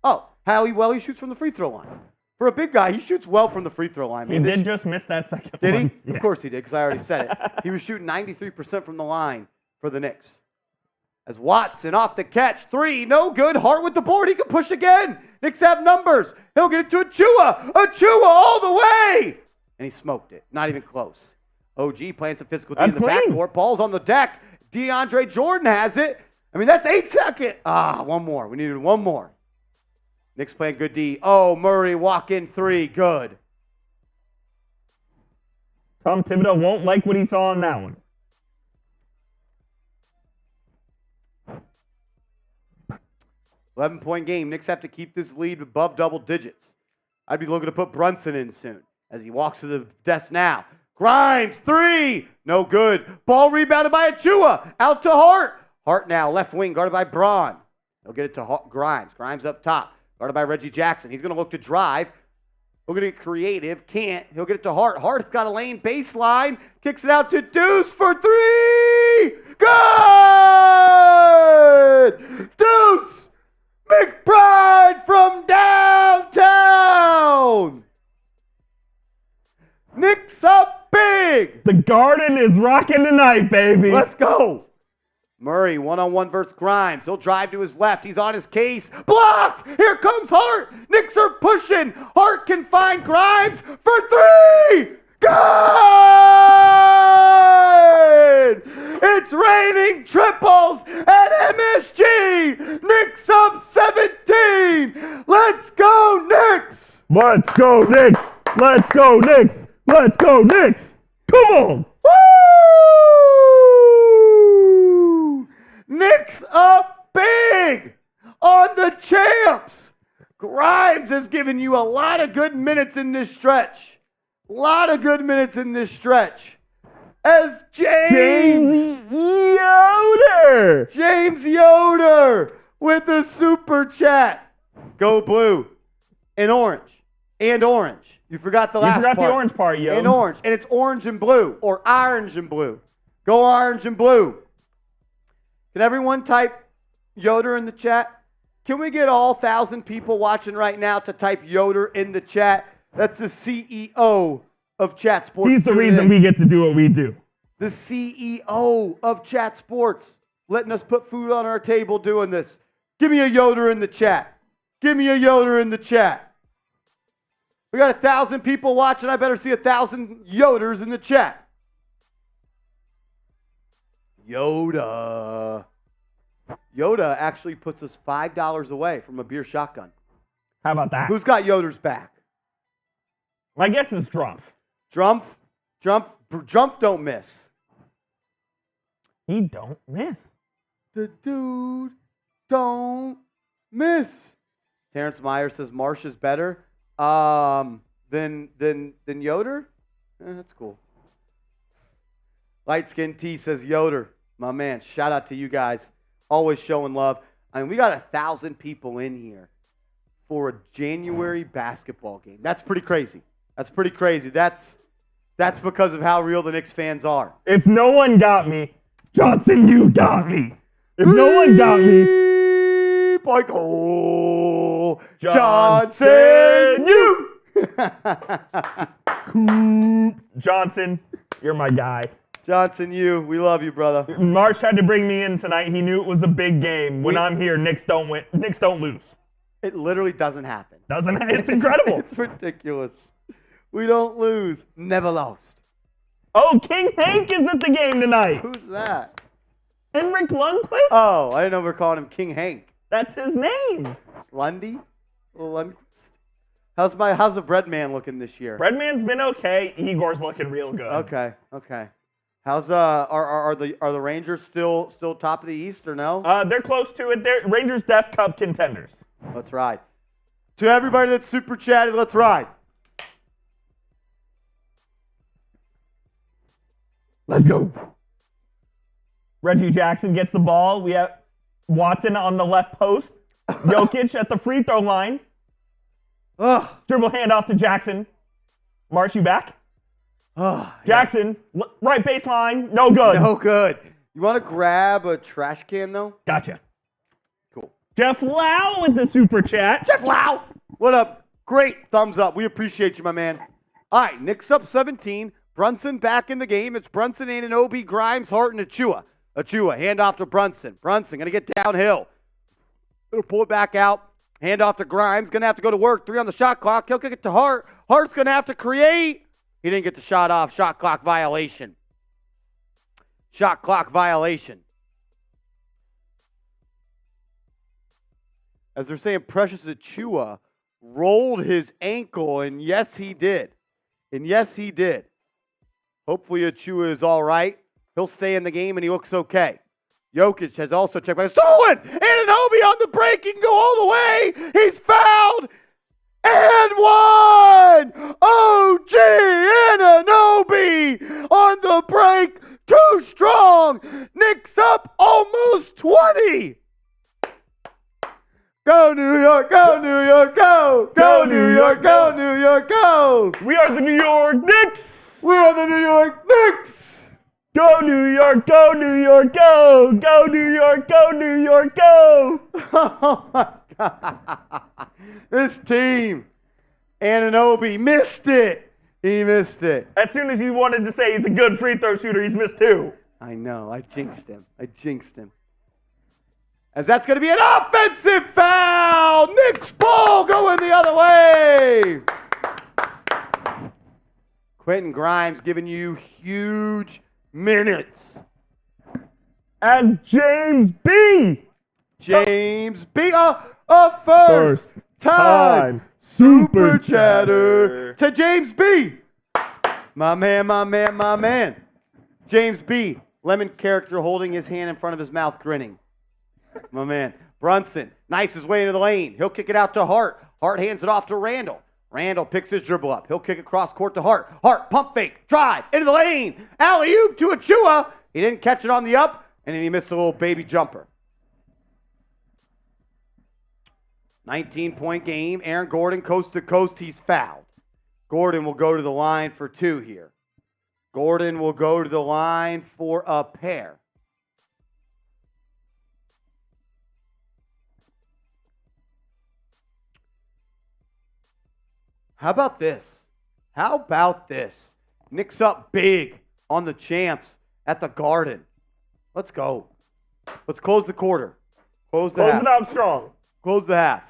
Oh, how well he shoots from the free throw line. For a big guy, he shoots well from the free throw line. He did just miss that second Did one. he? Yeah. Of course he did, because I already said it. He was shooting 93% from the line for the Knicks. As Watson off the catch, 3, no good. Hart with the board, he can push again. Knicks have numbers. He'll get it to Achua all the way. And he smoked it, not even close. OG playing some physical D in the backcourt. Ball's on the deck. DeAndre Jordan has it. I mean, that's 8 seconds. One more. We needed one more. Knicks playing good D. Oh, Murray walk-in 3, good. Tom Thibodeau won't like what he saw on that one. $11-point game. Knicks have to keep this lead above double digits. I'd be looking to put Brunson in soon as he walks to the desk now. Grimes, 3, no good. Ball rebounded by Achua. Out to Hart. Hart now, left wing, guarded by Braun. He'll get it to Grimes. Grimes up top, guarded by Reggie Jackson. He's going to look to drive. We're going to get creative. Can't. He'll get it to Hart. Hart's got a lane baseline. Kicks it out to Deuce for 3. Good! Deuce McBride from downtown. Knicks up big. The Garden is rocking tonight, baby. Let's go. Murray, one-on-one versus Grimes. He'll drive to his left. He's on his case. Blocked. Here comes Hart. Knicks are pushing. Hart can find Grimes for 3. Good! It's raining triples at MSG. Knicks up 17. Let's go, Knicks. Let's go, Knicks. Let's go, Knicks. Let's go, Knicks. Come on. Woo! Knicks up big on the champs. Grimes has given you a lot of good minutes in this stretch. A lot of good minutes in this stretch. As James Yoder with a super chat. Go blue and orange. And orange. You forgot the last part. You forgot the orange part, yo. And orange. And it's orange and blue. Or orange and blue. Go orange and blue. Can everyone type Yoder in the chat? Can we get all 1,000 people watching right now to type Yoder in the chat? That's the CEO of Chat Sports. He's the reason we get to do what we do. The CEO of Chat Sports, letting us put food on our table doing this. Give me a Yoder in the chat. Give me a Yoder in the chat. We got 1,000 people watching. I better see 1,000 Yoders in the chat. Yoda. Yoda actually puts us $5 away from a beer shotgun. How about that? Who's got Yoder's back? My guess is Drumpf. Drumpf don't miss. He don't miss. The dude don't miss. Terrence Meyer says Marsh is better. Than Yoder? That's cool. Light Skin T says Yoder, my man. Shout out to you guys. Always showing love. I mean, we got 1,000 people in here for a January basketball game. That's pretty crazy. That's because of how real the Knicks fans are. If no one got me, Johnson, you got me. If no one got me, Michael Johnson, you. Johnson, you're my guy. Johnson, we love you, brother. Marsh had to bring me in tonight. He knew it was a big game. When I'm here, Knicks don't win. Knicks don't lose. It literally doesn't happen. It's incredible. It's ridiculous. We don't lose. Never lost. Oh, King Hank is at the game tonight. Who's that? Henrik Lundqvist? Oh, I didn't know we were calling him King Hank. That's his name. Lundqvist? How's the bread man looking this year? Breadman's been okay. Igor's looking real good. Okay. How's are the Rangers still top of the East or no? They're close to it. They're Rangers Def Cup contenders. Let's ride. To everybody that's super chatted, let's ride. Let's go. Reggie Jackson gets the ball. We have Watson on the left post. Jokic at the free throw line. Dribble handoff to Jackson. Marsh, you back? Jackson, right baseline. No good. No good. You want to grab a trash can, though? Gotcha. Cool. Jeff Lau with the super chat. Jeff Lau. What up? Great. Thumbs up. We appreciate you, my man. All right. Knicks up 17. Brunson back in the game. It's Brunson, Anunoby, Grimes, Harten, Achua. Achua, handoff to Brunson. Brunson going to get downhill. Going to pull it back out. Hand off to Grimes. Going to have to go to work. 3 on the shot clock. He'll kick it to Hart. Hart's going to have to create. He didn't get the shot off. Shot clock violation. Shot clock violation. As they're saying, Precious Achua rolled his ankle, and yes, he did. Hopefully Achua is all right. He'll stay in the game, and he looks okay. Jokic has also checked by stolen. Anunoby on the break. He can go all the way. He's fouled. And one. OG Anunoby on the break. Too strong. Knicks up almost 20. Go New York, go New York, go. Go New York, go New York, go. We are the New York Knicks. We are the New York Knicks. Go New York, go New York, go. Go New York, go New York, go. Oh my God. This team. Anunoby missed it. He missed it. As soon as you wanted to say he's a good free throw shooter, he's missed 2. I know. I jinxed him. As that's going to be an offensive foul. Knicks ball going the other way. Quentin Grimes giving you huge minutes. As James B. A first time super chatter to James B. My man. James B. Lemon character holding his hand in front of his mouth grinning. My man. Brunson knifes his way into the lane. He'll kick it out to Hart. Hart hands it off to Randle. Randle picks his dribble up. He'll kick across court to Hart. Hart, pump fake, drive, into the lane. Alley-oop to Achua. He didn't catch it on the up, and then he missed a little baby jumper. 19-point game. Aaron Gordon, coast to coast. He's fouled. Gordon will go to the line for 2 here. Gordon will go to the line for a pair. How about this? Knicks up big on the champs at the Garden. Let's go. Let's close the quarter. Close the half. Close it out strong. Close the half.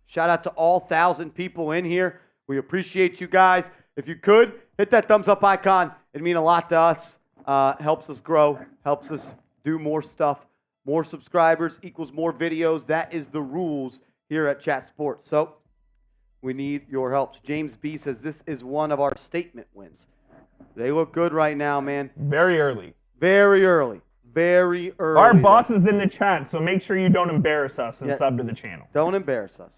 Shout out to all 1,000 people in here. We appreciate you guys. If you could, hit that thumbs up icon. It'd mean a lot to us. Helps us grow. Helps us do more stuff. More subscribers equals more videos. That is the rules here at Chat Sports. So we need your help. James B says this is one of our statement wins. They look good right now, man. Very early. Very early. very early. Our boss is in the chat, so make sure you don't embarrass us and Yeah. sub to the channel. Don't embarrass us.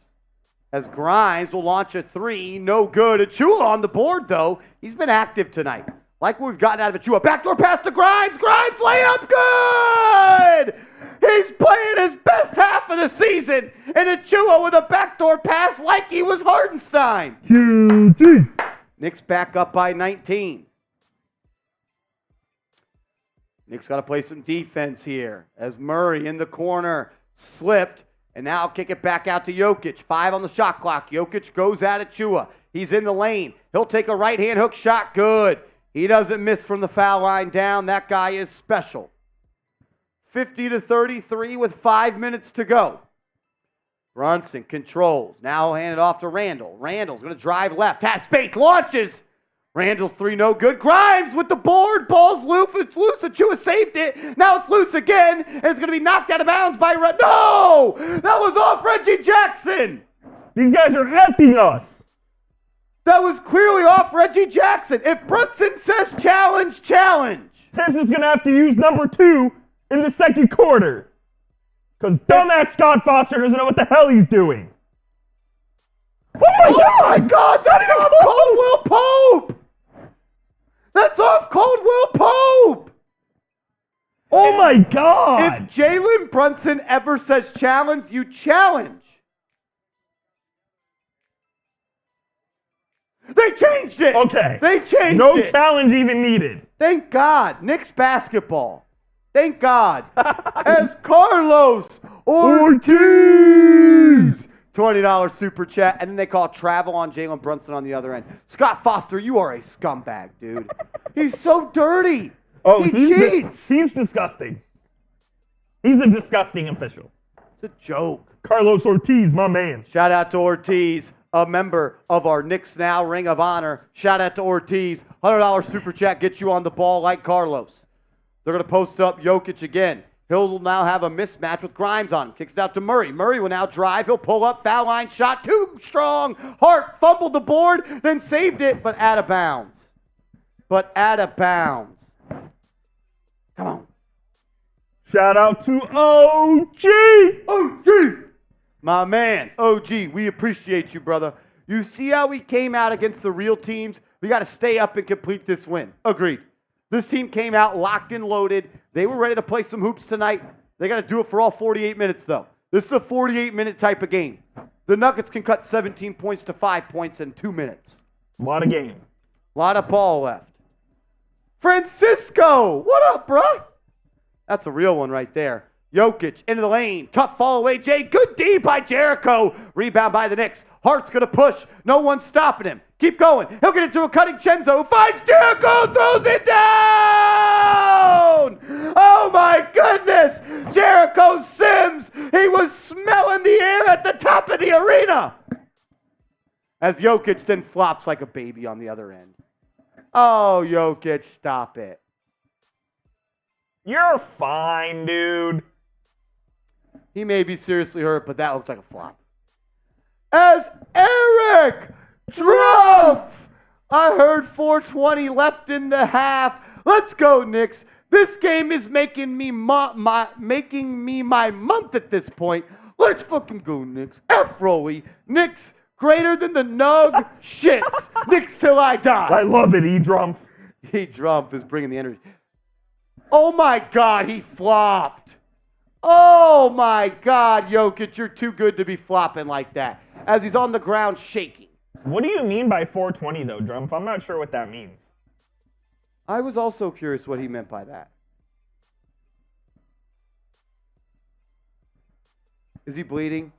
As Grimes will launch a three. No good. Achua on the board, though. He's been active tonight. Like what we've gotten out of Achua. Backdoor pass to Grimes. Grimes layup. Good! He's playing his best half of the season. And Achua with a backdoor pass like he was Hartenstein. QT. Knicks back up by 19. Knicks got to play some defense here. As Murray in the corner slipped. And now kick it back out to Jokic. 5 on the shot clock. Jokic goes at Achua. He's in the lane. He'll take a right-hand hook shot. Good. He doesn't miss from the foul line down. That guy is special. 50-33 with 5 minutes to go. Brunson controls. Now hand it off to Randle. Randle's going to drive left. Has space. Launches. Randle's three, no good. Grimes with the board. Ball's loose. It's loose. Achua saved it. Now it's loose again. And it's going to be knocked out of bounds by No! That was off Reggie Jackson. These guys are effing us. That was clearly off Reggie Jackson. If Brunson says challenge, challenge. Sims is going to have to use number 2 in the second quarter. Because dumbass Scott Foster doesn't know what the hell he's doing. Oh my God, that's off Caldwell Pope! That's off Caldwell Pope! Oh my God! If Jalen Brunson ever says challenge, you challenge. They changed it! Okay. They changed it! No challenge even needed. Thank God. Knicks basketball. Thank God. As Carlos Ortiz. $20 super chat, and then they call travel on Jalen Brunson on the other end. Scott Foster, you are a scumbag, dude. He's so dirty. Oh, he cheats. He's disgusting. He's a disgusting official. It's a joke. Carlos Ortiz, my man. Shout out to Ortiz, a member of our Knicks Now Ring of Honor. Shout out to Ortiz. $100 super chat gets you on the ball like Carlos. They're going to post up Jokic again. He'll now have a mismatch with Grimes on him. Kicks it out to Murray. Murray will now drive. He'll pull up. Foul line shot. Too strong. Hart fumbled the board, then saved it, but out of bounds. Come on. Shout out to OG. OG. My man, OG, we appreciate you, brother. You see how we came out against the real teams? We got to stay up and complete this win. Agreed. This team came out locked and loaded. They were ready to play some hoops tonight. They got to do it for all 48 minutes, though. This is a 48-minute type of game. The Nuggets can cut 17 points to 5 points in 2 minutes. A lot of game. A lot of ball left. Francisco, what up, bro? That's a real one right there. Jokic into the lane. Tough fall away, Jay. Good D by Jericho. Rebound by the Knicks. Hart's going to push. No one's stopping him. Keep going. He'll get into a cutting Chenzo. Finds Jericho. Throws it down. Oh, my goodness. Jericho Sims. He was smelling the air at the top of the arena. As Jokic then flops like a baby on the other end. Oh, Jokic, stop it. You're fine, dude. He may be seriously hurt, but that looked like a flop. As Eric Druff! I heard 4:20 left in the half. Let's go, Knicks. This game is making me my month at this point. Let's fucking go, Knicks. F-Roly. Knicks greater than the Nug shits. Knicks till I die. I love it, E-Drumpf. E-Drumpf is bringing the energy. Oh, my God, he flopped. Oh, my God, Jokic, you're too good to be flopping like that. As he's on the ground shaking. What do you mean by 420, though, Drumpf? I'm not sure what that means. I was also curious what he meant by that. Is he bleeding?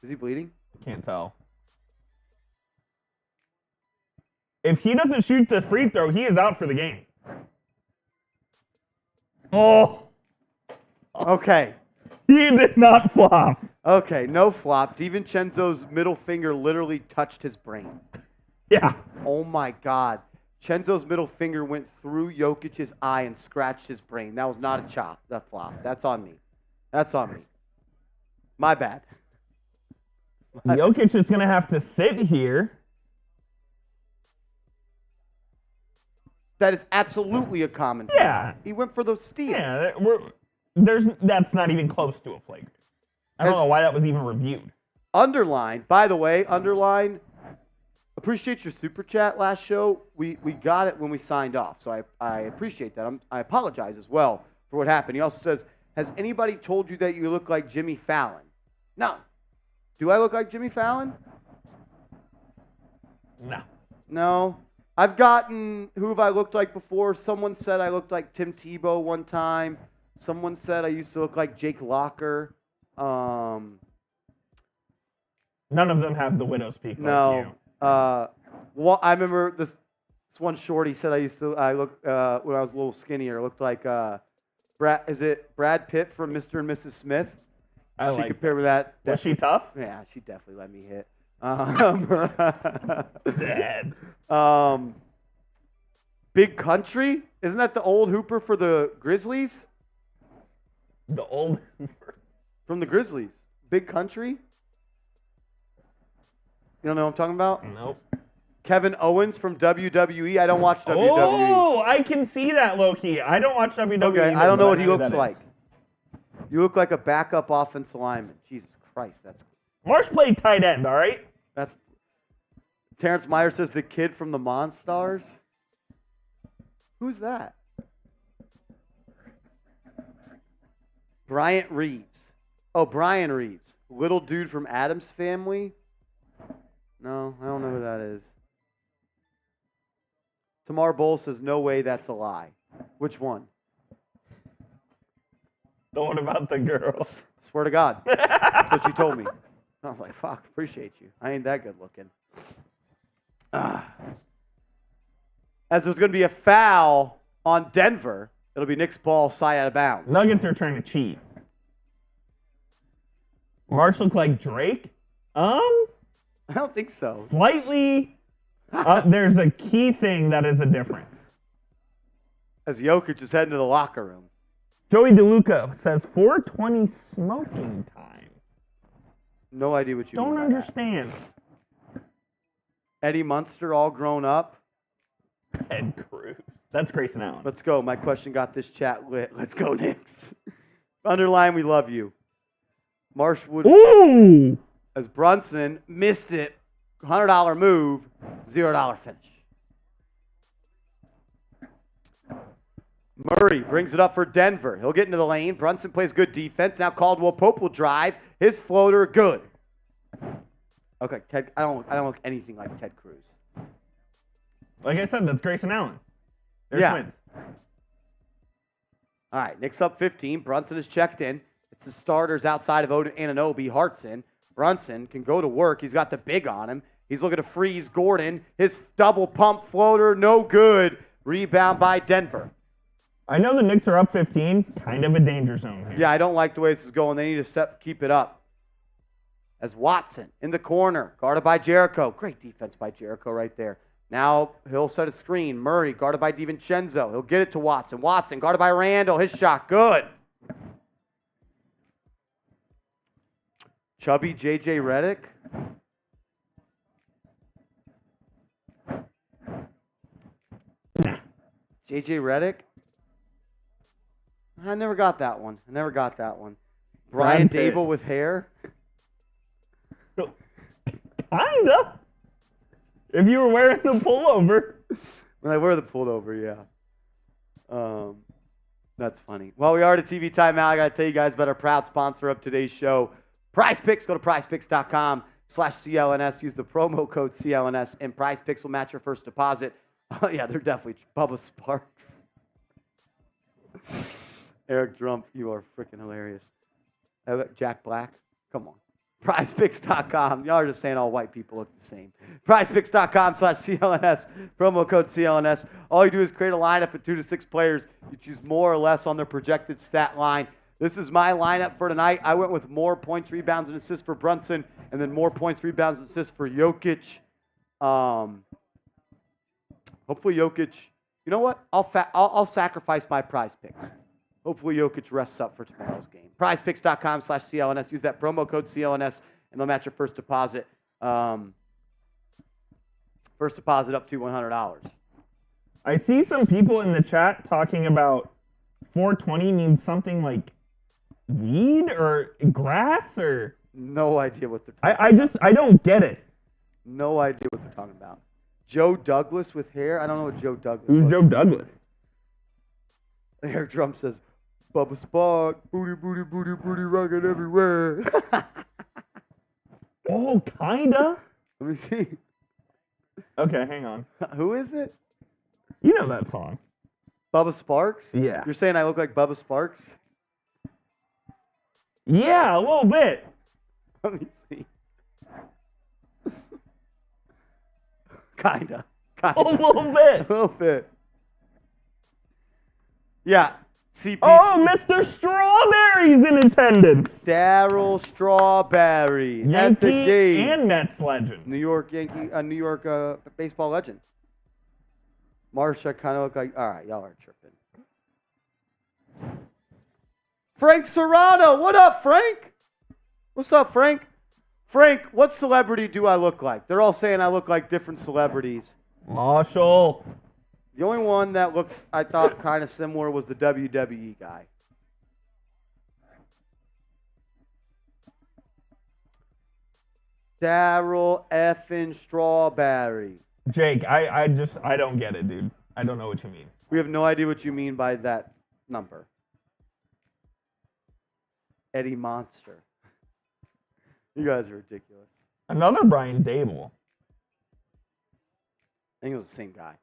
Is he bleeding? Can't tell. If he doesn't shoot the free throw, he is out for the game. Oh. Okay. He did not flop. Okay, no flop. DiVincenzo's middle finger literally touched his brain. Yeah. Oh, my God. Chenzo's middle finger went through Jokic's eye and scratched his brain. That was not a chop. That flop. That's on me. That's on me. My bad. Jokic is going to have to sit here. That is absolutely a common. Yeah. He went for those steals. Yeah, that's not even close to a flagrant. I don't know why that was even reviewed. Underline, by the way, appreciate your super chat last show. We got it when we signed off, so I appreciate that. I apologize as well for what happened. He also says, has anybody told you that you look like Jimmy Fallon? No. Do I look like Jimmy Fallon? No. No. I've gotten, who have I looked like before? Someone said I looked like Tim Tebow one time. Someone said I used to look like Jake Locker. None of them have the widow's peak. No. Like you. Well, I remember this one shorty said I look when I was a little skinnier, looked like Brad Pitt from Mr. and Mrs. Smith? She compared with that. Was she tough? Yeah, she definitely let me hit. Dead. Big Country? Isn't that the old hooper for the Grizzlies? The old hooper. From the Grizzlies. Big Country? You don't know what I'm talking about? Nope. Kevin Owens from WWE. I don't watch WWE. Oh, I can see that, Loki. I don't watch WWE. Okay, either, I don't know what he who looks that like. is. You look like a backup offensive lineman. Jesus Christ, that's Marsh played tight end, all right? Terrence Meyer says the kid from the Monstars. Who's that? Bryant Reeves. Oh, Brian Reeves. Little dude from Addams Family. No, I don't know who that is. Tamar Bowl says, no way, that's a lie. Which one? The one about the girl. Swear to God. That's what you told me. I was like, fuck, appreciate you. I ain't that good looking. As there's going to be a foul on Denver, it'll be Knicks ball side out of bounds. Nuggets are trying to cheat. Marsh look like Drake? I don't think so. Slightly. There's a key thing that is a difference. As Jokic is heading to the locker room. Joey DeLuca says 420 smoking time. No idea what you mean Don't by understand. that. Eddie Munster all grown up. Ed Cruz. That's Grayson Allen. Let's go. My question got this chat lit. Let's go, Knicks. Underline, we love you. Marshwood. Ooh! As Brunson missed it. $100 move, $0 finish. Murray brings it up for Denver. He'll get into the lane. Brunson plays good defense. Now Caldwell Pope will drive. His floater, good. Okay, Ted. I don't look anything like Ted Cruz. Like I said, that's Grayson Allen. They're twins. All right, Knicks up 15. Brunson is checked in. It's the starters outside of Anunoby, Hartenstein. Brunson can go to work. He's got the big on him. He's looking to freeze Gordon. His double pump floater, no good. Rebound by Denver. I know the Knicks are up 15. Kind of a danger zone here. Yeah, I don't like the way this is going. They need to keep it up. As Watson in the corner, guarded by Jericho. Great defense by Jericho right there. Now he'll set a screen. Murray, guarded by DiVincenzo. He'll get it to Watson. Watson, guarded by Randle. His shot, good. Chubby J.J. Redick. J.J. Redick. I never got that one. Brian Dable with hair. Kinda. If you were wearing the pullover. When I wear the pullover, yeah. That's funny. Well, we are at a TV timeout. I got to tell you guys about our proud sponsor of today's show, PrizePicks. Go to PrizePicks.com/CLNS. Use the promo code CLNS, and PrizePicks will match your first deposit. Oh, yeah, they're definitely Bubba Sparks. Eric Drump, you are freaking hilarious. Jack Black, come on. PrizePicks.com. Y'all are just saying all white people look the same. PrizePicks.com/CLNS. Promo code CLNS. All you do is create a lineup of 2 to 6 players. You choose more or less on their projected stat line. This is my lineup for tonight. I went with more points, rebounds, and assists for Brunson, and then more points, rebounds, and assists for Jokic. Hopefully Jokic. You know what? I'll sacrifice my prize picks. Hopefully Jokic rests up for tomorrow's game. PrizePicks.com/CLNS. Use that promo code CLNS, and they'll match your first deposit. First deposit up to $100. All I see some people in the chat talking about 420 means something like weed or grass or... No idea what they're talking about. I don't get it. No idea what they're talking about. Joe Douglas with hair? I don't know what Joe Douglas Who's looks Joe like. Douglas? Air drum says, Bubba Spark, booty, booty, booty, booty, rocking everywhere. Oh, kinda. Let me see. Okay, hang on. Who is it? You know that song. Bubba Sparks? Yeah. You're saying I look like Bubba Sparks? Yeah, a little bit. Let me see. Kinda. A little bit. A little bit. Yeah. CP. Oh, Mr. Strawberry's in attendance. Daryl Strawberry at the Yankee game. and Mets legend. New York Yankee, New York baseball legend. Marsha kind of look like. All right, y'all are tripping. Frank Serrano, what up, Frank? What's up, Frank? Frank, what celebrity do I look like? They're all saying I look like different celebrities. Marshall. The only one that looks, I thought, kind of similar was the WWE guy. Daryl effing Strawberry. Jake, I don't get it, dude. I don't know what you mean. We have no idea what you mean by that number. Eddie Monster. You guys are ridiculous. Another Brian Dable. I think it was the same guy.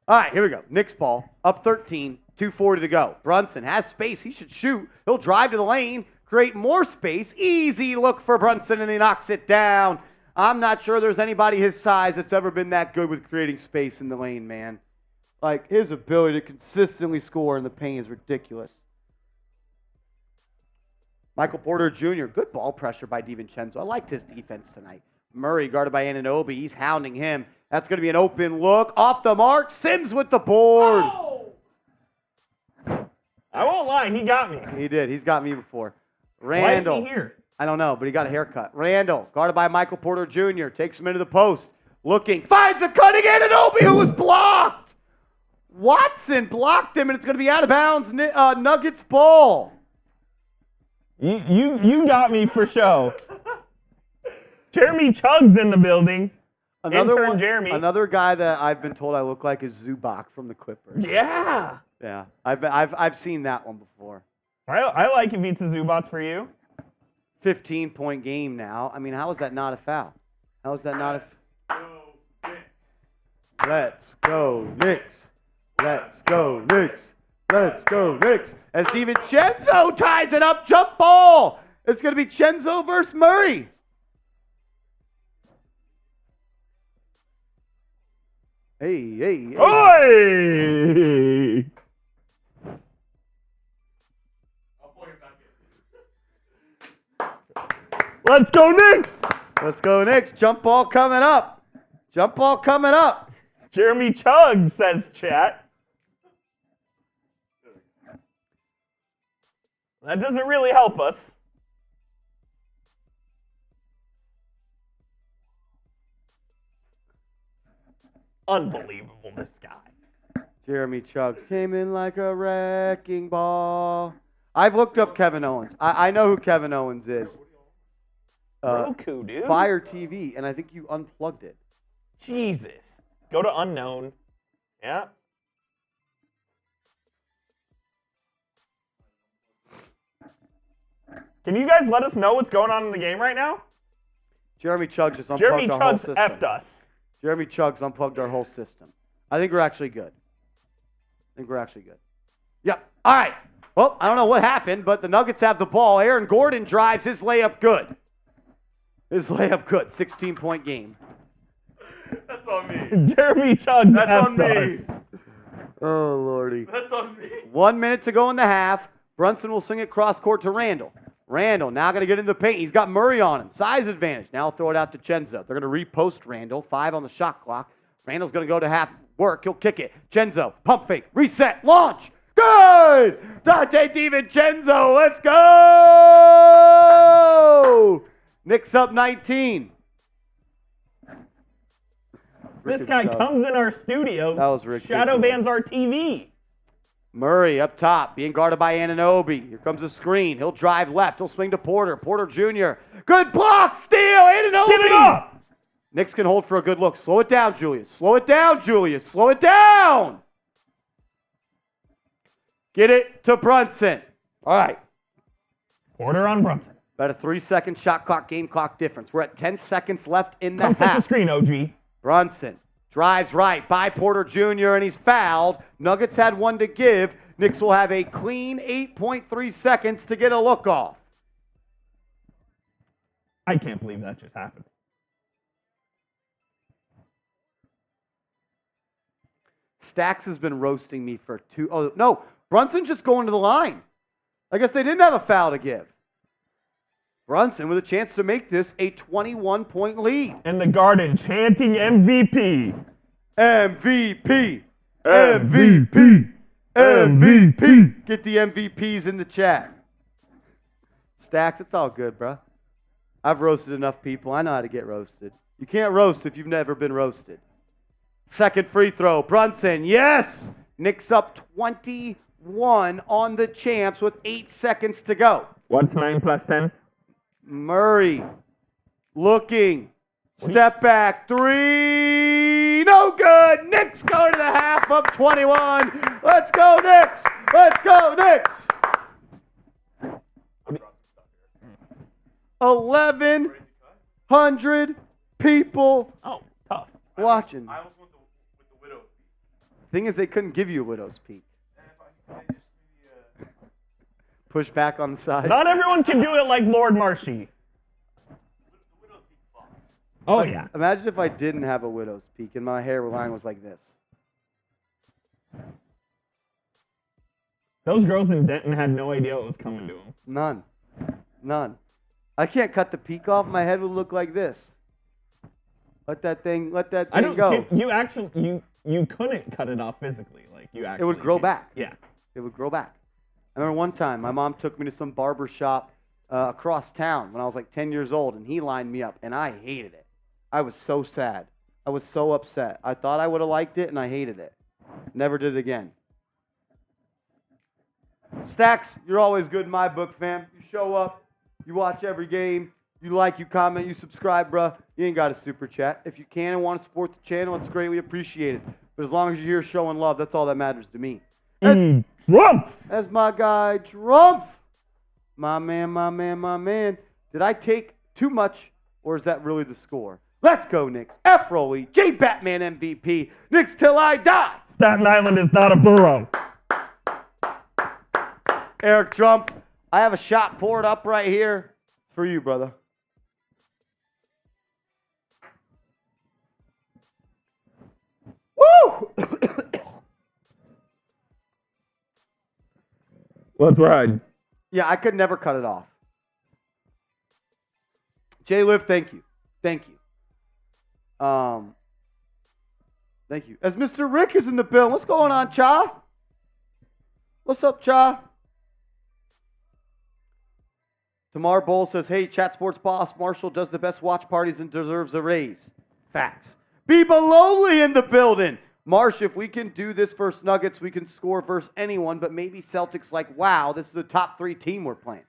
All right, here we go. Knicks ball, up 13, 2:40 to go. Brunson has space. He should shoot. He'll drive to the lane, create more space. Easy look for Brunson, and he knocks it down. I'm not sure there's anybody his size that's ever been that good with creating space in the lane, man. Like, his ability to consistently score in the paint is ridiculous. Michael Porter Jr., good ball pressure by DiVincenzo. I liked his defense tonight. Murray guarded by Anunoby. He's hounding him. That's going to be an open look. Off the mark. Sims with the board. Oh! I won't lie, he got me. He did. He's got me before. Randle. Why is he here? I don't know, but he got a haircut. Randle, guarded by Michael Porter Jr., takes him into the post. Looking. Finds a cutting Anunoby who was blocked. Watson blocked him, and it's going to be out of bounds. Nuggets ball. You got me for show. Jeremy Chugg's in the building. Intern Jeremy. Another guy that I've been told I look like is Zubac from the Clippers. Yeah. Yeah, I've seen that one before. I like Ivica Zubac for you. 15-point game now. I mean, how is that not a foul? How is that not a? Let's go Knicks. Let's go Knicks. Let's go Knicks. As DiVincenzo ties it up, jump ball. It's going to be Chenzo versus Murray. Hey. Oi! Let's go Knicks! Let's go Knicks. Jump ball coming up. Jump ball coming up. Jeremy Chugg, says chat. That doesn't really help us. Unbelievable, this guy. Jeremy Chuggs came in like a wrecking ball. I've looked up Kevin Owens. I know who Kevin Owens is. Roku, dude. Fire TV, and I think you unplugged it. Jesus. Go to unknown. Yeah. Can you guys let us know what's going on in the game right now? Jeremy Chuggs just unplugged Jeremy our whole Chugg's system. effed us. Jeremy Chuggs unplugged our whole system. I think we're actually good. Yep. All right. Well, I don't know what happened, but the Nuggets have the ball. Aaron Gordon drives his layup good. 16-point game. That's on me. Jeremy Chugg's That's effed on me. us. Oh, Lordy. That's on me. 1 minute to go in the half. Brunson will sing it cross court to Randle. Randle now going to get into the paint. He's got Murray on him. Size advantage. Now throw it out to Chenzo. They're going to repost Randle. 5 on the shot clock. Randle's going to go to half work. He'll kick it. Chenzo, pump fake, reset, launch. Good! Dante DiVincenzo, let's go! Knicks up 19. This guy comes in our studio. That was ridiculous. Shadow bans our TV. Murray up top, being guarded by Anunoby. Here comes a screen. He'll drive left. He'll swing to Porter. Porter Jr. Good block, steal, Anunoby. Get it up. Knicks can hold for a good look. Slow it down, Julius. Slow it down, Julius. Slow it down. Get it to Brunson. All right. Porter on Brunson. About a 3-second shot clock, game clock difference. We're at 10 seconds left in the Come set the half. screen, OG. Brunson drives right by Porter Jr. and he's fouled. Nuggets had one to give. Knicks will have a clean 8.3 seconds to get a look off. I can't believe that just happened. Stacks has been roasting me for two. Oh, no. Brunson just going to the line. I guess they didn't have a foul to give. Brunson with a chance to make this a 21-point lead. In the Garden, chanting MVP. MVP. MVP. MVP. Get the MVPs in the chat. Stacks, it's all good, bro. I've roasted enough people. I know how to get roasted. You can't roast if you've never been roasted. Second free throw. Brunson, yes! Knicks up 21 on the champs with 8 seconds to go. What's 9 plus 10? Murray looking. Step back. Three. No good. Knicks go to the half of 21. Let's go, Knicks. Let's go, Knicks. 1,100 people Oh, tough. watching. I almost went with the widow's peak. Thing is, they couldn't give you a widow's peak. And if I just maybe, Push back on the side. Not everyone can do it like Lord Marshy. the widow's peak falls. Oh, yeah. Imagine if I didn't have a widow's peak and my hairline was like this. Those girls in Denton had no idea what was coming to them. None. None. I can't cut the peak off. My head would look like this. Let that thing go. You actually, you couldn't cut it off physically. Like, you actually. It would grow can't. back. Yeah. It would grow back. I remember one time my mom took me to some barber shop across town when I was like 10 years old, and he lined me up, and I hated it. I was so sad. I was so upset. I thought I would have liked it, and I hated it. Never did it again. Stacks, you're always good in my book, fam. You show up, you watch every game, you like, you comment, you subscribe, bruh. You ain't got a super chat. If you can and want to support the channel, it's great. We appreciate it. But as long as you're here showing love, that's all that matters to me. Trump! As my guy, Trump. My man, my man, my man. Did I take too much, or is that really the score? Let's go, Knicks. F. Roley, J. Batman MVP. Knicks till I die. Staten Island is not a borough. Eric Trump, I have a shot poured up right here for you, brother. Woo! Let's ride. Yeah, I could never cut it off. Jay Liv, thank you. Thank you. Thank you. As Mr. Rick is in the building, what's going on, Cha? What's up, Cha? Tamar Bowl says, hey, Chat Sports boss, Marshall does the best watch parties and deserves a raise. Facts. Be Belowly in the building. Marsh, if we can do this versus Nuggets, we can score versus anyone, but maybe Celtics like, wow, this is the top 3 team we're playing.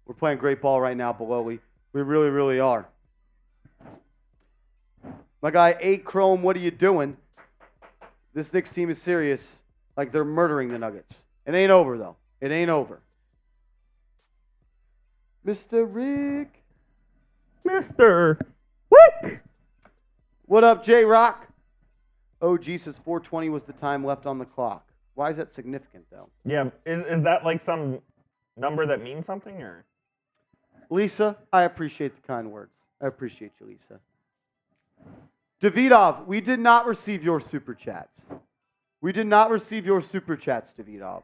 We're playing great ball right now, Belowly. We really, really are. My guy, A. Chrome, what are you doing? This Knicks team is serious. Like they're murdering the Nuggets. It ain't over, though. It ain't over. Mr. Rick. Mr. Rick. What up, J-Rock? OG says 4:20 was the time left on the clock. Why is that significant, though? Yeah, is that like some number that means something, or? Lisa, I appreciate the kind words. I appreciate you, Lisa. Davidov, we did not receive your super chats. We did not receive your super chats, Davidov.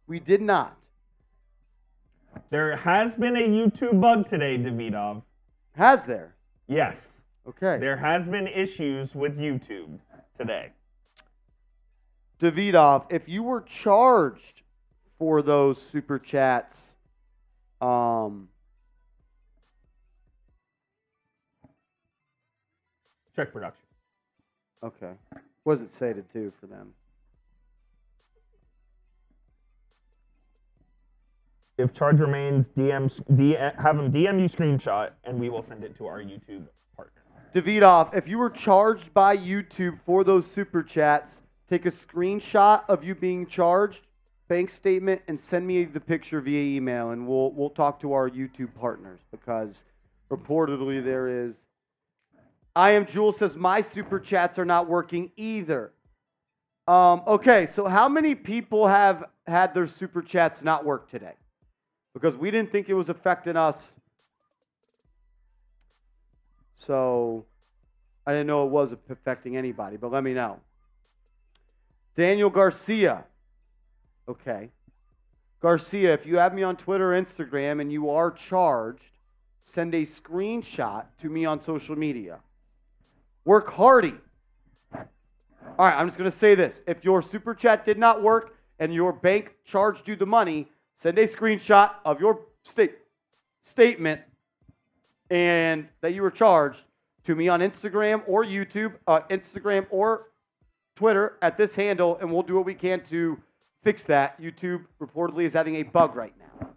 We did not. There has been a YouTube bug today, Davidov. Has there? Yes. Okay. There has been issues with YouTube today. Davidov, if you were charged for those super chats, Check production. Okay. What does it say to do for them? If charge remains, have them DM you screenshot, and we will send it to our YouTube partner. Davidov, if you were charged by YouTube for those super chats, take a screenshot of you being charged, bank statement, and send me the picture via email, and we'll talk to our YouTube partners, because reportedly there is. I am Jules says my super chats are not working either. Okay, so how many people have had their super chats not work today? Because we didn't think it was affecting us. So I didn't know it was affecting anybody, but let me know. Daniel Garcia. Okay. Garcia, if you have me on Twitter or Instagram and you are charged, send a screenshot to me on social media. Work Hardy. All right, I'm just going to say this. If your super chat did not work and your bank charged you the money, send a screenshot of your statement and that you were charged to me on Instagram or YouTube, Instagram or Twitter at this handle, and we'll do what we can to fix that. YouTube reportedly is having a bug right now.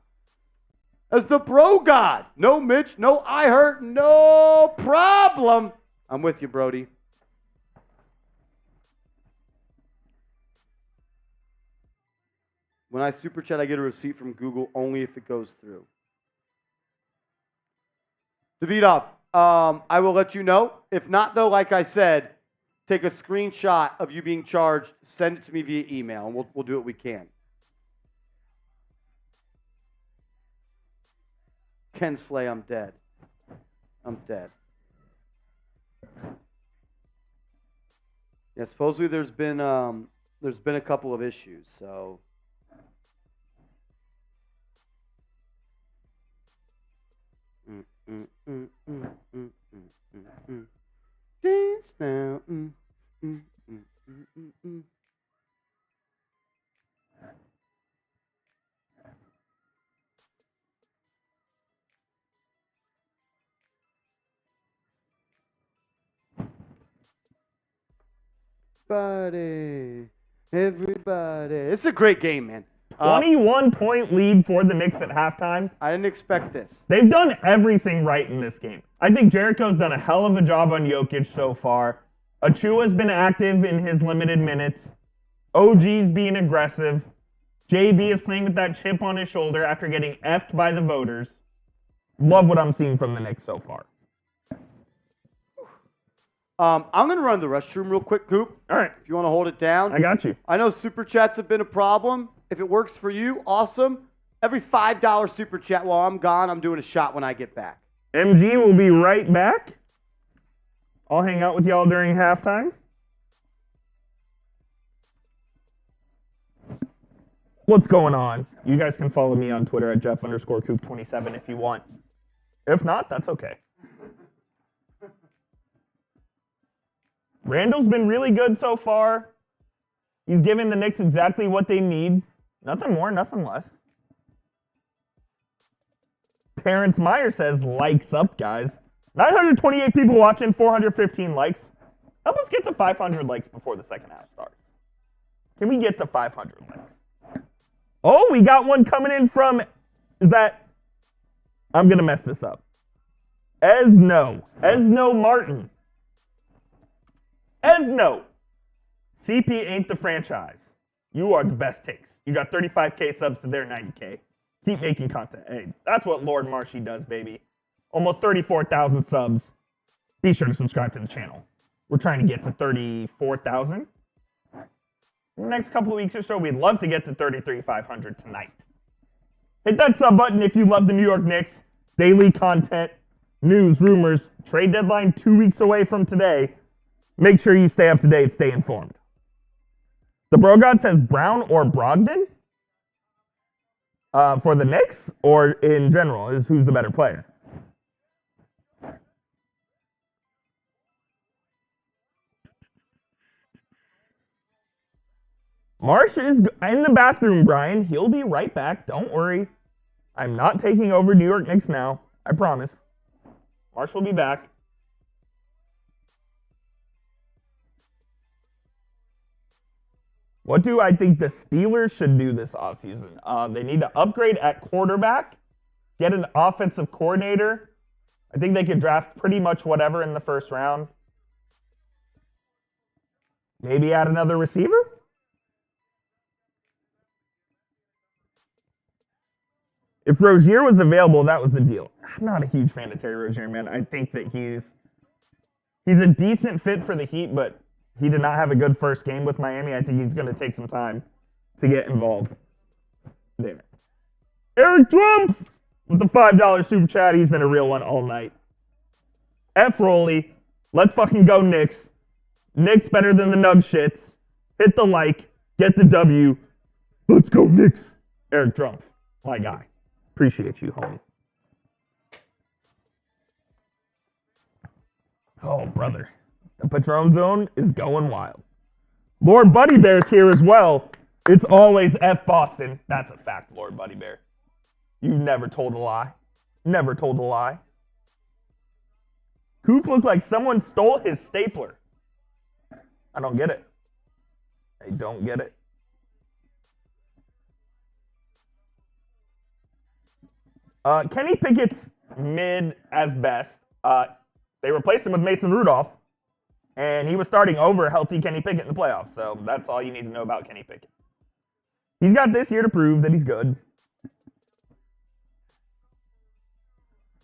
As the bro god, no Mitch, no I hurt, no problem. I'm with you, Brody. When I super chat, I get a receipt from Google only if it goes through. Davidov, I will let you know. If not, though, like I said, take a screenshot of you being charged, send it to me via email, and we'll do what we can. Ken Slay, I'm dead. I'm dead. Yeah, supposedly there's been a couple of issues, so. Dance now. Everybody. It's a great game, man. 21-point lead for the Knicks at halftime. I didn't expect this. They've done everything right in this game. I think Jericho's done a hell of a job on Jokic so far. Achua's been active in his limited minutes. OG's being aggressive. JB is playing with that chip on his shoulder after getting effed by the voters. Love what I'm seeing from the Knicks so far. I'm going to run the restroom real quick, Coop. All right. If you want to hold it down. I got you. I know super chats have been a problem. If it works for you, awesome. Every $5 super chat while I'm gone, I'm doing a shot when I get back. MG will be right back. I'll hang out with y'all during halftime. What's going on? You guys can follow me on Twitter at Jeff_Coop27 if you want. If not, that's okay. Randle's been really good so far. He's given the Knicks exactly what they need. Nothing more, nothing less. Terrence Meyer says, likes up, guys. 928 people watching, 415 likes. Help us get to 500 likes before the second half starts. Can we get to 500 likes? Oh, we got one coming in from, I'm going to mess this up. Esno Martin. Esno. CP ain't the franchise. You are the best takes. You got 35K subs to their 90K. Keep making content. Hey, that's what Lord Marshy does, baby. Almost 34,000 subs. Be sure to subscribe to the channel. We're trying to get to 34,000. In the next couple of weeks or so, we'd love to get to 33,500 tonight. Hit that sub button if you love the New York Knicks. Daily content, news, rumors, trade deadline 2 weeks away from today. Make sure you stay up to date, stay informed. The Bro God says Brown or Brogdon? For the Knicks or in general, is who's the better player? Marsh is in the bathroom, Brian. He'll be right back. Don't worry. I'm not taking over New York Knicks now. I promise. Marsh will be back. What do I think the Steelers should do this offseason? They need to upgrade at quarterback, get an offensive coordinator. I think they could draft pretty much whatever in the first round. Maybe add another receiver? If Rozier was available, that was the deal. I'm not a huge fan of Terry Rozier, man. I think that he's a decent fit for the Heat, but he did not have a good first game with Miami. I think he's going to take some time to get involved there. Eric Trump with the $5 super chat. He's been a real one all night. F. Rolly. Let's fucking go, Knicks. Knicks better than the Nug shits. Hit the like. Get the W. Let's go, Knicks. Eric Trump. My guy. Appreciate you, homie. Oh, brother. The Patron Zone is going wild. Lord Buddy Bear's here as well. It's always F Boston. That's a fact, Lord Buddy Bear. You've never told a lie. Never told a lie. Coop looked like someone stole his stapler. I don't get it. I don't get it. Kenny Pickett's mid as best. They replaced him with Mason Rudolph, and he was starting over healthy Kenny Pickett in the playoffs. So that's all you need to know about Kenny Pickett. He's got this year to prove that he's good.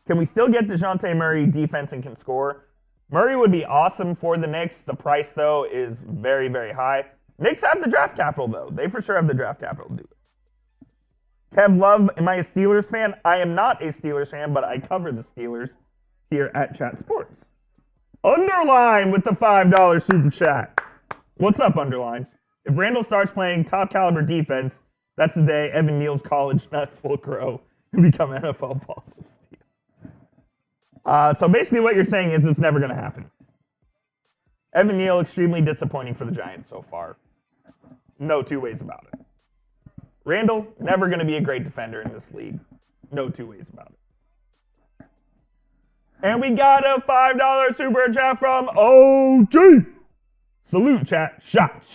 Can we still get DeJounte Murray defense and can score? Murray would be awesome for the Knicks. The price, though, is very, very high. Knicks have the draft capital, though. They for sure have the draft capital to do it. Kev Love, am I a Steelers fan? I am not a Steelers fan, but I cover the Steelers here at Chat Sports. Underline with the $5 super chat. What's up, Underline? If Randle starts playing top caliber defense, that's the day Evan Neal's college nuts will grow and become NFL balls of steel. So basically what you're saying is it's never going to happen. Evan Neal, extremely disappointing for the Giants so far. No two ways about it. Randle, never going to be a great defender in this league. No two ways about it. And we got a $5 super chat from OG. Salute, chat. Shots.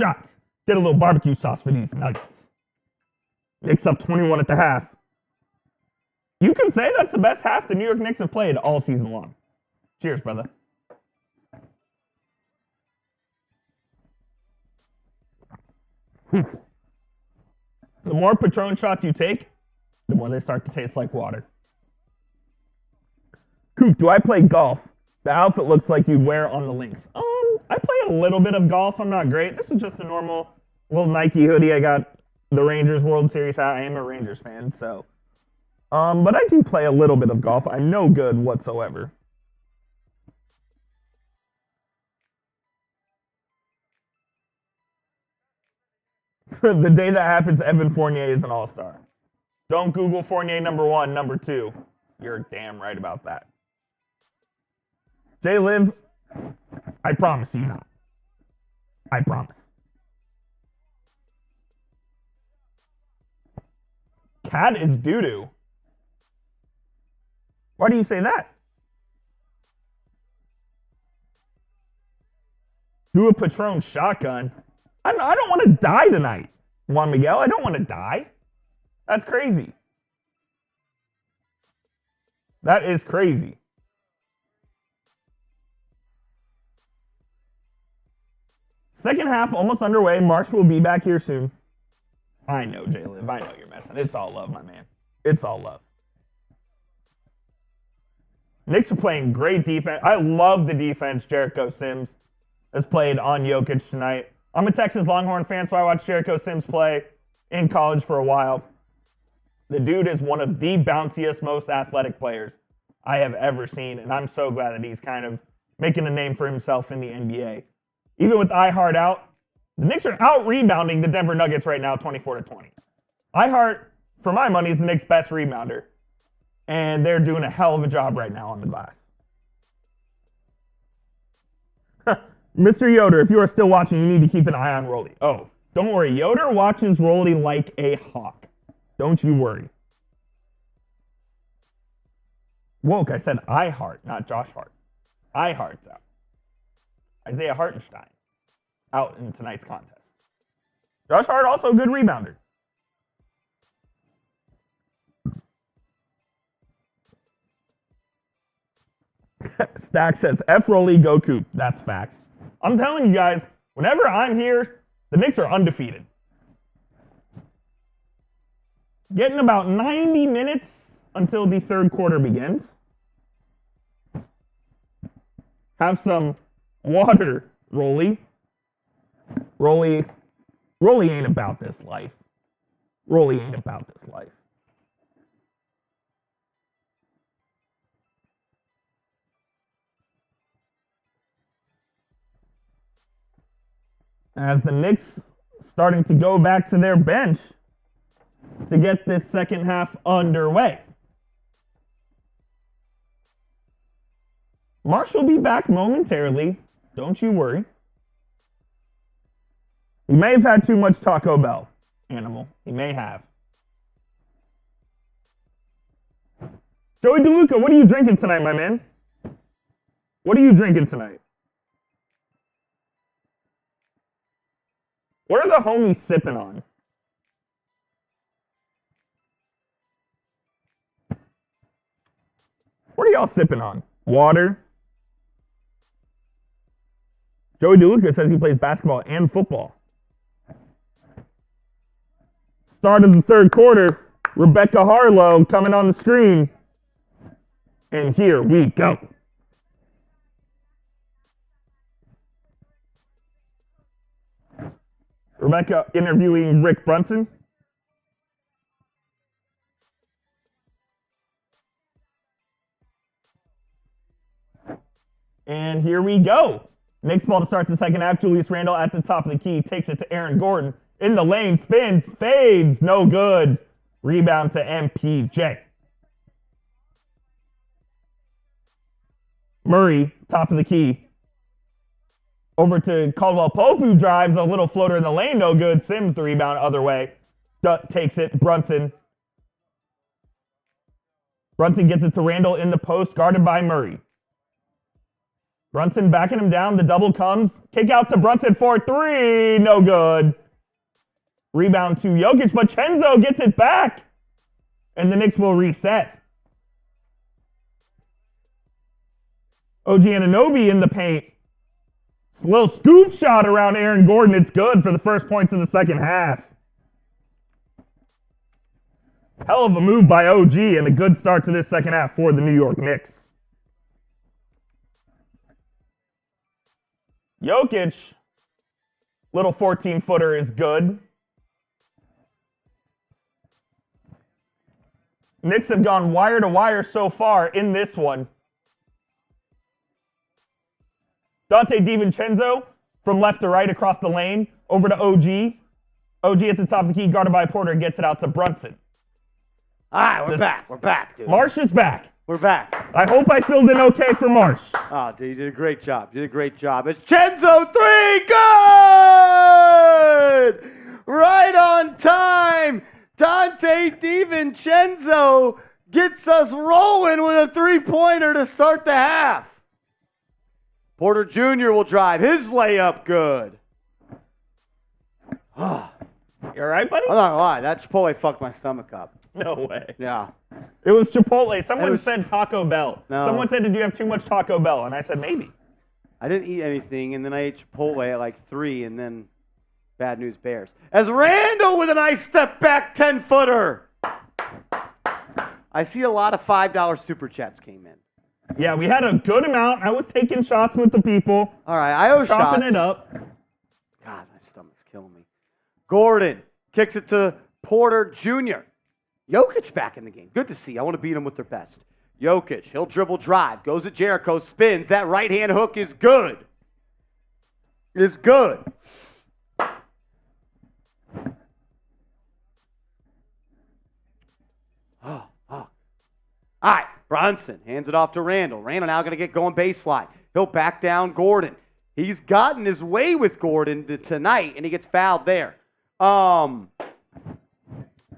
Get a little barbecue sauce for these nuggets. Knicks up 21 at the half. You can say that's the best half the New York Knicks have played all season long. Cheers, brother. Whew. The more Patron shots you take, the more they start to taste like water. Coop, do I play golf? The outfit looks like you'd wear on the links. I play a little bit of golf. I'm not great. This is just a normal little Nike hoodie. I got the Rangers World Series hat. I am a Rangers fan, so. But I do play a little bit of golf. I'm no good whatsoever. The day that happens, Evan Fournier is an all-star. Don't Google Fournier number 1, number 2. You're damn right about that. Jay Liv, I promise you not. I promise. Cat is doo-doo. Why do you say that? Do a Patron shotgun. I don't want to die tonight, Juan Miguel. I don't want to die. That's crazy. That is crazy. Second half almost underway. Marsh will be back here soon. I know, J-Liv. I know you're messing. It's all love, my man. It's all love. Knicks are playing great defense. I love the defense Jericho Sims has played on Jokic tonight. I'm a Texas Longhorn fan, so I watched Jericho Sims play in college for a while. The dude is one of the bounciest, most athletic players I have ever seen, and I'm so glad that he's kind of making a name for himself in the NBA. Even with iHeart out, the Knicks are out-rebounding the Denver Nuggets right now, 24-20. iHeart, for my money, is the Knicks' best rebounder, and they're doing a hell of a job right now on the glass. Mr. Yoder, if you are still watching, you need to keep an eye on Rolly. Oh, don't worry. Yoder watches Rolly like a hawk. Don't you worry. Woke, I said iHeart, not Josh Hart. iHeart's out. Isaiah Hartenstein out in tonight's contest. Josh Hart also a good rebounder. Stack says, F Rolly, go Coop. That's facts. I'm telling you guys, whenever I'm here, the Knicks are undefeated. Getting about 90 minutes until the third quarter begins. Have some water, Rolly. Rolly ain't about this life. Rolly ain't about this life. As the Knicks starting to go back to their bench to get this second half underway. Marsh will be back momentarily. Don't you worry. He may have had too much Taco Bell, Animal. He may have. Joey DeLuca, what are you drinking tonight, my man? What are you drinking tonight? What are the homies sipping on? What are y'all sipping on? Water? Joey DeLuca says he plays basketball and football. Start of the third quarter, Rebecca Harlow coming on the screen. And here we go. Rebecca interviewing Rick Brunson. And here we go. Knicks ball to start the second half. Julius Randle at the top of the key. Takes it to Aaron Gordon. In the lane. Spins. Fades. No good. Rebound to MPJ. Murray, top of the key. Over to Caldwell Pope, who drives a little floater in the lane. No good. Sims the rebound other way. Takes it. Brunson. Brunson gets it to Randle in the post, guarded by Murray. Brunson backing him down. The double comes. Kick out to Brunson for three. No good. Rebound to Jokic, but Chenzo gets it back. And the Knicks will reset. OG Anunoby in the paint. It's a little scoop shot around Aaron Gordon. It's good for the first points of the second half. Hell of a move by OG and a good start to this second half for the New York Knicks. Jokic, little 14-footer is good. Knicks have gone wire to wire so far in this one. Dante DiVincenzo from left to right across the lane, over to OG. OG at the top of the key, guarded by Porter, gets it out to Brunson. All right, we're back. We're back, dude. Marsh is back. We're back. I hope I filled in okay for Marsh. Oh, dude, you did a great job. You did a great job. It's Chenzo 3. Good! Right on time. Dante DiVincenzo gets us rolling with a three-pointer to start the half. Porter Jr. will drive his layup good. You all right, buddy? I'm not gonna lie, that Chipotle fucked my stomach up. No way. Yeah. It was Chipotle. Someone said Taco Bell. No. Someone said, did you have too much Taco Bell? And I said, maybe. I didn't eat anything, and then I ate Chipotle at like 3, and then bad news bears. As Randle with a nice step back 10-footer. I see a lot of $5 super chats came in. Yeah, we had a good amount. I was taking shots with the people. All right, I owe chopping shots. it up. God, my stomach's killing me. Gordon kicks it to Porter Jr. Jokic back in the game. Good to see. I want to beat him with their best. Jokic, he'll dribble drive. Goes at Jericho, spins. That right-hand hook is good. It's good. All right, Brunson hands it off to Randle. Randle now going to get going baseline. He'll back down Gordon. He's gotten his way with Gordon tonight, and he gets fouled there. Can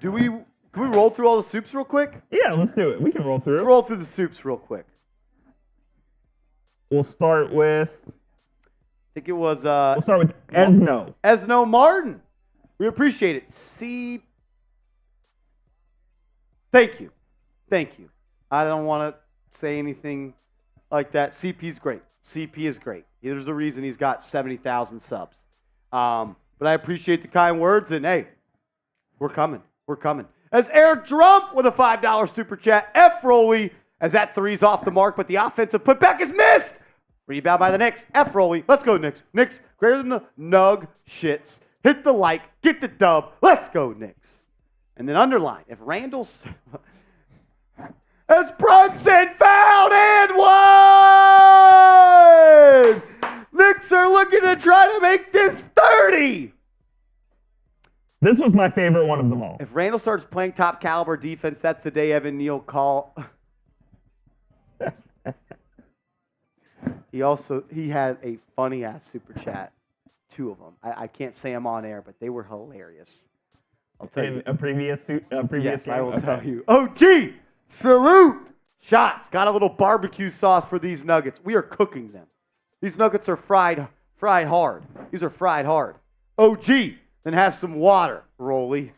we roll through all the soups real quick? Yeah, let's do it. We can roll through. Let's roll through the soups real quick. We'll start with... I think it was... we'll start with Esno. Esno Martin. We appreciate it. Thank you. Thank you. I don't want to say anything like that. CP's great. CP is great. There's a reason he's got 70,000 subs. But I appreciate the kind words, and hey, we're coming. We're coming. As Eric Drump with a $5 super chat. F. Roley, as that three's off the mark, but the offensive putback is missed. Rebound by the Knicks. F. Roley. Let's go, Knicks. Knicks greater than the Nug shits. Hit the like. Get the dub. Let's go, Knicks. And then underline. If Randle's... As Brunson fouled and one! Knicks are looking to try to make this 30. This was my favorite one of them all. If Randle starts playing top caliber defense, that's the day Evan Neal call. He had a funny ass super chat. 2 of them. I can't say them on air, but they were hilarious. I'll tell you. A previous Yes, game? I will tell you. OG, salute. Shots. Got a little barbecue sauce for these nuggets. We are cooking them. These nuggets are fried hard. These are fried hard. OG, then have some water, Rolly.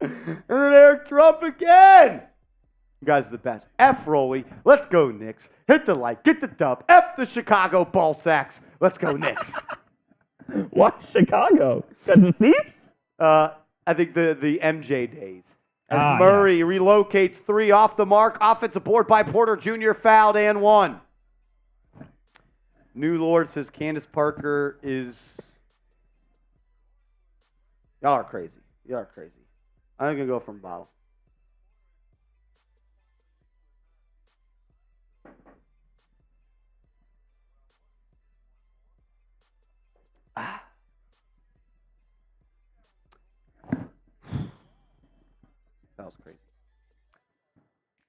And then Eric Trump again. You guys are the best. F Rolly. Let's go, Knicks. Hit the like. Get the dub. F the Chicago ball sacks. Let's go, Knicks. Why Chicago? Because the Seeps? I think the MJ days. As Murray relocates 3 off the mark. Offensive board by Porter Jr. Fouled and 1. New Lord says Candace Parker is... Y'all are crazy. Y'all are crazy. I'm going to go from bottle. That was crazy.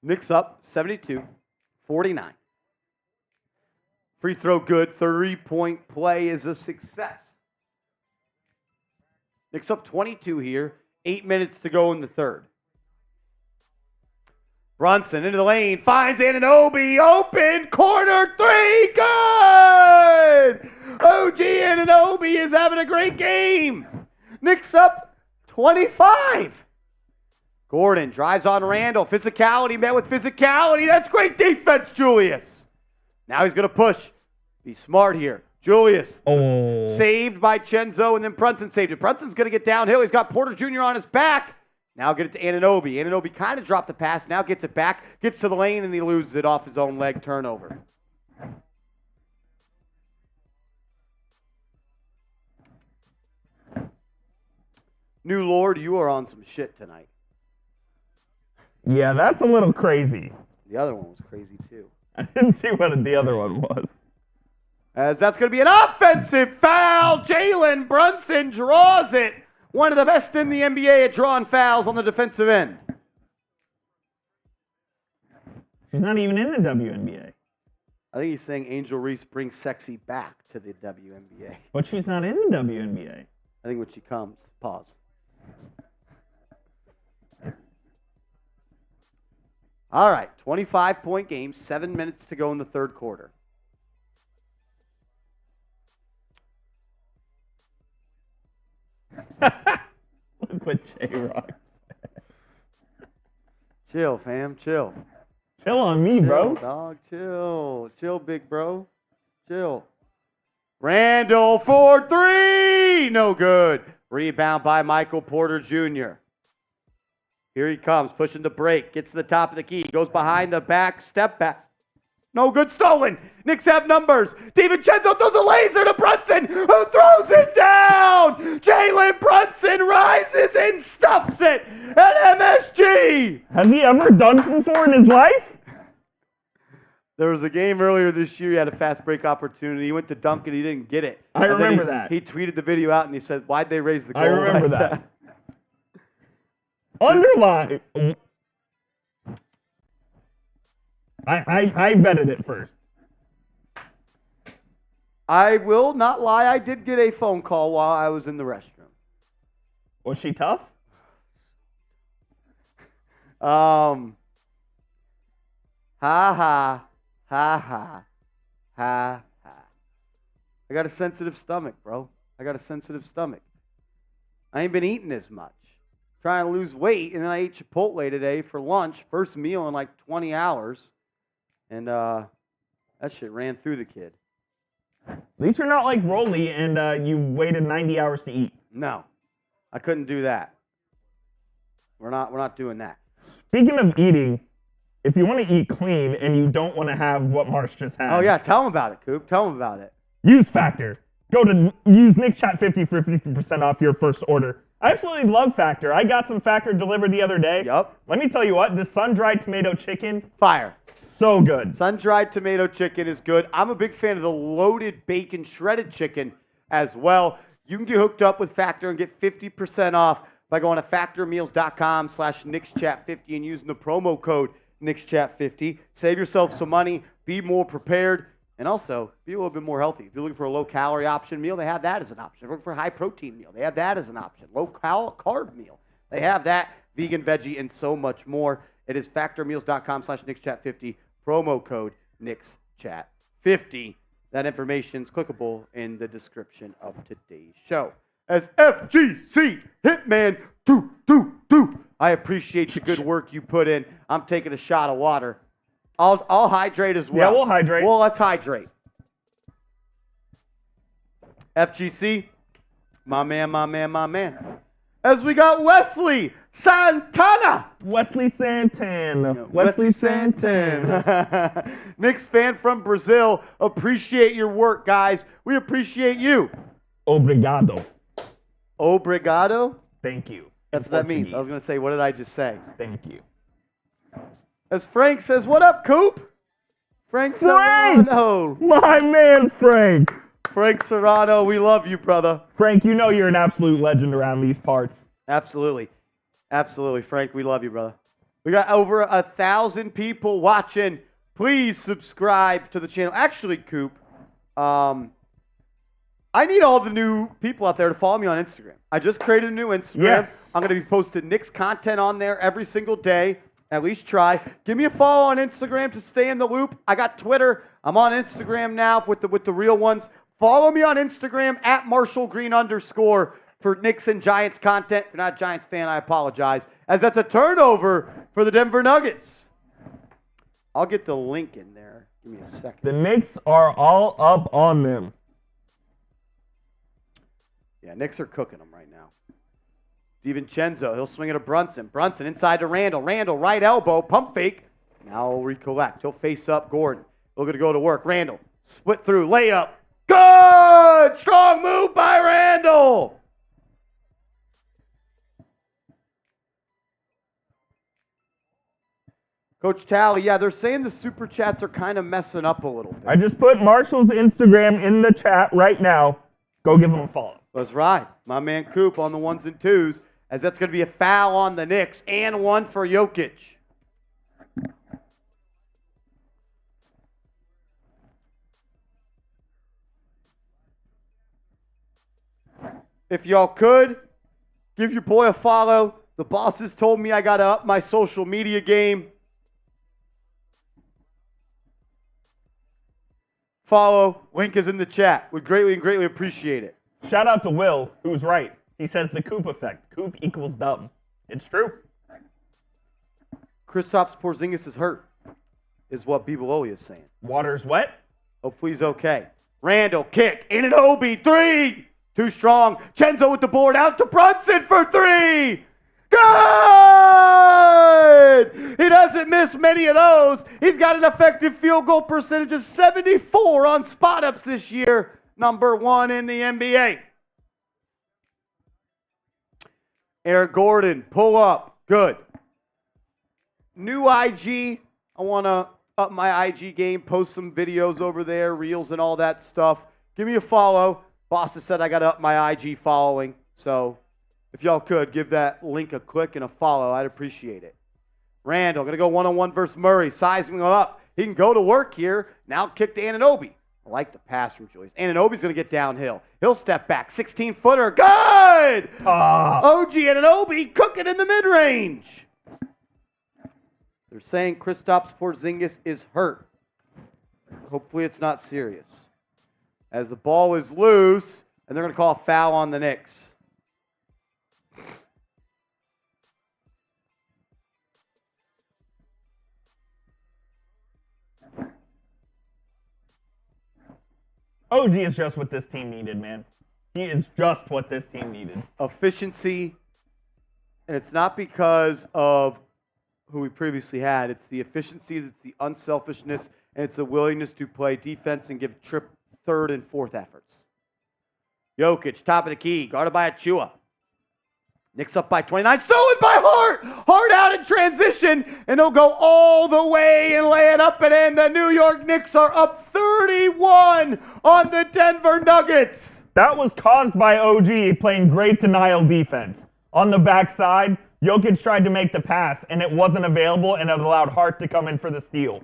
Knicks up 72-49. Free throw good. 3-point play is a success. Knicks up 22 here. 8 minutes to go in the third. Brunson into the lane. Finds Anunoby. Open. Corner 3. Good! OG Anunoby is having a great game. Knicks up 25. Gordon drives on Randle. Physicality met with physicality. That's great defense, Julius. Now he's going to push. Be smart here. Julius. Oh. Saved by Chenzo, and then Brunson saved it. Brunson's going to get downhill. He's got Porter Jr. on his back. Now get it to Anunoby. Anunoby kind of dropped the pass. Now gets it back. Gets to the lane, and he loses it off his own leg turnover. New Lord, you are on some shit tonight. Yeah, that's a little crazy. The other one was crazy, too. I didn't see what the other one was. As that's going to be an offensive foul. Jalen Brunson draws it. One of the best in the NBA at drawing fouls on the defensive end. She's not even in the WNBA. I think he's saying Angel Reese brings sexy back to the WNBA. But she's not in the WNBA. I think when she comes, pause. All right, 25-point game, 7 minutes to go in the third quarter. Look what J-Rock said. Chill, fam, chill. Chill on me, bro. Chill, dog, chill. Chill, big bro. Chill. Randle for 3. No good. Rebound by Michael Porter Jr. Here he comes, pushing the break. Gets to the top of the key. Goes behind the back. Step back. No good. Stolen. Knicks have numbers. DiVincenzo throws a laser to Brunson, who throws it down. Jalen Brunson rises and stuffs it at MSG. Has he ever done before in his life? There was a game earlier this year. He had a fast break opportunity. He went to dunk and he didn't get it. I remember that. He tweeted the video out and he said, "Why'd they raise the goal?" I remember like that. Underline. I vetted it first. I will not lie. I did get a phone call while I was in the restroom. Was she tough? Ha ha. Ha ha. Ha ha. I got a sensitive stomach, bro. I got a sensitive stomach. I ain't been eating as much. Trying to lose weight, and then I ate Chipotle today for lunch. First meal in like 20 hours. And that shit ran through the kid. At least you're not like Rolly and you waited 90 hours to eat. No, I couldn't do that. We're not doing that. Speaking of eating, if you want to eat clean and you don't want to have what Marsh just had. Oh, yeah. Tell them about it, Coop. Tell them about it. Use Factor. Go to use NickChat50 for 50% off your first order. I absolutely love Factor. I got some Factor delivered the other day. Yup. Let me tell you what, this sun-dried tomato chicken, Fire. so good. Sun-dried tomato chicken is good. I'm a big fan of the loaded bacon shredded chicken as well. You can get hooked up with Factor and get 50% off by going to factormeals.com/NicksChat50 and using the promo code NicksChat50. Save yourself some money. Be more prepared. And also, be a little bit more healthy. If you're looking for a low-calorie option meal, they have that as an option. If you're looking for a high-protein meal, they have that as an option. Low-carb meal, they have that. Vegan, veggie, and so much more. It is factormeals.com/NicksChat50. Promo code NicksChat50. That information is clickable in the description of today's show. As FGC Hitman 222, I appreciate the good work you put in. I'm taking a shot of water. I'll hydrate as well. Yeah, we'll hydrate. Well, let's hydrate. FGC, my man. As we got Wesley Santana. Wesley Santana. Wesley Santana. Knicks fan from Brazil. Appreciate your work, guys. We appreciate you. Obrigado. Obrigado? Thank you. That's what that means. I was going to say, what did I just say? Thank you. As Frank says, what up, Coop? Frank Serrano. My man, Frank. Frank Serrano, we love you, brother. Frank, you know you're an absolute legend around these parts. Absolutely. Absolutely, Frank, we love you, brother. We got over 1,000 people watching. Please subscribe to the channel. Actually, Coop, I need all the new people out there to follow me on Instagram. I just created a new Instagram. Yes. I'm going to be posting Knicks content on there every single day. At least try. Give me a follow on Instagram to stay in the loop. I got Twitter. I'm on Instagram now with the real ones. Follow me on Instagram at @MarshallGreen_ for Knicks and Giants content. If you're not a Giants fan, I apologize, as that's a turnover for the Denver Nuggets. I'll get the link in there. Give me a second. The Knicks are all up on them. Yeah, Knicks are cooking them right now. DiVincenzo, he'll swing it to Brunson. Brunson inside to Randle. Randle, right elbow, pump fake. Now he'll recollect. He'll face up Gordon. Looking to go to work. Randle, split through, layup. Good! Strong move by Randle. Coach Talley, yeah, they're saying the super chats are kind of messing up a little bit. I just put Marshall's Instagram in the chat right now. Go give him a follow. That's right. My man Coop on the ones and twos, as that's going to be a foul on the Knicks and one for Jokic. If y'all could, give your boy a follow. The bosses told me I got to up my social media game. Follow. Link is in the chat. Would greatly appreciate it. Shout out to Will, who's right. He says the Coop effect. Coop equals dumb. It's true. Kristaps Porzingis is hurt, is what Bibololi is saying. Water's wet. Hopefully he's okay. Randle, kick, Anunoby, three. Too strong. Chenzo with the board out to Brunson for three. Good! He doesn't miss many of those. He's got an effective field goal percentage of 74 on spot-ups this year. Number one in the NBA. Eric Gordon, pull up. Good. New IG. I want to up my IG game, post some videos over there, reels and all that stuff. Give me a follow. Boss has said I got to up my IG following. So if y'all could, give that link a click and a follow. I'd appreciate it. Randle, going to go one-on-one versus Murray. Sizing him up. He can go to work here. Now kick to Anunoby. I like the pass from Julius. Anunoby's going to get downhill. He'll step back. 16-footer. Good! OG Anunoby cooking in the mid-range. They're saying Kristaps Porzingis is hurt. Hopefully it's not serious. As the ball is loose, and they're going to call a foul on the Knicks. OG is just what this team needed, man. He is just what this team needed. Efficiency, and it's not because of who we previously had. It's the efficiency, it's the unselfishness, and it's the willingness to play defense and give third and fourth efforts. Jokic, top of the key, guarded by Achua. Knicks up by 29, stolen by Hart! Hart out in transition, and he'll go all the way and lay it up and in. The New York Knicks are up 31 on the Denver Nuggets. That was caused by OG playing great denial defense. On the backside, Jokic tried to make the pass, and it wasn't available, and it allowed Hart to come in for the steal.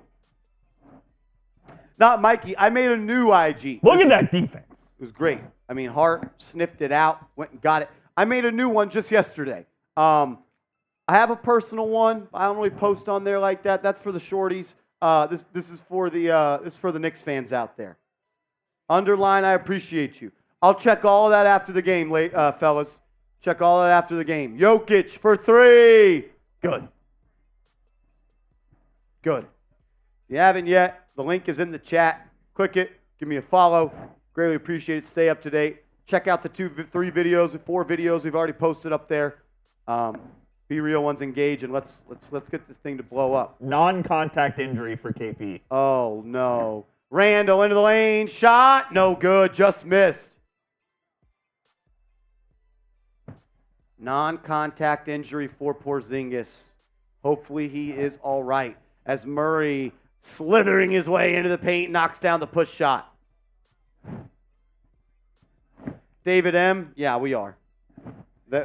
Not Mikey. I made a new IG. Look at that defense. It was great. I mean, Hart sniffed it out, went and got it. I made a new one just yesterday. I have a personal one. I don't really post on there like that. That's for the shorties. This is for the Knicks fans out there. Underline, I appreciate you. I'll check all of that after the game, fellas. Check all of that after the game. Jokic for 3. Good. Good. If you haven't yet, the link is in the chat. Click it. Give me a follow. Greatly appreciate it. Stay up to date. Check out the 4 videos we've already posted up there. Be real ones, engage, and let's get this thing to blow up. Non-contact injury for KP. Oh no. Randle into the lane, shot, no good, just missed. Non-contact injury for Porzingis. Hopefully he is all right. As Murray, slithering his way into the paint, knocks down the push shot. David M. Yeah, we are.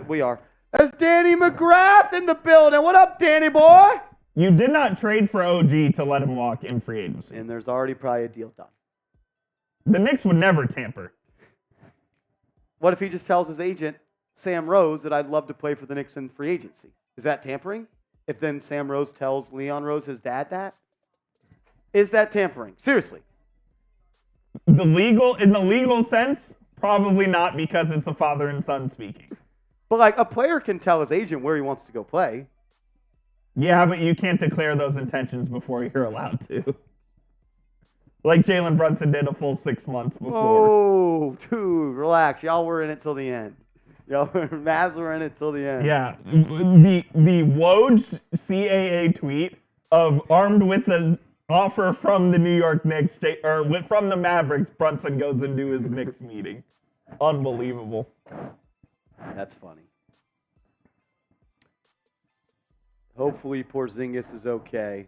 We are. There's Danny McGrath in the building. What up, Danny boy? You did not trade for OG to let him walk in free agency. And there's already probably a deal done. The Knicks would never tamper. What if he just tells his agent, Sam Rose, that I'd love to play for the Knicks in free agency? Is that tampering? If then Sam Rose tells Leon Rose, his dad, that? Is that tampering? Seriously. In the legal sense, probably not, because it's a father and son speaking. But like a player can tell his agent where he wants to go play. Yeah, but you can't declare those intentions before you're allowed to. Like Jalen Brunson did a full 6 months before. Oh, dude, relax. Y'all were in it till the end. Mavs were in it till the end. Yeah, the Woj CAA tweet of armed with an offer from the New York Knicks, or from the Mavericks, Brunson goes into his Knicks meeting. Unbelievable. That's funny. Hopefully Porzingis is okay.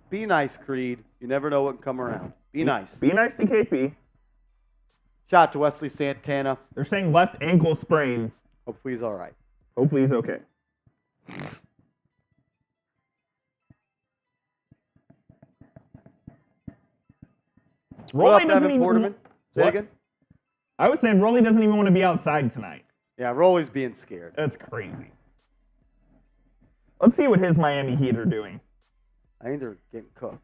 Be nice, Creed. You never know what can come around. Be nice. Be nice to KP. Shout out to Wesley Santana. They're saying left ankle sprain. Hopefully he's all right. Hopefully he's okay. Rolly doesn't even. Porterman? Say it again? I was saying Rolly doesn't even want to be outside tonight. Yeah, Rolly's being scared. That's crazy. Let's see what his Miami Heat are doing. I think they're getting cooked.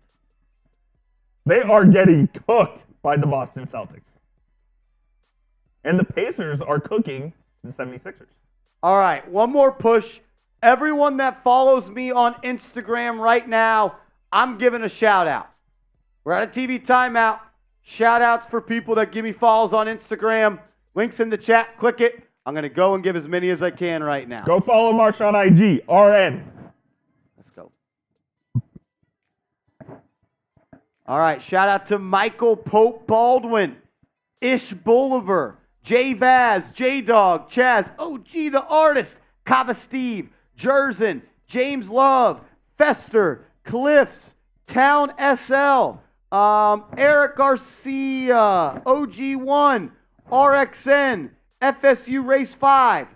They are getting cooked by the Boston Celtics. And the Pacers are cooking the 76ers. All right, one more push. Everyone that follows me on Instagram right now, I'm giving a shout out. We're at a TV timeout. Shout outs for people that give me follows on Instagram. Links in the chat. Click it. I'm going to go and give as many as I can right now. Go follow Marsh on IG. RN. Let's go. All right. Shout out to Michael Pope Baldwin, Ish Bolivar, J Vaz, J Dog, Chaz, OG the Artist, Kava Steve, Jerzen, James Love, Fester, Cliffs, Town SL, Eric Garcia, OG1, RXN, FSU Race 5,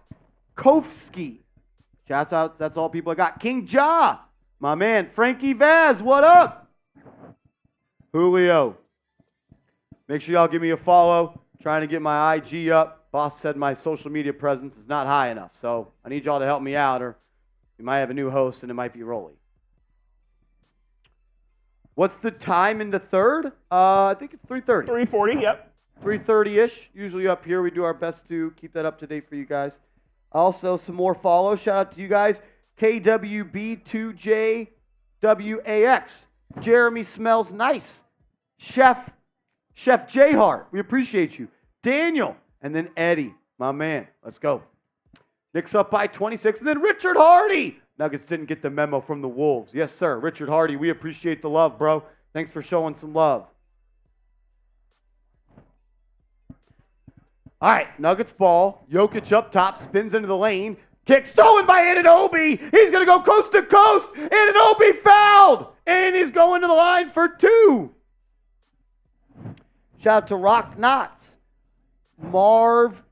Kofsky. Shouts out, that's all people I got. King Ja, my man. Frankie Vaz, what up? Julio. Make sure y'all give me a follow. Trying to get my IG up. Boss said my social media presence is not high enough, so I need y'all to help me out, or we might have a new host and it might be Rolly. What's the time in the third? I think it's 3:30. 3:40, yep. 3:30-ish. Usually up here, we do our best to keep that up to date for you guys. Also, some more follows. Shout out to you guys. KWB2JWAX. Jeremy Smells Nice. Chef Chef J Hart, we appreciate you. Daniel, and then Eddie, my man. Let's go. Knicks up by 26, and then Richard Hardy. Nuggets didn't get the memo from the Wolves. Yes, sir. Richard Hardy, we appreciate the love, bro. Thanks for showing some love. All right, Nuggets ball. Jokic up top, spins into the lane. Kick stolen by Anunoby. He's going to go coast to coast. Anunoby fouled, and he's going to the line for 2. Shout out to Rock Knots. Marv.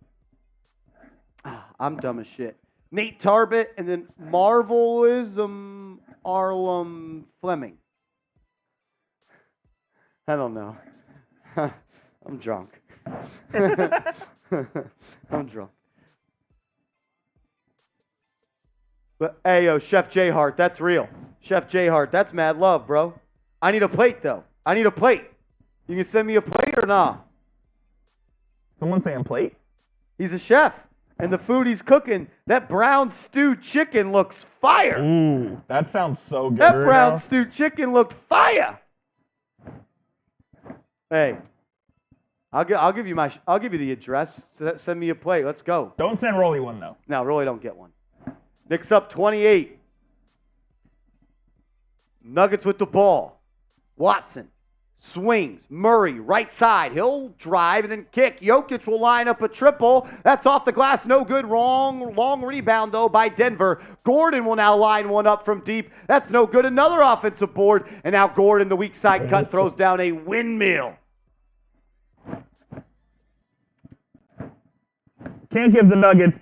I'm dumb as shit. Nate Tarbett, and then Marvelism Arlem Fleming. I don't know. I'm drunk. I'm drunk. But hey, yo, Chef J Hart, that's real. Chef J Hart, that's mad love, bro. I need a plate, though. I need a plate. You can send me a plate or not? Someone saying plate? He's a chef. And the food he's cooking, that brown stewed chicken looks fire. Ooh, that sounds so good. That right brown now. stewed chicken looked fire. Hey, I'll give you the address. Send me a plate. Let's go. Don't send Rolly one though. No, really don't get one. Knicks up 28. Nuggets with the ball. Watson swings. Murray, right side. He'll drive and then kick. Jokic will line up a triple. That's off the glass. No good. Wrong. Long rebound, though, by Denver. Gordon will now line one up from deep. That's no good. Another offensive board. And now Gordon, the weak side cut, throws down a windmill. Can't give the Nuggets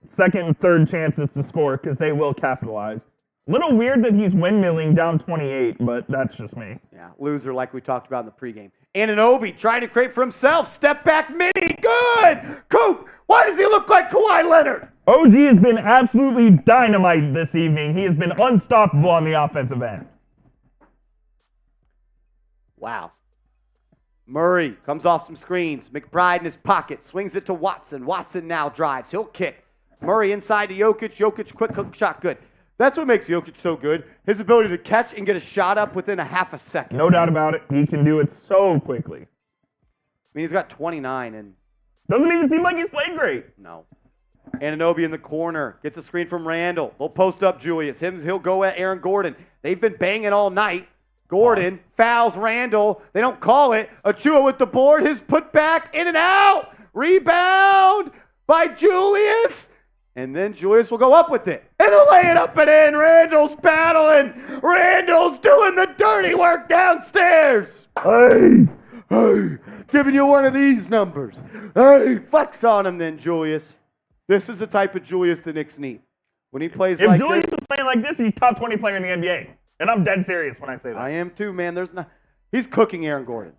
second and third chances to score because they will capitalize. Little weird that he's windmilling down 28, but that's just me. Yeah, loser like we talked about in the pregame. Anunoby trying to create for himself. Step back mini. Good. Coop, why does he look like Kawhi Leonard? OG has been absolutely dynamite this evening. He has been unstoppable on the offensive end. Wow. Murray comes off some screens. McBride in his pocket. Swings it to Watson. Watson now drives. He'll kick. Murray inside to Jokic. Jokic, quick hook shot. Good. That's what makes Jokic so good. His ability to catch and get a shot up within a half a second. No doubt about it. He can do it so quickly. I mean, he's got 29 and... Doesn't even seem like he's played great. No. Anunoby in the corner. Gets a screen from Randle. They'll post up Julius. He'll go at Aaron Gordon. They've been banging all night. Gordon fouls Randle. They don't call it. Achua with the board. His putback in and out. Rebound by Julius. And then Julius will go up with it. And he'll lay it up and in. Randle's battling. Randle's doing the dirty work downstairs. Hey, giving you one of these numbers. Hey, flex on him then, Julius. This is the type of Julius the Knicks need. When he plays like this. If Julius is playing like this, he's top 20 player in the NBA. And I'm dead serious when I say that. I am too, man. He's cooking Aaron Gordon.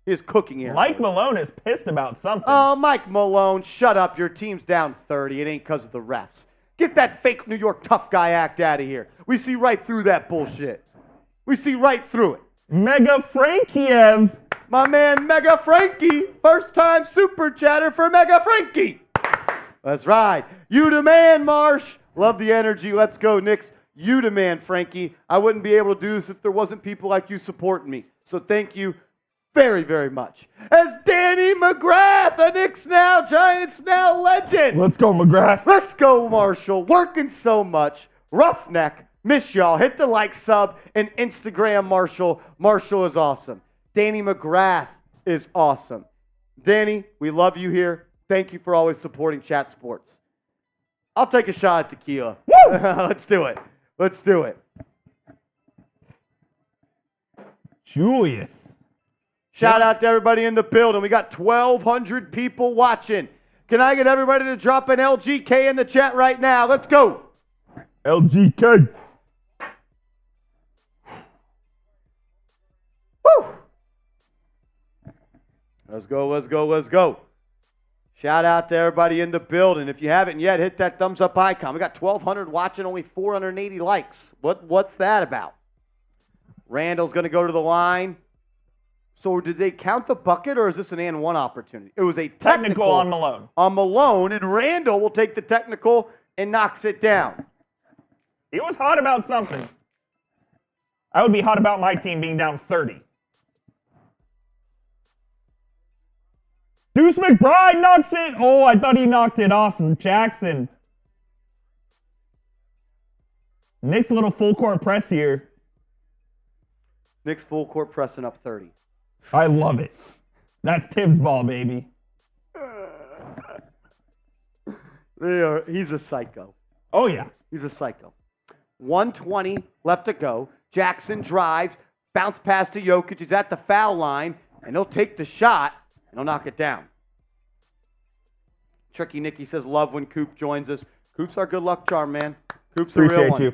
He is cooking Aaron Mike Gordon. Malone is pissed about something. Oh, Mike Malone, shut up. Your team's down 30. It ain't because of the refs. Get that fake New York tough guy act out of here. We see right through that bullshit. We see right through it. Mega Frankiev. My man, Mega Frankie. First time super chatter for Mega Frankie. That's right. You the man, Marsh. Love the energy. Let's go, Knicks. You the man, Frankie. I wouldn't be able to do this if there wasn't people like you supporting me. So thank you very, very much. As Danny McGrath, a Knicks Now, Giants Now legend. Let's go, McGrath. Let's go, Marshall. Working so much. Roughneck. Miss y'all. Hit the like, sub, and Instagram Marshall. Marshall is awesome. Danny McGrath is awesome. Danny, we love you here. Thank you for always supporting Chat Sports. I'll take a shot at tequila. Woo! Let's do it. Let's do it. Julius. Shout out to everybody in the building. We got 1,200 people watching. Can I get everybody to drop an LGK in the chat right now? Let's go. LGK. Woo! Let's go, let's go, let's go. Shout out to everybody in the building. If you haven't yet, hit that thumbs up icon. We got 1,200 watching, only 480 likes. What's that about? Randall's going to go to the line. So did they count the bucket, or is this an and one opportunity? It was a technical on Malone. On Malone, and Randle will take the technical and knocks it down. He was hot about something. I would be hot about my team being down 30. Deuce McBride knocks it. Oh, I thought he knocked it off from Jackson. Knicks a little full court press here. Knicks full court pressing up 30. I love it. That's Tibbs ball, baby. He's a psycho. Oh, yeah. He's a psycho. 1:20 left to go. Jackson drives, bounce pass to Jokic. He's at the foul line, and he'll take the shot, and he'll knock it down. Tricky Nicky says, love when Coop joins us. Coop's our good luck charm, man. Coop's a real one. Appreciate you.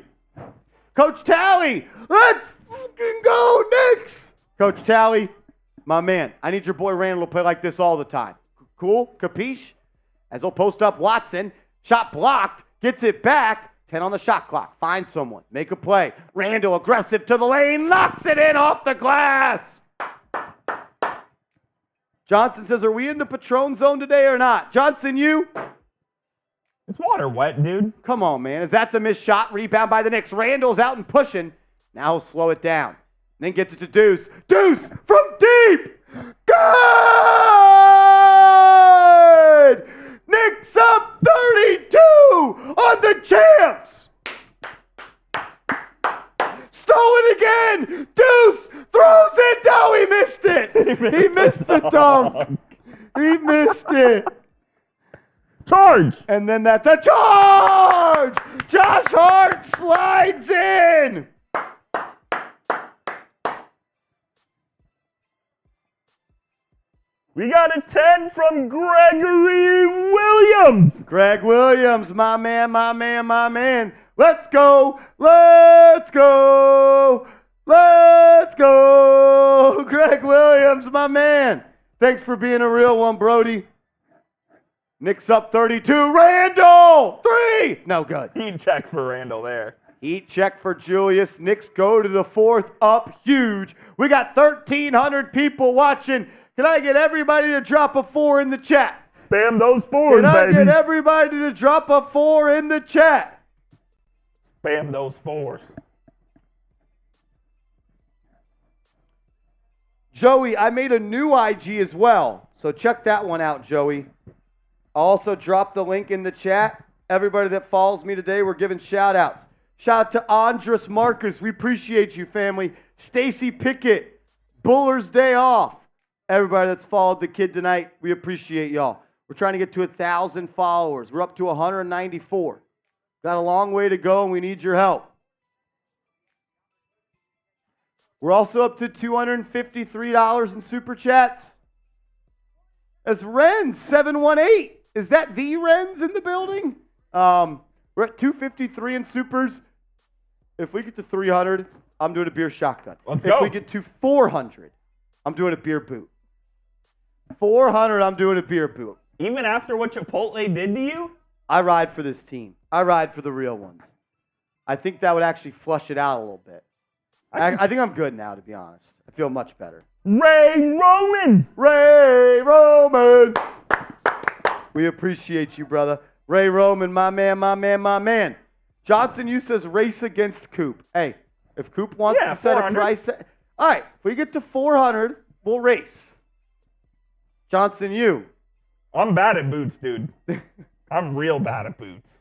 Coach Tally, let's fucking go, Knicks! Coach Tally, my man, I need your boy Randle to play like this all the time. Cool? Capiche? As he'll post up Watson, shot blocked, gets it back, 10 on the shot clock. Find someone, make a play. Randle aggressive to the lane, knocks it in off the glass. Johnson says, are we in the Patron zone today or not? Johnson, you? Is water wet, dude? Come on, man. As that's a missed shot, rebound by the Knicks. Randle's out and pushing. Now he'll slow it down. Then gets it to Deuce. Deuce from deep. Good! Knicks up 32 on the champs. Stolen again. Deuce throws it. No, he missed it. He missed the dunk. He missed it. Charge! And then that's a charge! Josh Hart slides in! We got a 10 from Gregory Williams. Greg Williams, my man, my man, my man. Let's go! Let's go! Let's go! Greg Williams, my man. Thanks for being a real one, Brody. Knicks up 32. Randle! 3! No good. Heat check for Randle there. Heat check for Julius. Knicks go to the fourth up huge. We got 1,300 people watching. Can I get everybody to drop a 4 in the chat? Spam those 4s, Can I baby. get everybody to drop a 4 in the chat? Spam those 4s. Joey, I made a new IG as well. So check that one out, Joey. I'll also drop the link in the chat. Everybody that follows me today, we're giving shout outs. Shout out to Andres Marcus. We appreciate you, family. Stacy Pickett. Buller's Day Off. Everybody that's followed the kid tonight, we appreciate y'all. We're trying to get to 1,000 followers. We're up to 194. Got a long way to go, and we need your help. We're also up to $253 in super chats. As Renz 718. Is that the Renz in the building? We're at 253 in supers. If we get to 300, I'm doing a beer shotgun. Let's go. If we get to 400, I'm doing a beer boot. 400, I'm doing a beer boot. Even after what Chipotle did to you? I ride for this team. I ride for the real ones. I think that would actually flush it out a little bit. I think I'm good now, to be honest. I feel much better. Ray Roman! Ray Roman! We appreciate you, brother. Ray Roman, my man, my man, my man. Johnson, you says race against Coop. Hey, if Coop wants to set 400. a price, all right, if we get to 400, we'll race. Johnson, you. I'm bad at boots, dude. I'm real bad at boots.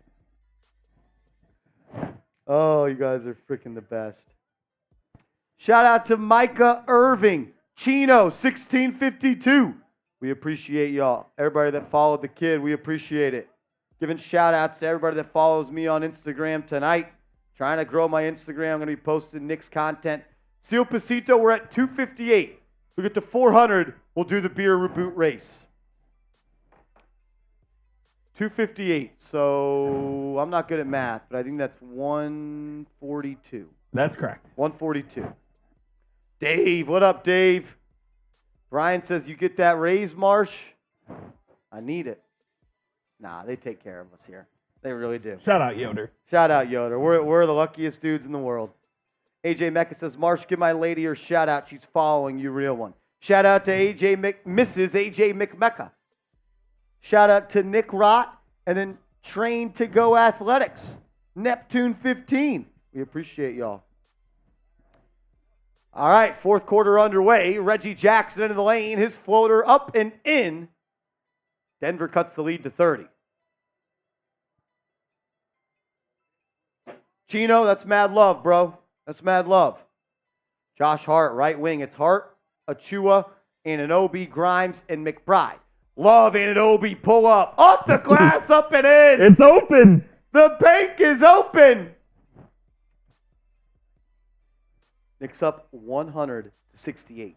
Oh, you guys are freaking the best. Shout out to Micah Irving. Chino, 1652. We appreciate y'all. Everybody that followed the kid, we appreciate it. Giving shout outs to everybody that follows me on Instagram tonight. Trying to grow my Instagram. I'm going to be posting Knicks content. Seal Pasito, we're at 258. We get to 400, we'll do the beer reboot race. 258. So I'm not good at math, but I think that's 142. That's correct. 142. Dave, what up, Dave? Brian says, you get that raise, Marsh? I need it. Nah, they take care of us here. They really do. Shout out, Yoder. Shout out, Yoder. We're the luckiest dudes in the world. AJ Mecca says, Marsh, give my lady her shout out. She's following you, real one. Shout out to Mrs. AJ McMecca. Shout out to Nick Rott and then Train to Go Athletics. Neptune 15. We appreciate y'all. All right, fourth quarter underway. Reggie Jackson into the lane. His floater up and in. Denver cuts the lead to 30. Chino, that's mad love, bro. That's mad love. Josh Hart, right wing. It's Hart, Achua, Anunoby, Grimes, and McBride. Love Anunoby, pull up. Off the glass, up and in. It's open. The bank is open. Knicks up 100-68. This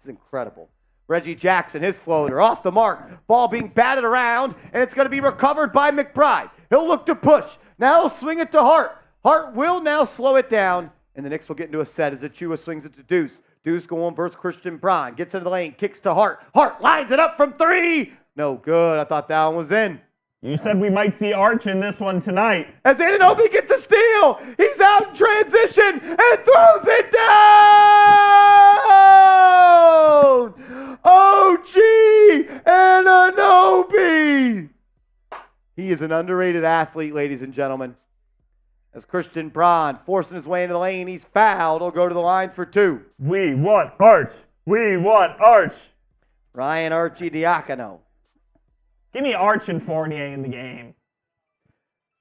is incredible. Reggie Jackson, his floater, off the mark. Ball being batted around, and it's going to be recovered by McBride. He'll look to push. Now he'll swing it to Hart. Hart will now slow it down, and the Knicks will get into a set as Achua swings it to Deuce. Deuce going versus Christian Braun. Gets into the lane, kicks to Hart. Hart lines it up from 3. No good. I thought that one was in. You said we might see Arch in this one tonight. As Anunoby gets a steal, he's out in transition and throws it down! OG Anunoby! He is an underrated athlete, ladies and gentlemen. As Christian Braun forcing his way into the lane, he's fouled. He'll go to the line for 2. We want Arch. We want Arch. Ryan Arcidiacono. Give me Arch and Fournier in the game.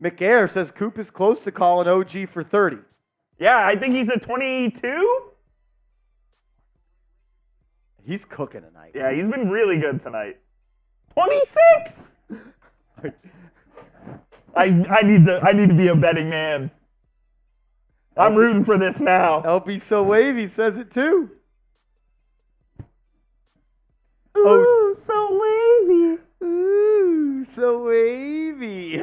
McAir says Coop is close to calling OG for 30. Yeah, I think he's at 22. He's cooking tonight. Yeah, he's been really good tonight. 26. I need to be a betting man. I'm rooting for this now. LB so wavy says it too. Ooh, so wavy. Ooh, so wavy.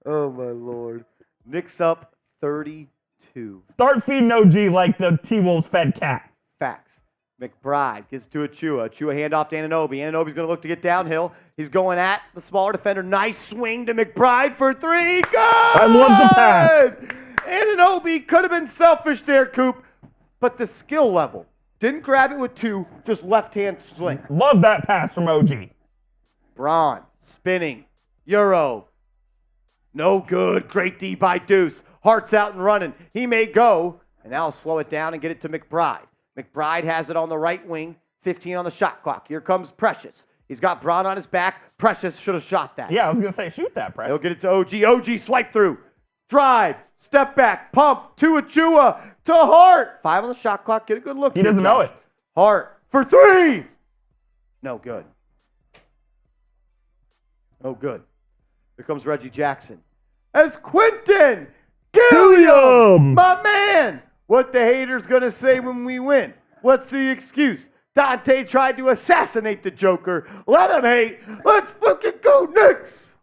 Oh my Lord. Knicks up 32. Start feeding OG like the T-Wolves fed cat. Facts. McBride gives it to Achua. Achua handoff to Anunoby. Anunoby's going to look to get downhill. He's going at the smaller defender. Nice swing to McBride for 3. Good! I love the pass. Anunoby could have been selfish there, Coop, but the skill level. Didn't grab it with 2, just left-hand swing. Love that pass from OG. Braun, spinning, Euro. No good. Great D by Deuce. Hart's out and running. He may go, and now I'll slow it down and get it to McBride. McBride has it on the right wing, 15 on the shot clock. Here comes Precious. He's got Braun on his back. Precious should have shot that. Yeah, I was going to say, shoot that, Precious. He'll get it to OG. OG swipe through. Drive. Step back. Pump to Achua. To Hart. 5 on the shot clock. Get a good look. He doesn't know it. Hart for 3. No good. No good. Here comes Reggie Jackson. As Quentin Gilliam, my man. What the haters gonna say when we win? What's the excuse? Dante tried to assassinate the Joker. Let him hate. Let's fucking go Knicks.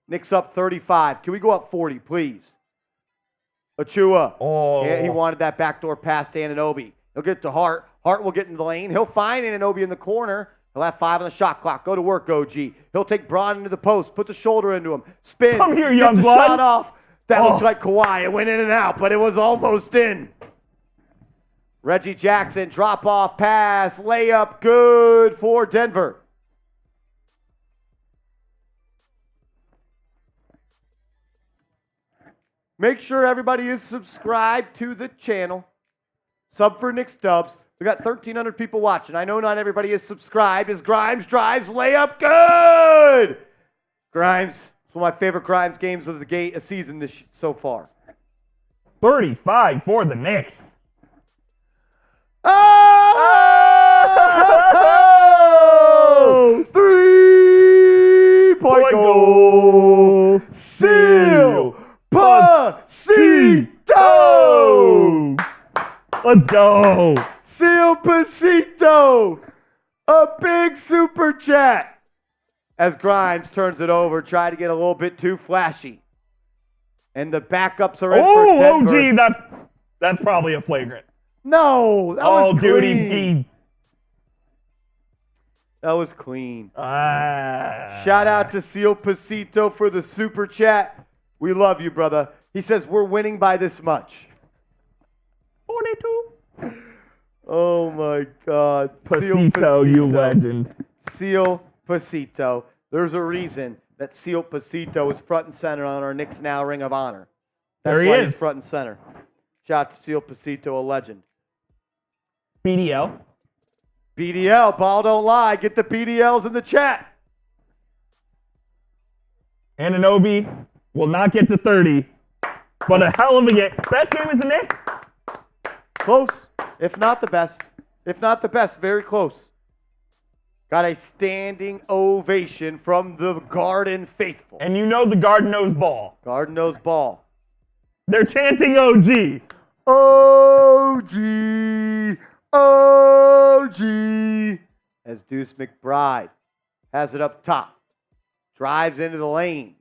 Knicks up 35. Can we go up 40, please? Achua. Oh. Yeah, he wanted that backdoor pass to Anunoby. He'll get it to Hart. Hart will get into the lane. He'll find Anunoby in the corner. He'll have 5 on the shot clock. Go to work, OG. He'll take Braun into the post. Put the shoulder into him. Spins. Come here, gets young the blood. shot off. That looked like Kawhi. It went in and out, but it was almost in. Reggie Jackson, drop-off pass, layup, good for Denver. Make sure everybody is subscribed to the channel. Sub for Knicks Dubs. We got 1,300 people watching. I know not everybody is subscribed. As Grimes drives, layup, good! Grimes. It's one of my favorite Grimes games of the season so far. 35 for the Knicks. Oh! 3-point goal. Seal Pasito. Let's go. Seal Pasito. A big super chat. As Grimes turns it over, try to get a little bit too flashy. And the backups are in for Denver. OG, that's probably a flagrant. No, that was clean. dude, That was clean. Ah. Shout out to Seal Pasito for the super chat. We love you, brother. He says we're winning by this much. 42. Oh my God. Seal Pasito, you legend. Seal Pasito. There's a reason that Seal Pasito is front and center on our Knicks Now Ring of Honor. That's There he why is. he's front and center. Shout out to Seal Pasito, a legend. BDL. BDL, ball don't lie. Get the BDLs in the chat. Anunoby will not get to 30, but a hell of a game. Best game as a Knick? Close, if not the best. If not the best, very close. Got a standing ovation from the Garden faithful. And you know the Garden knows ball. Garden knows ball. They're chanting OG. OG, OG. As Deuce McBride has it up top. Drives into the lane.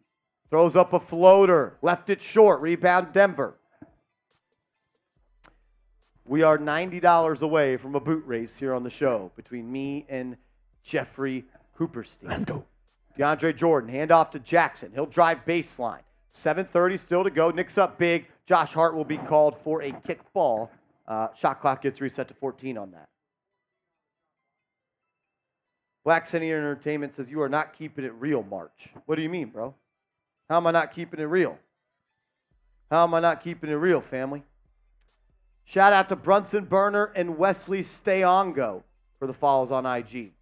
Throws up a floater. Left it short. Rebound Denver. We are $90 away from a boot race here on the show between me and Jeffrey Hooperstein. Let's go. DeAndre Jordan, handoff to Jackson. He'll drive baseline. 7:30 still to go. Knicks up big. Josh Hart will be called for a kick ball. Shot clock gets reset to 14 on that. Black City Entertainment says, you are not keeping it real, March. What do you mean, bro? How am I not keeping it real? How am I not keeping it real, family? Shout out to Brunson Burner and Wesley Stayongo for the follows on IG.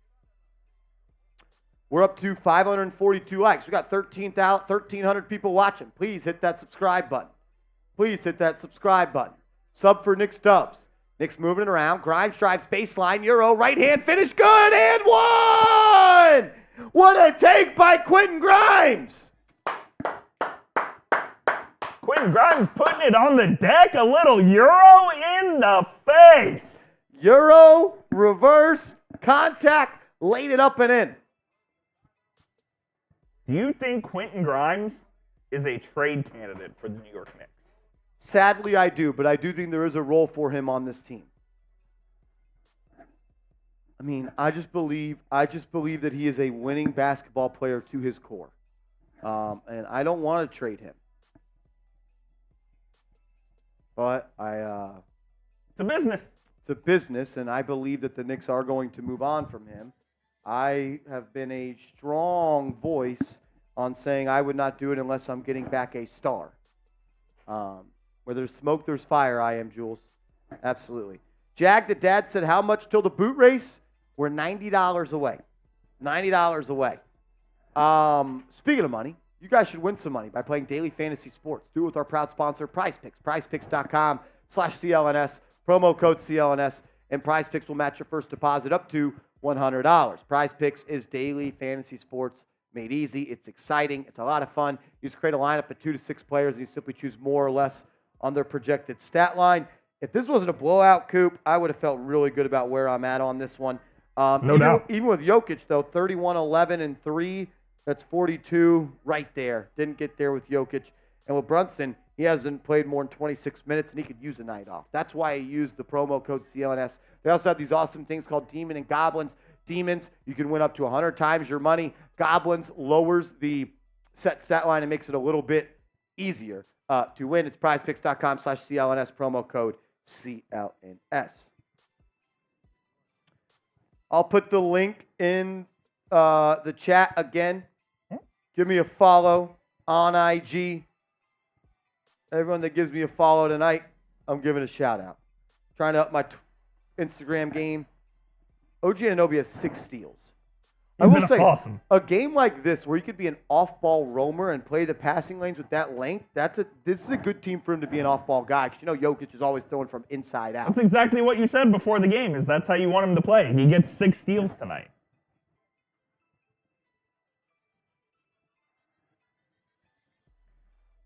We're up to 542 likes. We got 1,300 people watching. Please hit that subscribe button. Please hit that subscribe button. Sub for Knicks Dubs. Knicks moving it around. Grimes drives baseline. Euro. Right hand finish. Good. And one. What a take by Quentin Grimes. Quentin Grimes putting it on the deck. A little Euro in the face. Euro. Reverse. Contact. Laid it up and in. Do you think Quentin Grimes is a trade candidate for the New York Knicks? Sadly, I do, but I do think there is a role for him on this team. I mean, I just believe that he is a winning basketball player to his core, and I don't want to trade him. But it's a business. It's a business, and I believe that the Knicks are going to move on from him. I have been a strong voice on saying I would not do it unless I'm getting back a star. Where there's smoke, there's fire, I am, Jules. Absolutely. Jag, the dad, said, how much till the boot race? We're $90 away. $90 away. Speaking of money, you guys should win some money by playing daily fantasy sports. Do it with our proud sponsor, PrizePicks. PrizePicks.com/CLNS. Promo code CLNS. And PrizePicks will match your first deposit up to $100. PrizePicks is daily fantasy sports made easy. It's exciting. It's a lot of fun. You just create a lineup of 2 to 6 players, and you simply choose more or less on their projected stat line. If this wasn't a blowout, Coop, I would have felt really good about where I'm at on this one. No doubt. Even with Jokic, though, 31, 11, and 3, that's 42 right there. Didn't get there with Jokic. And with Brunson, he hasn't played more than 26 minutes, and he could use a night off. That's why he used the promo code CLNS. They also have these awesome things called Demon and Goblins. Demons, you can win up to 100 times your money. Goblins lowers the set stat line and makes it a little bit easier to win. It's prizepicks.com/CLNS, promo code CLNS. I'll put the link in the chat again. Give me a follow on IG. Everyone that gives me a follow tonight, I'm giving a shout out. Trying to up my Instagram game. OG Anunoby has 6 steals. I will say, awesome. A game like this where you could be an off-ball roamer and play the passing lanes with that length, this is a good team for him to be an off-ball guy because you know Jokic is always throwing from inside out. That's exactly what you said before the game, is that's how you want him to play. He gets 6 steals tonight.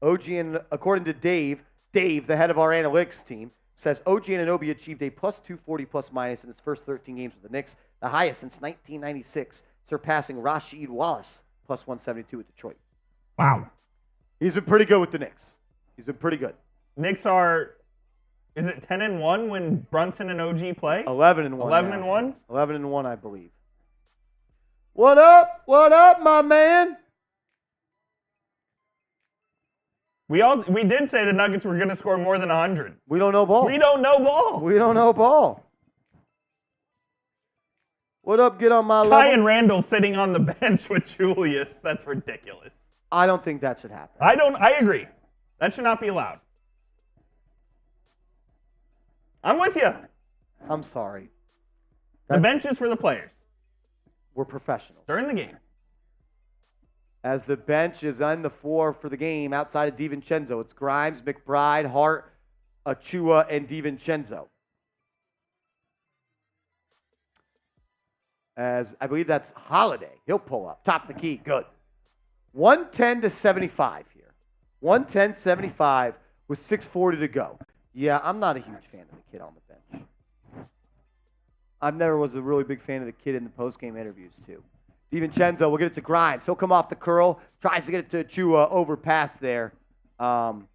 OG, and according to Dave, the head of our analytics team, says OG Anunoby achieved a plus 240 plus minus in his first 13 games with the Knicks, the highest since 1996, surpassing Rasheed Wallace plus 172 with Detroit. Wow. He's been pretty good with the Knicks. He's been pretty good. Knicks are, is it 10-1 when Brunson and OG play? 11-1. 11-1? 11-1, I believe. What up? What up, my man? We did say the Nuggets were going to score more than 100. We don't know ball. We don't know ball. We don't know ball. What up? Get on my level. Kai and Randle sitting on the bench with Julius. That's ridiculous. I don't think that should happen. I agree. That should not be allowed. I'm with you. I'm sorry. The bench is for the players We're professionals. during the game. As the bench is on the floor for the game outside of DiVincenzo. It's Grimes, McBride, Hart, Achua, and DiVincenzo. As I believe that's Holiday. He'll pull up. Top of the key. Good. 110 to 75 here. 110-75 with 6:40 to go. Yeah, I'm not a huge fan of the kid on the bench. I never was a really big fan of the kid in the post-game interviews, too. DiVincenzo will get it to Grimes. He'll come off the curl, tries to get it to Achua, overpass there. OG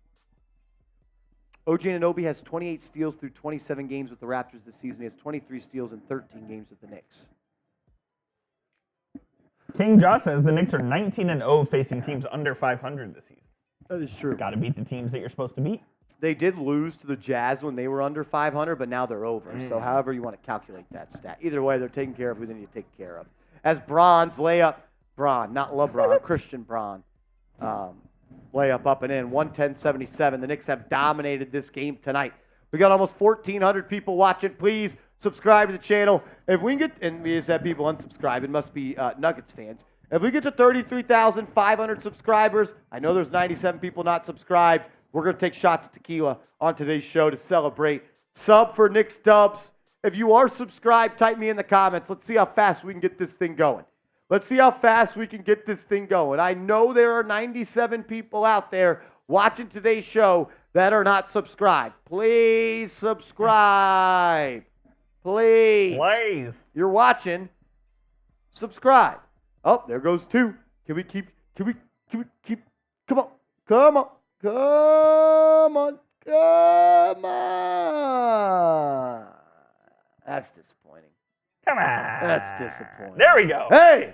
Anunoby has 28 steals through 27 games with the Raptors this season. He has 23 steals in 13 games with the Knicks. King Josh says the Knicks are 19-0 facing teams under 500 this season. That is true. Got to beat the teams that you're supposed to beat. They did lose to the Jazz when they were under 500, but now they're over. So however you want to calculate that stat. Either way, they're taking care of who they need to take care of. As Braun's layup, not LeBron, Christian Braun, layup up and in, 110-77. The Knicks have dominated this game tonight. We got almost 1,400 people watching. Please subscribe to the channel. If we can get, and we just have people unsubscribe, it must be Nuggets fans. If we get to 33,500 subscribers, I know there's 97 people not subscribed. We're going to take shots of tequila on today's show to celebrate. Sub for Knicks dubs. If you are subscribed, type me in the comments. Let's see how fast we can get this thing going. Let's see how fast we can get this thing going. I know there are 97 people out there watching today's show that are not subscribed. Please subscribe. Please. You're watching. Subscribe. Oh, there goes 2. Can we keep, come on. That's disappointing. Come on. That's disappointing. There we go. Hey.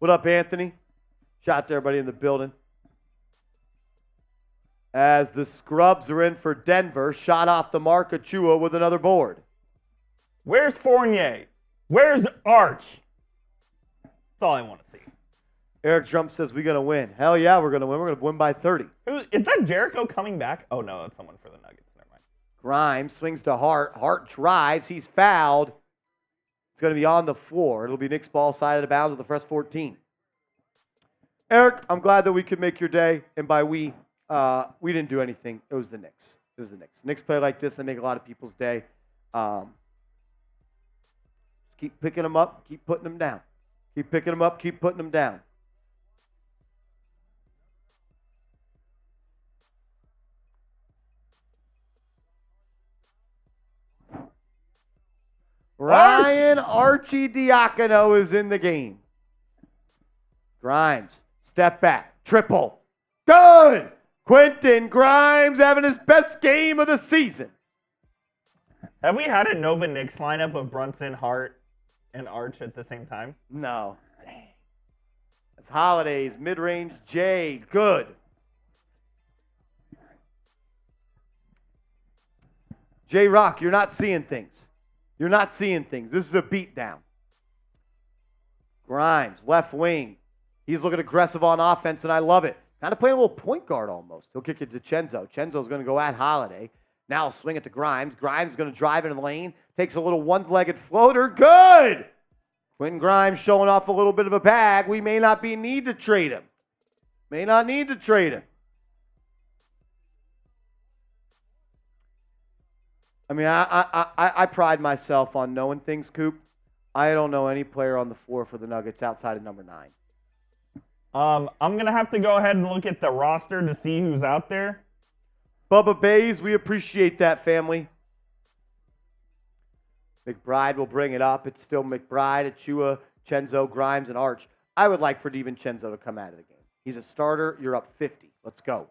What up, Anthony? Shout out to everybody in the building. As the Scrubs are in for Denver, shot off the mark, Achua with another board. Where's Fournier? Where's Arch? That's all I want to see. Eric Jump says we're going to win. Hell yeah, we're going to win. We're going to win by 30. Is that Jericho coming back? Oh, no, that's someone for the Nuggets. Never mind. Grimes swings to Hart. Hart drives. He's fouled. It's going to be on the floor. It'll be Knicks ball side of the bounds with the first 14. Eric, I'm glad that we could make your day. And by we didn't do anything. It was the Knicks. Knicks play like this and make a lot of people's day. Keep picking them up. Keep putting them down. Keep picking them up. Keep putting them down. Ryan Arcidiacono is in the game. Grimes, step back, triple. Good! Quentin Grimes having his best game of the season. Have we had a Nova Knicks lineup of Brunson, Hart, and Arch at the same time? No. Dang. That's Holidays, mid-range J. Good. J-Rock, you're not seeing things. You're not seeing things. This is a beatdown. Grimes, left wing. He's looking aggressive on offense, and I love it. Kind of playing a little point guard almost. He'll kick it to Chenzo. Chenzo's going to go at Holiday. Now swing it to Grimes. Grimes is going to drive in the lane. Takes a little one-legged floater. Good! Quentin Grimes showing off a little bit of a bag. We may not need to trade him. May not need to trade him. I mean, I pride myself on knowing things, Coop. I don't know any player on the floor for the Nuggets outside of number 9. I'm going to have to go ahead and look at the roster to see who's out there. Bubba Bays, we appreciate that, family. McBride will bring it up. It's still McBride, Achua, Chenzo, Grimes, and Arch. I would like for DiVincenzo to come out of the game. He's a starter. You're up 50. Let's go.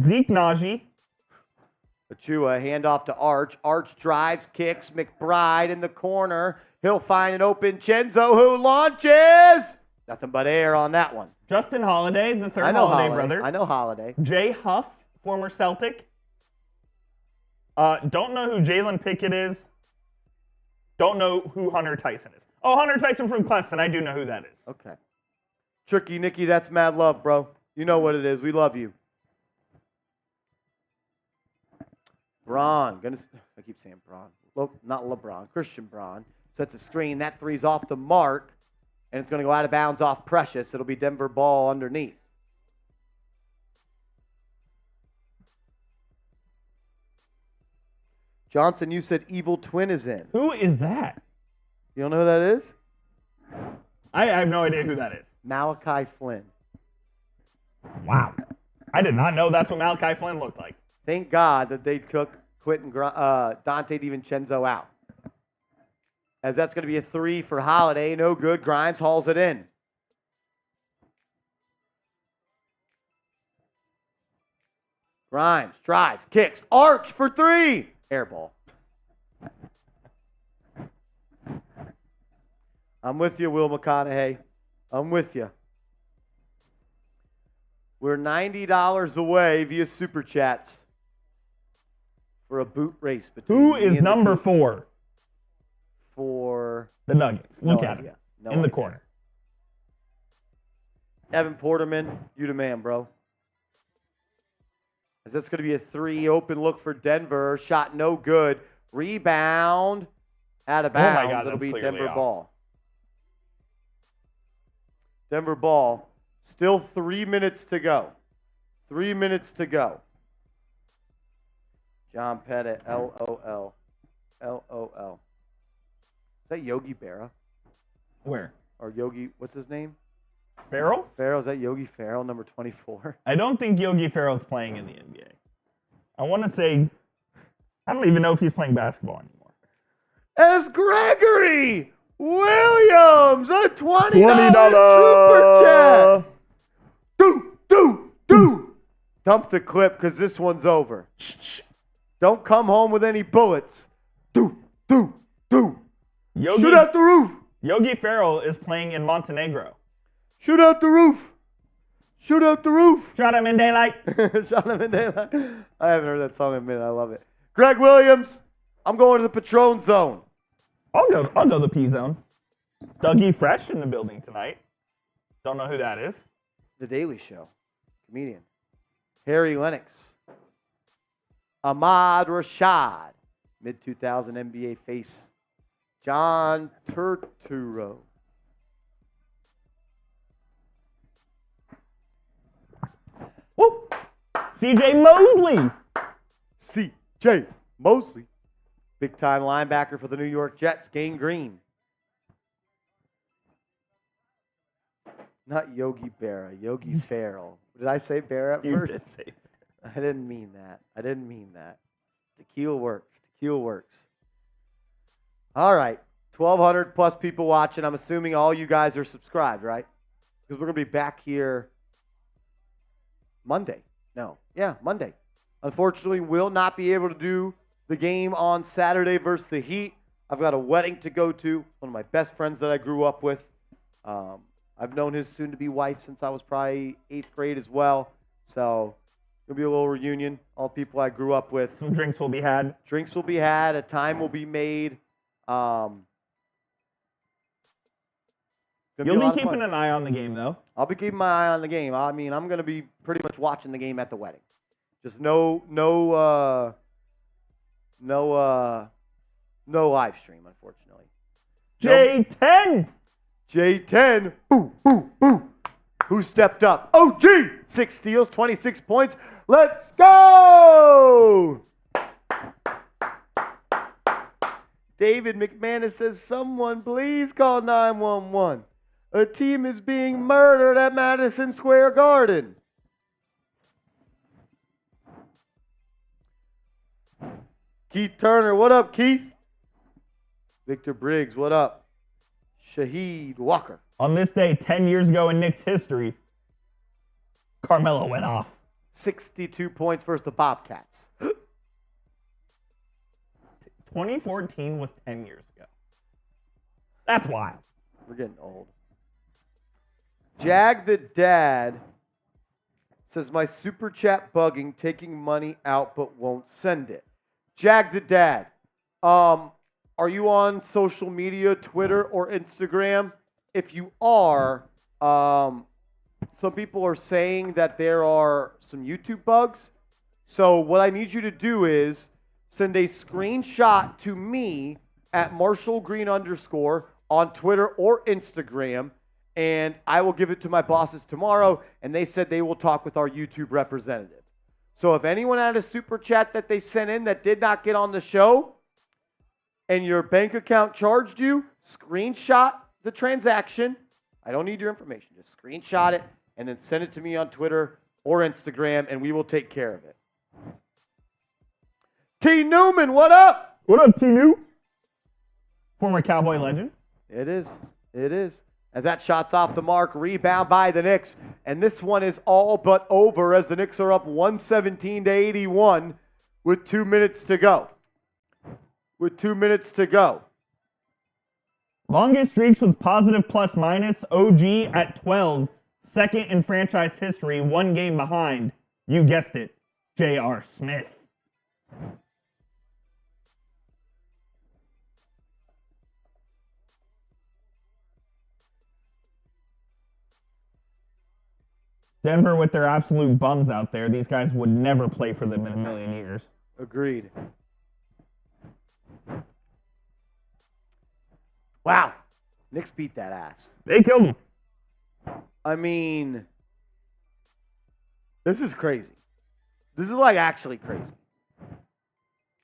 Zeke Naji. Achua, handoff to Arch. Arch drives, kicks. McBride in the corner. He'll find an open Chenzo who launches. Nothing but air on that one. Justin Holiday, the third Holiday brother. I know Holiday. Jay Huff, former Celtic. Don't know who Jalen Pickett is. Don't know who Hunter Tyson is. Oh, Hunter Tyson from Clemson. I do know who that is. Okay. Tricky Nicky, that's mad love, bro. You know what it is. We love you. Braun. I keep saying Braun. Not LeBron. Christian Braun. Sets a screen. That three's off the mark. And it's going to go out of bounds off Precious. It'll be Denver ball underneath. Johnson, you said Evil Twin is in. Who is that? You don't know who that is? I have no idea who that is. Malachi Flynn. Wow. I did not know that's what Malachi Flynn looked like. Thank God that they took Dante DiVincenzo out. As that's going to be a 3 for Holiday. No good. Grimes hauls it in. Grimes drives, kicks, arch for 3. Air ball. I'm with you, Will McConaughey. I'm with you. We're $90 away via Super Chats for a boot race between Who is number 4? For the Nuggets. Look no at idea. him. No in the idea. corner. Evan Porterman, you the man, bro. As that's going to be a 3, open look for Denver. Shot no good. Rebound out of bounds. Oh my God, It'll that's be clearly Denver off. ball. Denver ball. Still 3 minutes to go. 3 minutes to go. John Pettit, LOL. LOL. Is that Yogi Berra? Where? Or Yogi, what's his name? Farrell? Farrell, is that Yogi Farrell, number 24? I don't think Yogi Ferrell's playing in the NBA. I want to say, I don't even know if he's playing basketball anymore. As Gregory Williams, a $20 $20 super chat. Do. Dump the clip because this one's over. Don't come home with any bullets. Do. Shoot out the roof. Yogi Ferrell is playing in Montenegro. Shoot out the roof. Shot him in daylight. Shot him in daylight. I haven't heard that song in a minute. I love it. Greg Williams, I'm going to the Patron zone. I'll go the P zone. Dougie Fresh in the building tonight. Don't know who that is. The Daily Show. Comedian. Harry Lennox. Ahmad Rashad. Mid-2000 NBA face. John Turturro. Woo! CJ Mosley. C.J. Mosley. Big-time linebacker for the New York Jets. Gang Green. Not Yogi Berra. Yogi Farrell. Did I say Berra at You first? did say I didn't mean that. Tequila works. All right. 1,200 plus people watching. I'm assuming all you guys are subscribed, right? Because we're going to be back here Monday. Monday. Unfortunately, we'll not be able to do the game on Saturday versus the Heat. I've got a wedding to go to. One of my best friends that I grew up with. I've known his soon-to-be wife since I was probably 8th grade as well. So it'll be a little reunion. All people I grew up with. some drinks will be had. A time will be made. You'll be keeping an eye on the game, though. I'll be keeping my eye on the game. I mean, I'm going to be pretty much watching the game at the wedding. Just no live stream, unfortunately. J10. Boo. Who stepped up? OG. 6 steals, 26 points. Let's go! David McManus says, someone please call 911. A team is being murdered at Madison Square Garden. Keith Turner, what up, Keith? Victor Briggs, what up? Shaheed Walker. On this day, 10 years ago in Knicks history, Carmelo went off. 62 points versus the Bobcats. 2014 was 10 years ago. That's wild. We're getting old. Jag the Dad says, my super chat bugging, taking money out but won't send it. Jag the Dad, are you on social media, Twitter or Instagram? If you are, some people are saying that there are some YouTube bugs. So what I need you to do is send a screenshot to me at @MarshallGreen_ on Twitter or Instagram, and I will give it to my bosses tomorrow, and they said they will talk with our YouTube representative. So if anyone had a super chat that they sent in that did not get on the show and your bank account charged you, screenshot the transaction. I don't need your information. Just screenshot it and then send it to me on Twitter or Instagram, and we will take care of it. T. Newman, what up? What up, T-New? Former Cowboy legend. It is. It is. As that shot's off the mark, rebound by the Knicks. And this one is all but over as the Knicks are up 117-81 with 2 minutes to go. Longest streaks with positive plus-minus, OG at 12. Second in franchise history, 1 game behind. You guessed it, J.R. Smith. Denver with their absolute bums out there. These guys would never play for them in a million years. Agreed. Wow. Knicks beat that ass. They killed him. I mean, this is crazy. This is like actually crazy.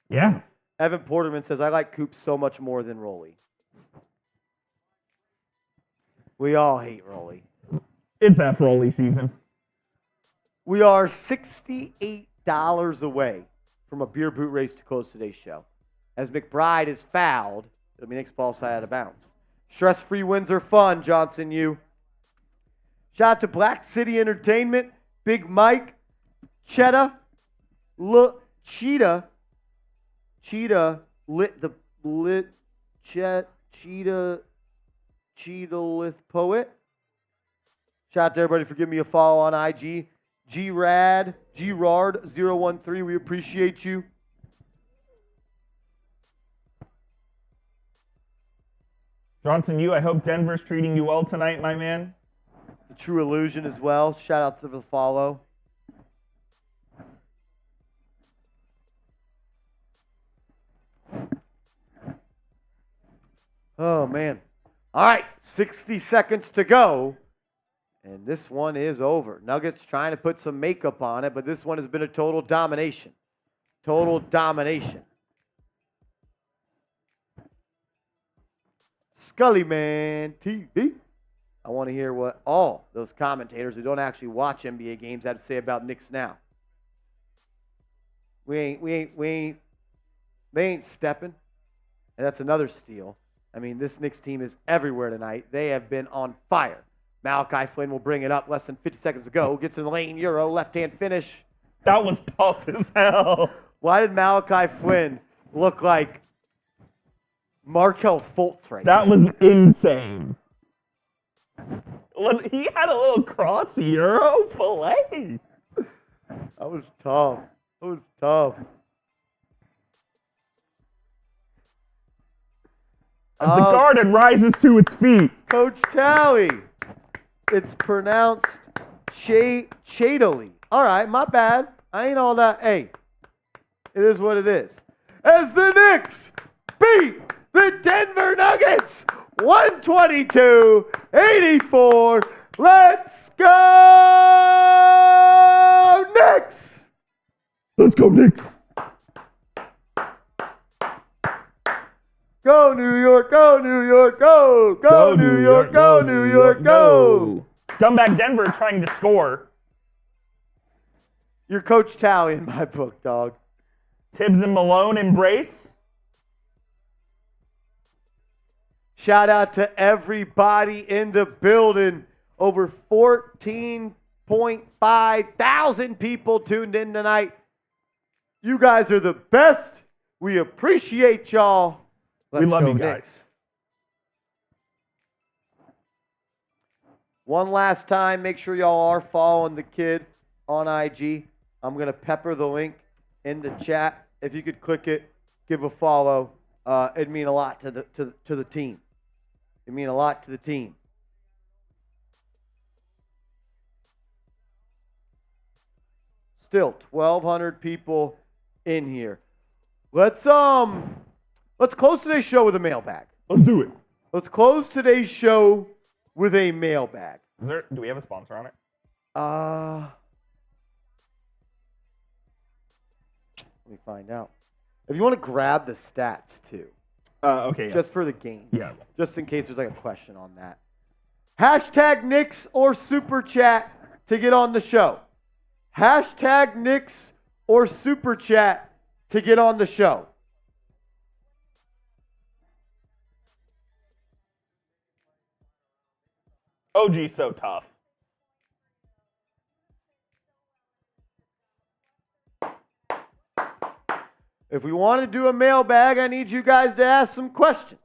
Yeah. Evan Porterman says, I like Coop so much more than Rolly. We all hate Rolly. It's F-Rolly season. We are $68 away from a beer boot race to close today's show. As McBride is fouled, it'll be Knicks ball side out of bounds. Stress-free wins are fun, Johnson, you. Shout out to Black City Entertainment, Big Mike, Cheetah, Cheetah Lith Poet. Shout out to everybody for giving me a follow on IG. Gerard013, we appreciate you. Johnson, I hope Denver's treating you well tonight, my man. The True Illusion as well. Shout out to the follow. Oh, man. All right, 60 seconds to go. And this one is over. Nuggets trying to put some makeup on it, but this one has been a total domination. Total domination. Scullyman TV. I want to hear what all those commentators who don't actually watch NBA games had to say about Knicks Now. They ain't stepping. And that's another steal. I mean, this Knicks team is everywhere tonight. They have been on fire. Malachi Flynn will bring it up. Less than 50 seconds to go. Gets in the lane. Euro. Left-hand finish. That was tough as hell. Why did Malachi Flynn look like Markelle Fultz right now? That was insane. He had a little cross Euro fillet. That was tough. As the Garden rises to its feet. Coach Tally. It's pronounced Shadily. All right, my bad. I ain't all that. Hey, it is what it is. As the Knicks beat the Denver Nuggets 122-84. Let's go, Knicks! Let's go, Knicks. Go, New York, go, New York, go! Go, New York, go, New York, go! Scumbag Denver trying to score. You're Coach Tally in my book, dog. Tibbs and Malone embrace. Shout out to everybody in the building. Over 14.5 thousand people tuned in tonight. You guys are the best. We appreciate y'all. We love you guys. Knicks. One last time, make sure y'all are following the kid on IG. I'm going to pepper the link in the chat. If you could click it, give a follow. It'd mean a lot to the team. It'd mean a lot to the team. Still 1,200 people in here. Let's close today's show with a mailbag. Let's do it. Let's close today's show with a mailbag. Do we have a sponsor on it? Let me find out. If you want to grab the stats too. Okay. Yeah. Just for the game. Yeah. Just in case there's like a question on that. Hashtag Knicks or Super Chat to get on the show. Hashtag Knicks or Super Chat to get on the show. OG's so tough. If we want to do a mailbag, I need you guys to ask some questions.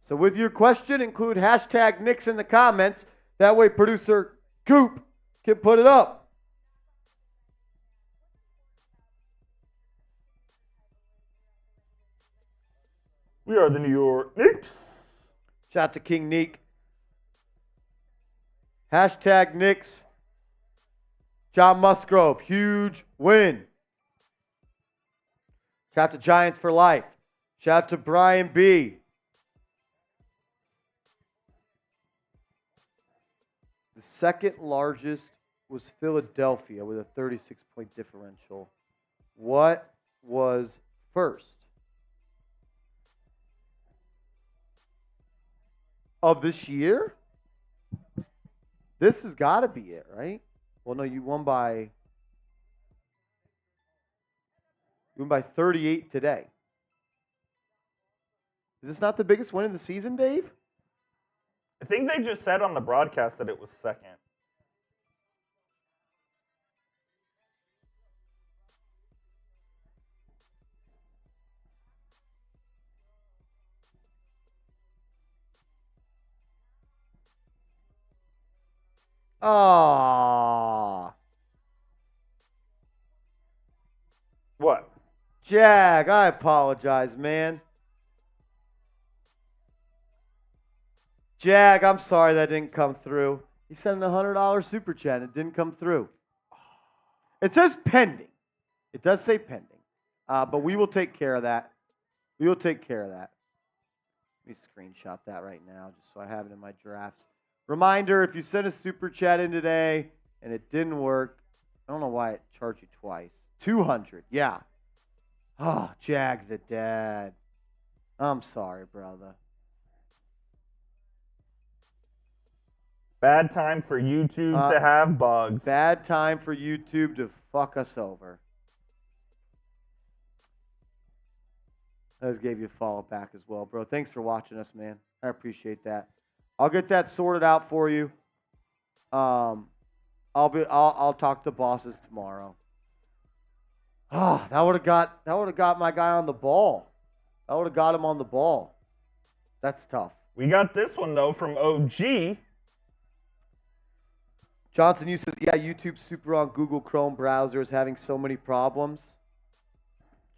So with your question, include hashtag Knicks in the comments. That way producer Coop can put it up. We are the New York Knicks. Shout out to King Neek. Hashtag Knicks. John Musgrove, huge win. Shout out to Giants for life. Shout out to Brian B. The second largest was Philadelphia with a 36-point differential. What was first? Of this year? This has got to be it, right? Well, no, you won by 38 today. Is this not the biggest win of the season, Dave? I think they just said on the broadcast that it was second. Ah, What? Jag, I apologize, man. Jag, I'm sorry that didn't come through. He sent a $100 super chat and it didn't come through. It says pending. It does say pending. But we will take care of that. We will take care of that. Let me screenshot that right now just so I have it in my drafts. Reminder, if you sent a super chat in today and it didn't work, I don't know why it charged you twice. 200, yeah. Oh, Jag the dad. I'm sorry, brother. Bad time for YouTube to have bugs. Bad time for YouTube to fuck us over. I just gave you a follow back as well, bro. Thanks for watching us, man. I appreciate that. I'll get that sorted out for you. I'll talk to bosses tomorrow. Oh, that would have got my guy on the ball. That would have got him on the ball. That's tough. We got this one though from OG. Johnson, you says, yeah, YouTube Super on Google Chrome browser is having so many problems.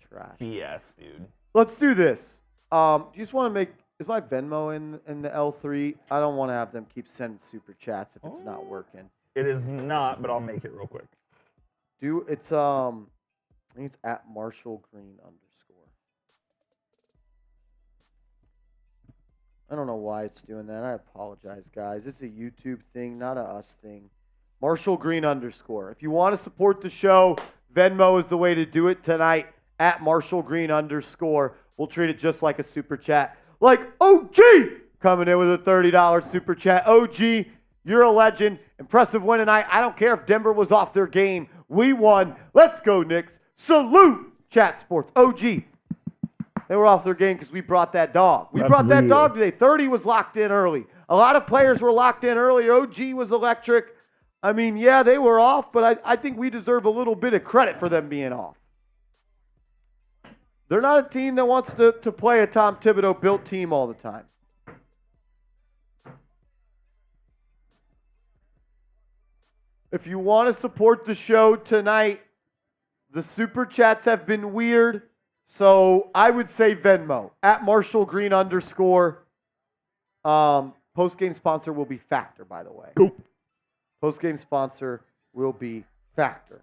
Trash. BS, dude. Let's do this. Do you just want to make... Is my Venmo in the L3? I don't want to have them keep sending super chats if it's not working. It is not, but I'll make it real quick. It's I think it's at Marshall Green _. I don't know why it's doing that. I apologize, guys. It's a YouTube thing, not a us thing. Marshall Green _. If you want to support the show, Venmo is the way to do it tonight. At Marshall Green _. We'll treat it just like a super chat. Like OG coming in with a $30 super chat. OG, you're a legend. Impressive win tonight. I don't care if Denver was off their game. We won. Let's go, Knicks. Salute, Chat Sports. OG. They were off their game because we brought that dog. We brought that dog today. 30 was locked in early. A lot of players were locked in early. OG was electric. I mean, yeah, they were off, but I think we deserve a little bit of credit for them being off. They're not a team that wants to play a Tom Thibodeau built team all the time. If you want to support the show tonight, the super chats have been weird, so I would say Venmo at Marshall Green _. Post-game sponsor will be Factor, by the way. Cool. Post-game sponsor will be Factor.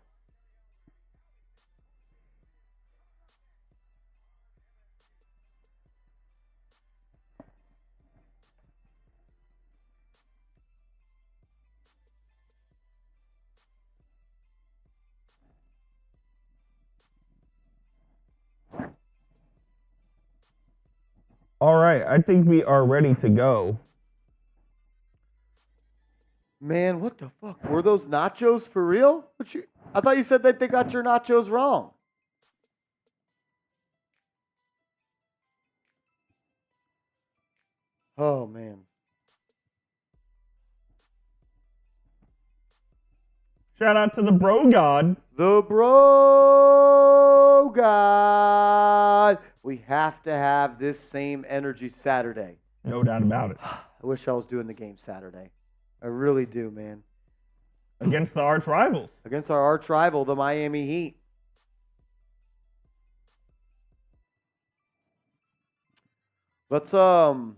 All right, I think we are ready to go. Man, what the fuck? Were those nachos for real? I thought you said that they got your nachos wrong. Oh, man. Shout out to the bro god. The bro god. We have to have this same energy Saturday. No doubt about it. I wish I was doing the game Saturday. I really do, man. Against the arch rivals. Against our arch rival, the Miami Heat. Let's do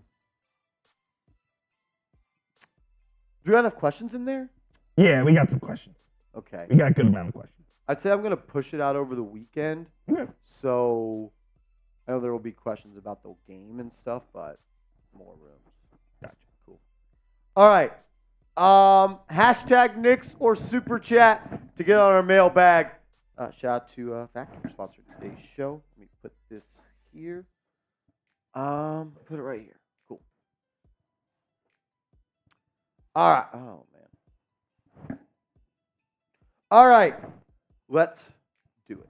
we have enough questions in there? Yeah, we got some questions. Okay. We got a good amount of questions. I'd say I'm going to push it out over the weekend. Okay. So I know there will be questions about the game and stuff, but more room. Gotcha. Cool. All right. Hashtag Knicks or Super Chat to get on our mailbag. Shout out to Factor for sponsoring today's show. Let me put this here. Put it right here. Cool. All right. Oh, man. All right. Let's do it.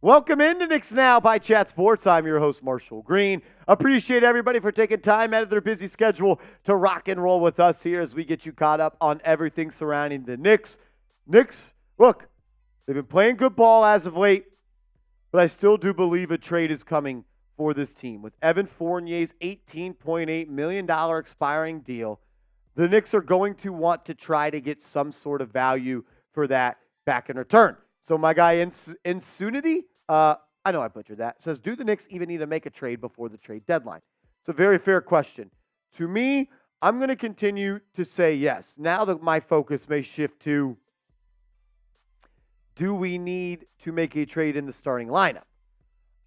Welcome into Knicks Now by Chat Sports. I'm your host, Marshall Green. Appreciate everybody for taking time out of their busy schedule to rock and roll with us here as we get you caught up on everything surrounding the Knicks. Knicks, look, they've been playing good ball as of late, but I still do believe a trade is coming for this team. With Evan Fournier's $18.8 million expiring deal, the Knicks are going to want to try to get some sort of value for that back in return. So my guy Insunity, I know I butchered that, says, do the Knicks even need to make a trade before the trade deadline? It's a very fair question. To me, I'm going to continue to say yes. Now that my focus may shift to, do we need to make a trade in the starting lineup?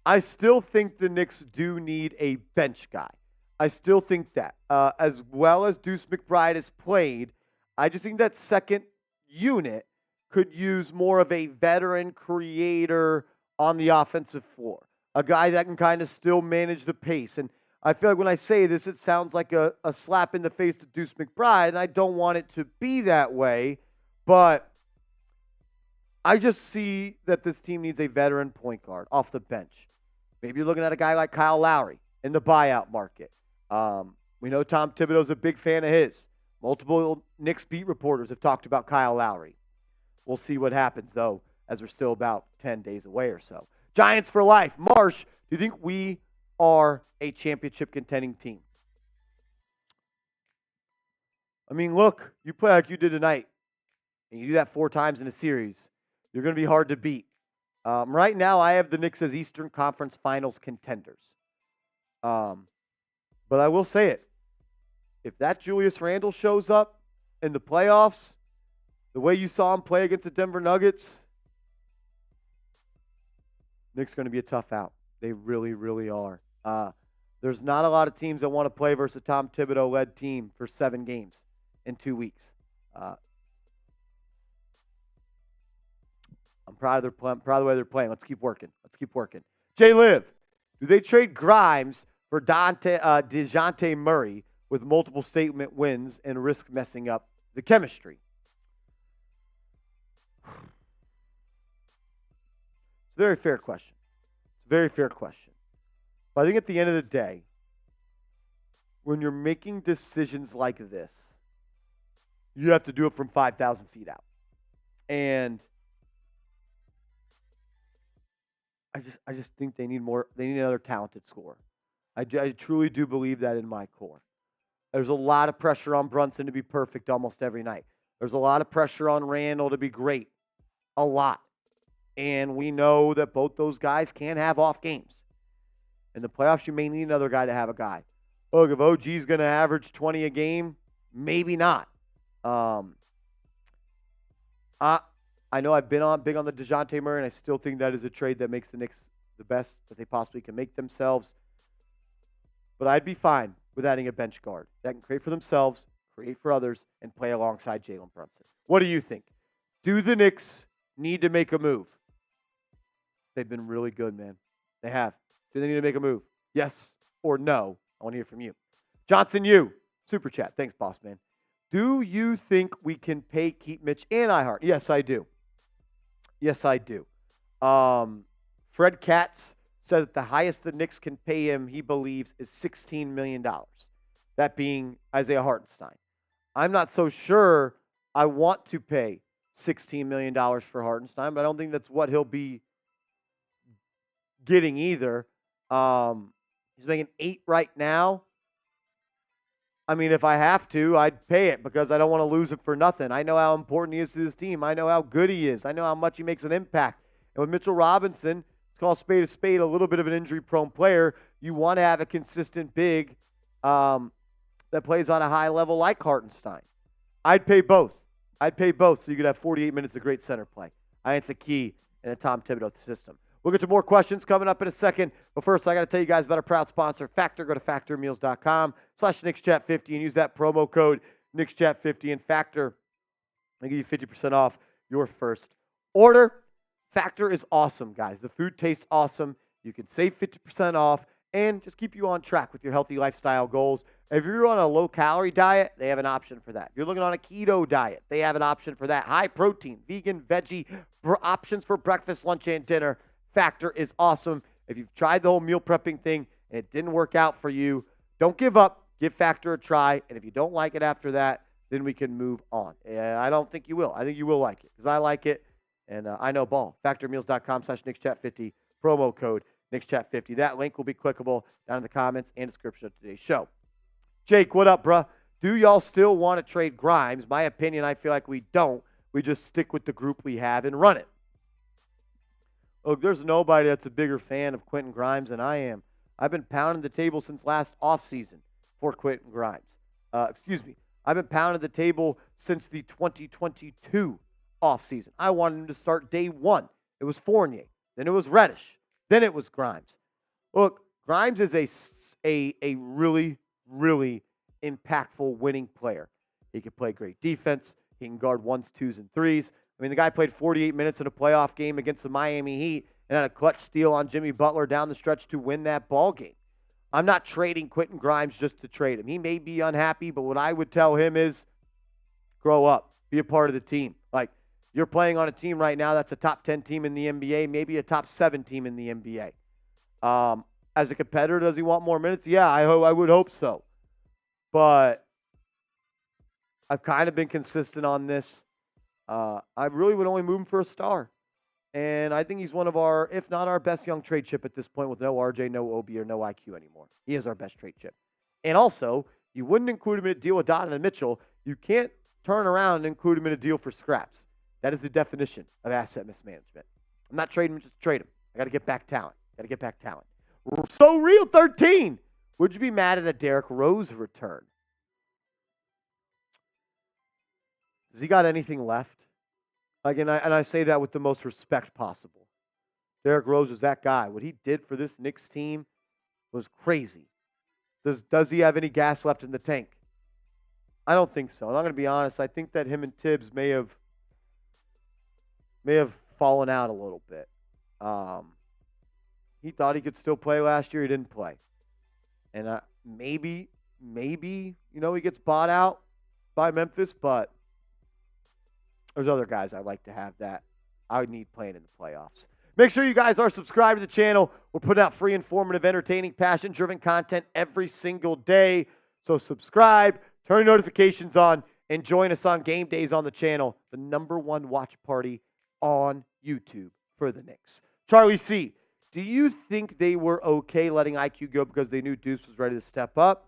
I still think the Knicks do need a bench guy. I still think that. As well as Deuce McBride has played, I just think that second unit could use more of a veteran creator on the offensive floor. A guy that can kind of still manage the pace. And I feel like when I say this, it sounds like a slap in the face to Deuce McBride, and I don't want it to be that way, but I just see that this team needs a veteran point guard off the bench. Maybe you're looking at a guy like Kyle Lowry in the buyout market. We know Tom Thibodeau's a big fan of his. Multiple Knicks beat reporters have talked about Kyle Lowry. We'll see what happens, though, as we're still about 10 days away or so. Giants for life. Marsh, do you think we are a championship contending team? I mean, look, you play like you did tonight, and you do that 4 times in a series, you're going to be hard to beat. Right now, I have the Knicks as Eastern Conference Finals contenders. But I will say it. If that Julius Randle shows up in the playoffs, the way you saw him play against the Denver Nuggets, Knicks going to be a tough out. They really, really are. There's not a lot of teams that want to play versus a Tom Thibodeau-led team for 7 games in 2 weeks. I'm proud of the way they're playing. Let's keep working. Jay Liv, do they trade Grimes for DeJounte Murray with multiple statement wins and risk messing up the chemistry? It's a very fair question. But I think at the end of the day, when you're making decisions like this, you have to do it from 5,000 feet out. And I just think they need more. They need another talented scorer. I truly do believe that in my core. There's a lot of pressure on Brunson to be perfect almost every night. There's a lot of pressure on Randle to be great. A lot. And we know that both those guys can have off games. In the playoffs, you may need another guy to have a guy. Look, if OG's going to average 20 a game, maybe not. I know I've been big on the DeJounte Murray, and I still think that is a trade that makes the Knicks the best that they possibly can make themselves. But I'd be fine with adding a bench guard that can create for themselves, create for others, and play alongside Jalen Brunson. What do you think? Do the Knicks need to make a move? They've been really good, man. They have. Do they need to make a move? Yes or no? I want to hear from you. Johnson, super chat. Thanks, boss man. Do you think we can keep Mitch and Ihart? Yes, I do. Yes, I do. Fred Katz said that the highest the Knicks can pay him, he believes, is $16 million. That being Isaiah Hartenstein. I'm not so sure I want to pay $16 million for Hartenstein, but I don't think that's what he'll be getting either. He's making 8 right now. I mean, if I have to, I'd pay it because I don't want to lose it for nothing. I know how important he is to this team. I know how good he is. I know how much he makes an impact. And with Mitchell Robinson, it's called spade a spade, a little bit of an injury-prone player. You want to have a consistent big that plays on a high level like Hartenstein. I'd pay both. So you could have 48 minutes of great center play. I think it's a key in a Tom Thibodeau system. We'll get to more questions coming up in a second. But first, I got to tell you guys about our proud sponsor, Factor. Go to factormeals.com/NicksChat50 and use that promo code NicksChat50. And Factor, I'll give you 50% off your first order. Factor is awesome, guys. The food tastes awesome. You can save 50% off and just keep you on track with your healthy lifestyle goals. If you're on a low-calorie diet, they have an option for that. If you're looking on a keto diet, they have an option for that. High protein, vegan, veggie options for breakfast, lunch, and dinner. Factor is awesome. If you've tried the whole meal prepping thing and it didn't work out for you, don't give up. Give Factor a try. And if you don't like it after that, then we can move on. I don't think you will. I think you will like it because I like it. And I know ball. Factormeals.com/NicksChat50. Promo code NicksChat50. That link will be clickable down in the comments and description of today's show. Jake, what up, bruh? Do y'all still want to trade Grimes? My opinion, I feel like we don't. We just stick with the group we have and run it. Look, there's nobody that's a bigger fan of Quentin Grimes than I am. I've been pounding the table since last offseason for Quentin Grimes. I've been pounding the table since the 2022 offseason. I wanted him to start day one. It was Fournier. Then it was Reddish. Then it was Grimes. Look, Grimes is a really, really impactful winning player. He can play great defense. He can guard ones, twos, and threes. I mean, the guy played 48 minutes in a playoff game against the Miami Heat and had a clutch steal on Jimmy Butler down the stretch to win that ball game. I'm not trading Quentin Grimes just to trade him. He may be unhappy, but what I would tell him is grow up. Be a part of the team. Like, you're playing on a team right now that's a top 10 team in the NBA, maybe a top 7 team in the NBA. As a competitor, does he want more minutes? Yeah, I would hope so. But I've kind of been consistent on this. I really would only move him for a star. And I think he's one of our, if not our best young trade chip at this point with no RJ, no OB, or no IQ anymore. He is our best trade chip. And also, you wouldn't include him in a deal with Donovan Mitchell. You can't turn around and include him in a deal for scraps. That is the definition of asset mismanagement. I'm not trading him just to trade him. I got to get back talent. So real 13. Would you be mad at a Derrick Rose return? Has he got anything left? And I say that with the most respect possible. Derrick Rose is that guy. What he did for this Knicks team was crazy. Does he have any gas left in the tank? I don't think so. And I'm going to be honest. I think that him and Tibbs may have fallen out a little bit. He thought he could still play last year. He didn't play. And maybe, he gets bought out by Memphis, but there's other guys I'd like to have that I would need playing in the playoffs. Make sure you guys are subscribed to the channel. We're putting out free, informative, entertaining, passion-driven content every single day. So subscribe, turn notifications on, and join us on game days on the channel, the #1 watch party on YouTube for the Knicks. Charlie C., do you think they were okay letting IQ go because they knew Deuce was ready to step up?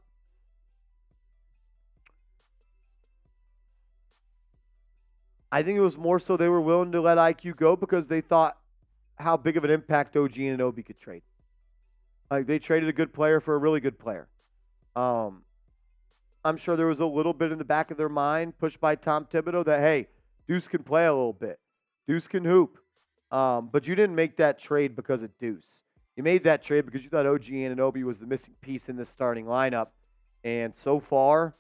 I think it was more so they were willing to let IQ go because they thought how big of an impact OG and Anunoby could trade. Like, they traded a good player for a really good player. I'm sure there was a little bit in the back of their mind, pushed by Tom Thibodeau, that, hey, Deuce can play a little bit. Deuce can hoop. But you didn't make that trade because of Deuce. You made that trade because you thought OG Anunoby was the missing piece in the starting lineup. And so far,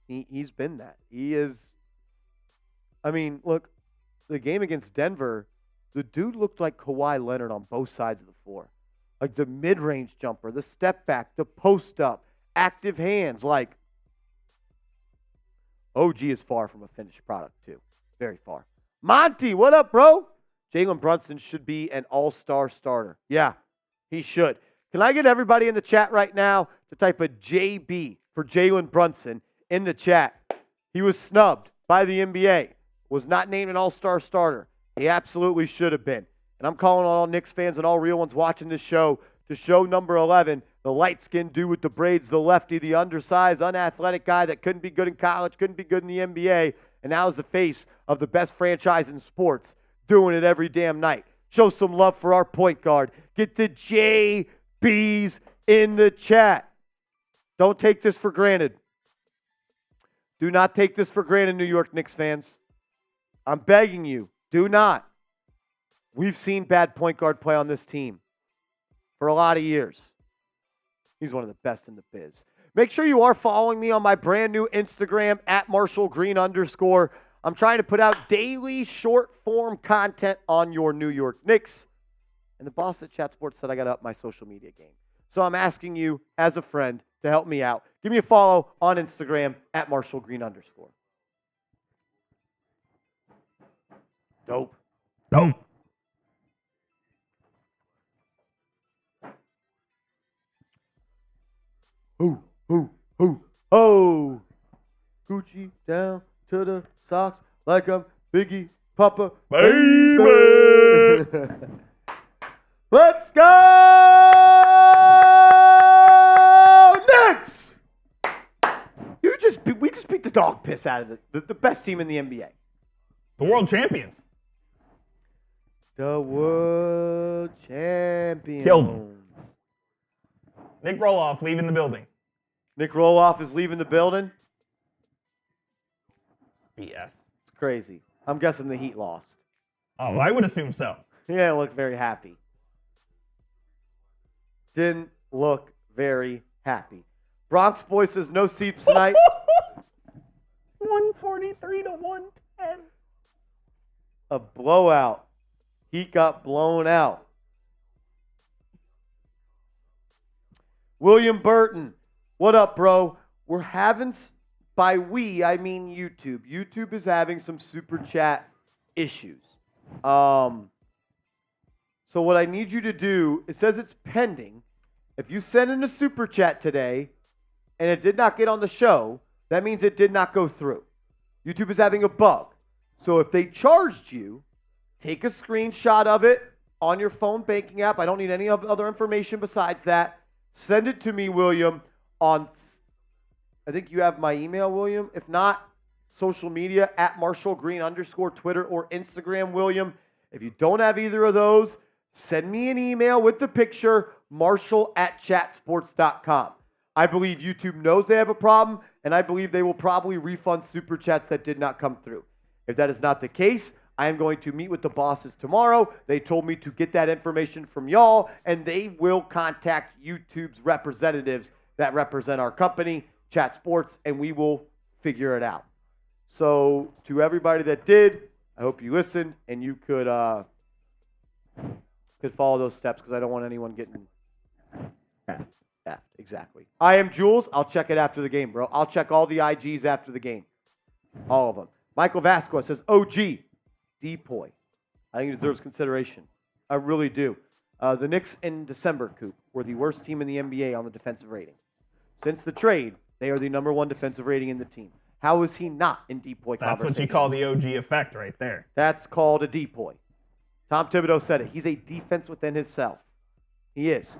he's been that. He is. I mean, look, the game against Denver, the dude looked like Kawhi Leonard on both sides of the floor. Like the mid-range jumper, the step back, the post up, active hands. Like, OG is far from a finished product, too. Very far. Monty, what up, bro? Jalen Brunson should be an all-star starter. Yeah, he should. Can I get everybody in the chat right now to type a JB for Jalen Brunson in the chat? He was snubbed by the NBA, was not named an all-star starter. He absolutely should have been. And I'm calling on all Knicks fans and all real ones watching this show to show number 11, the light-skinned dude with the braids, the lefty, the undersized, unathletic guy that couldn't be good in college, couldn't be good in the NBA, and now is the face of the best franchise in sports, doing it every damn night. Show some love for our point guard. Get the JBs in the chat. Don't take this for granted. Do not take this for granted, New York Knicks fans. I'm begging you, do not. We've seen bad point guard play on this team for a lot of years. He's one of the best in the biz. Make sure you are following me on my brand new Instagram at @MarshallGreen_. I'm trying to put out daily short form content on your New York Knicks. And the boss at Chat Sports said I got to up my social media game. So I'm asking you as a friend to help me out. Give me a follow on Instagram at @MarshallGreen_. Dope. Dope. Oh. Gucci down to the socks like I'm Biggie Papa. Baby. Let's go, Knicks! We just beat the dog piss out of the best team in the NBA. The world champions. The world champions. Killed them. Nick Roloff leaving the building. Nick Roloff is leaving the building. BS. It's crazy. I'm guessing the Heat lost. Oh, I would assume so. He didn't look very happy. Didn't look very happy. Bronx Boy says no seats tonight. 143 to 110. A blowout. Heat got blown out. William Burton, what up, bro? We're having, by we, I mean YouTube. YouTube is having some super chat issues. So what I need you to do, it says it's pending. If you send in a super chat today and it did not get on the show, that means it did not go through. YouTube is having a bug. So if they charged you, take a screenshot of it on your phone banking app. I don't need any other information besides that. Send it to me, William, on, I think you have my email, William. If not, social media at @MarshallGreen_, Twitter or Instagram, William. If you don't have either of those, send me an email with the picture, marshall@chatsports.com. I believe YouTube knows they have a problem, and I believe they will probably refund super chats that did not come through. If that is not the case, I am going to meet with the bosses tomorrow. They told me to get that information from y'all, and they will contact YouTube's representatives that represent our company, Chat Sports, and we will figure it out. So to everybody that did, I hope you listened and you could follow those steps because I don't want anyone getting effed. Exactly. I am Jules. I'll check it after the game, bro. I'll check all the IGs after the game. All of them. Michael Vasquez says, OG, Depoy. I think he deserves consideration. I really do. The Knicks in December, Coop, were the worst team in the NBA on the defensive rating. Since the trade, they are the #1 defensive rating in the team. How is he not in Depoy That's what you call the OG effect right there. That's called a Depoy. Tom Thibodeau said it. He's a defense within himself. He is.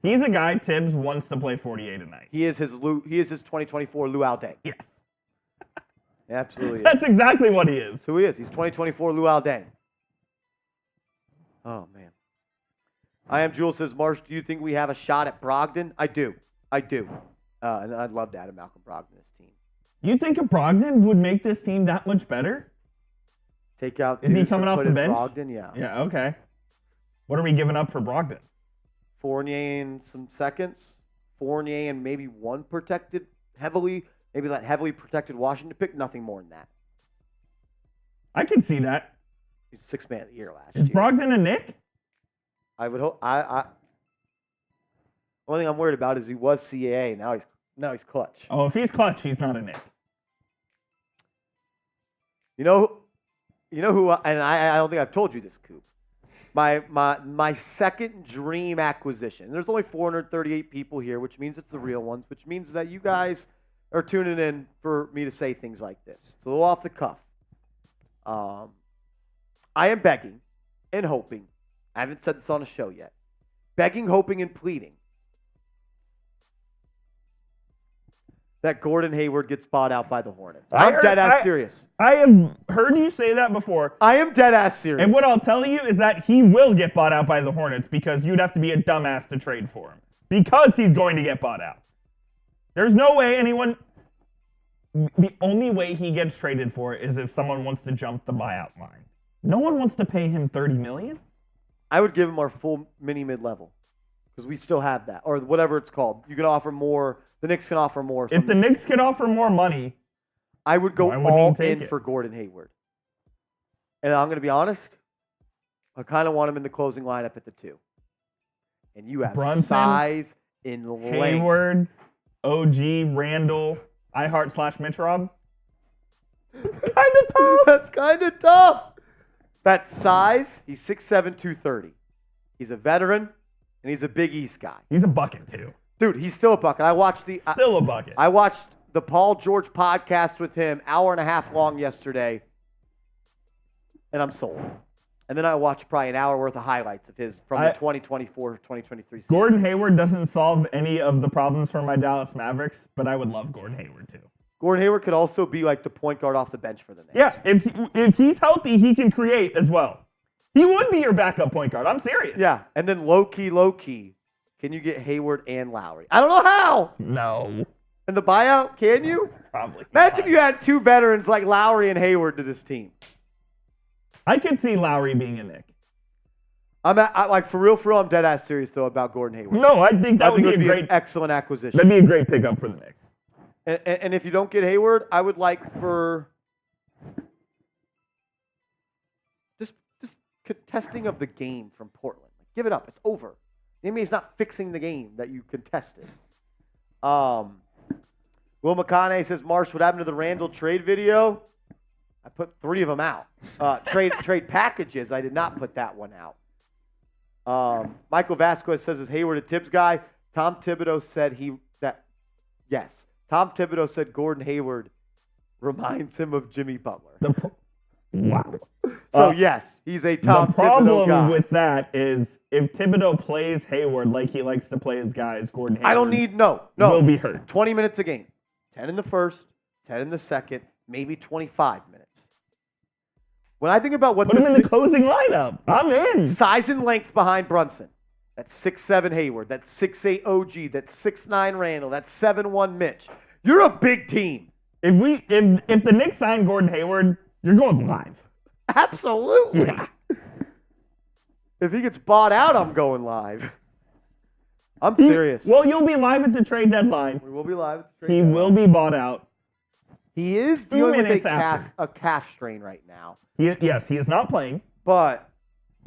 He's a guy Tibbs wants to play 48 a night. He is his 2024 Luau Deng. Yes. Absolutely. That's exactly what he is. That's who he is. He's 2024 Luau Deng. Oh, man. I am Jules says, Marsh, do you think we have a shot at Brogdon? I do. And I'd love to add a Malcolm Brogdon this team. You think a Brogdon would make this team that much better? Take out. Is he coming off the bench? Brogdon, yeah. Yeah, okay. What are we giving up for Brogdon? Fournier and some seconds. Fournier and maybe one protected heavily. Maybe that heavily protected Washington pick. Nothing more than that. I can see that. He's 6th man of the year last Is year. Brogdon a Nick? I would hope. Only thing I'm worried about is he was CAA. Now he's clutch. Oh, if he's clutch, he's not a Knick. You know who? And I don't think I've told you this, Coop. My second dream acquisition. There's only 438 people here, which means it's the real ones, which means that you guys are tuning in for me to say things like this. It's a little off the cuff. I am begging and hoping. I haven't said this on a show yet. Begging, hoping, and pleading that Gordon Hayward gets bought out by the Hornets. I'm dead ass serious. I have heard you say that before. I am dead ass serious. And what I'll tell you is that he will get bought out by the Hornets because you'd have to be a dumbass to trade for him. Because he's going to get bought out. There's no way anyone... The only way he gets traded for is if someone wants to jump the buyout line. No one wants to pay him $30 million. I would give him our full mini mid-level because we still have that, or whatever it's called. You can offer more. The Knicks can offer more. If the Knicks could offer more money, I would go all in for Gordon Hayward. And I'm going to be honest, I kind of want him in the closing lineup at the 2. And you have Brunson, size in length. Hayward, OG, Randle, iHeart / Mitch Rob. Kind of tough. That's kind of tough. That size, he's 6'7", 230. He's a veteran, and he's a Big East guy. He's a bucket, too. Dude, he's still a bucket. Still a bucket. I watched the Paul George podcast with him, hour and a half long yesterday, and I'm sold. And then I watched probably an hour worth of highlights of his from the 2024-2023 season. Gordon Hayward doesn't solve any of the problems for my Dallas Mavericks, but I would love Gordon Hayward, too. Gordon Hayward could also be like the point guard off the bench for the Knicks. Yeah, if he's healthy, he can create as well. He would be your backup point guard. I'm serious. Yeah, and then low key, can you get Hayward and Lowry? I don't know how. No. In the buyout, can you? Probably. Imagine if you had 2 veterans like Lowry and Hayward to this team. I could see Lowry being a Knick. For real, I'm dead ass serious though about Gordon Hayward. No, I think that would be an excellent acquisition. That'd be a great pickup for the Knicks. And if you don't get Hayward, I would like for just contesting of the game from Portland. Like, give it up. It's over. The NBA is not fixing the game that you contested. Will McConaughey says, Marsh, what happened to the Randle trade video? I put 3 of them out. Trade packages, I did not put that one out. Michael Vasquez says, is Hayward a Tibbs guy? Tom Thibodeau said yes. Tom Thibodeau said Gordon Hayward reminds him of Jimmy Butler. Wow. So, yes, he's a Tom Thibodeau guy. The problem with that is if Thibodeau plays Hayward like he likes to play his guys, Gordon Hayward I don't need, no. will be hurt. 20 minutes a game. 10 in the first, 10 in the second, maybe 25 minutes. When I think about what Put him in the closing lineup. I'm in. Size and length behind Brunson. That's 6'7" Hayward. That's 6'8" OG. That's 6'9" Randle. That's 7'1" Mitch. You're a big team. If the Knicks sign Gordon Hayward, you're going live. Absolutely. Yeah. If he gets bought out, I'm going live. I'm serious. Well, you'll be live at the trade deadline. We will be live at the trade He deadline. will be bought out. He is 2 dealing with minutes a calf strain right now. Yes, he is not playing. But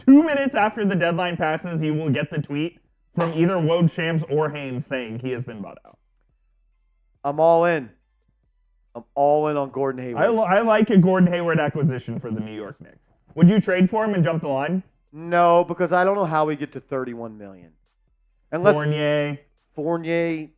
2 minutes after the deadline passes, you will get the tweet from either Woj, Shams, or Haynes saying he has been bought out. I'm all in. I'm all in on Gordon Hayward. I like a Gordon Hayward acquisition for the New York Knicks. Would you trade for him and jump the line? No, because I don't know how we get to $31 million. Unless Fournier.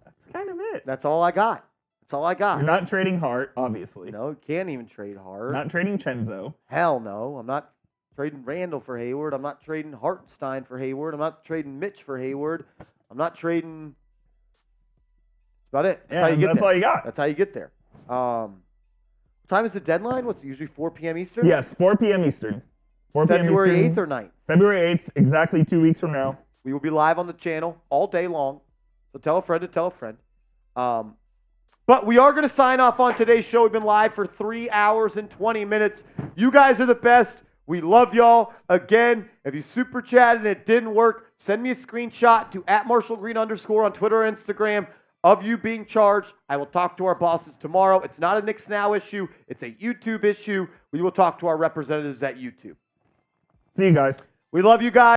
That's kind of it. That's all I got. You're not trading Hart, obviously. No, you can't even trade Hart. Not trading Chenzo. Hell no. I'm not trading Randle for Hayward. I'm not trading Hartenstein for Hayward. I'm not trading Mitch for Hayward. I'm not trading. That's about it. That's how you get that's there. all you got. That's how you get there. What time is the deadline? What's it, usually 4 p.m. Eastern? Yes, 4 p.m. Eastern. 4 p.m. February Eastern. 8th or 9th? February 8th, exactly 2 weeks from now. We will be live on the channel all day long. So tell a friend to tell a friend. But we are going to sign off on today's show. We've been live for 3 hours and 20 minutes. You guys are the best. We love y'all. Again, if you super chatted and it didn't work, send me a screenshot to @MarshallGreen_ on Twitter or Instagram of you being charged. I will talk to our bosses tomorrow. It's not a Knicks Now issue. It's a YouTube issue. We will talk to our representatives at YouTube. See you guys. We love you guys.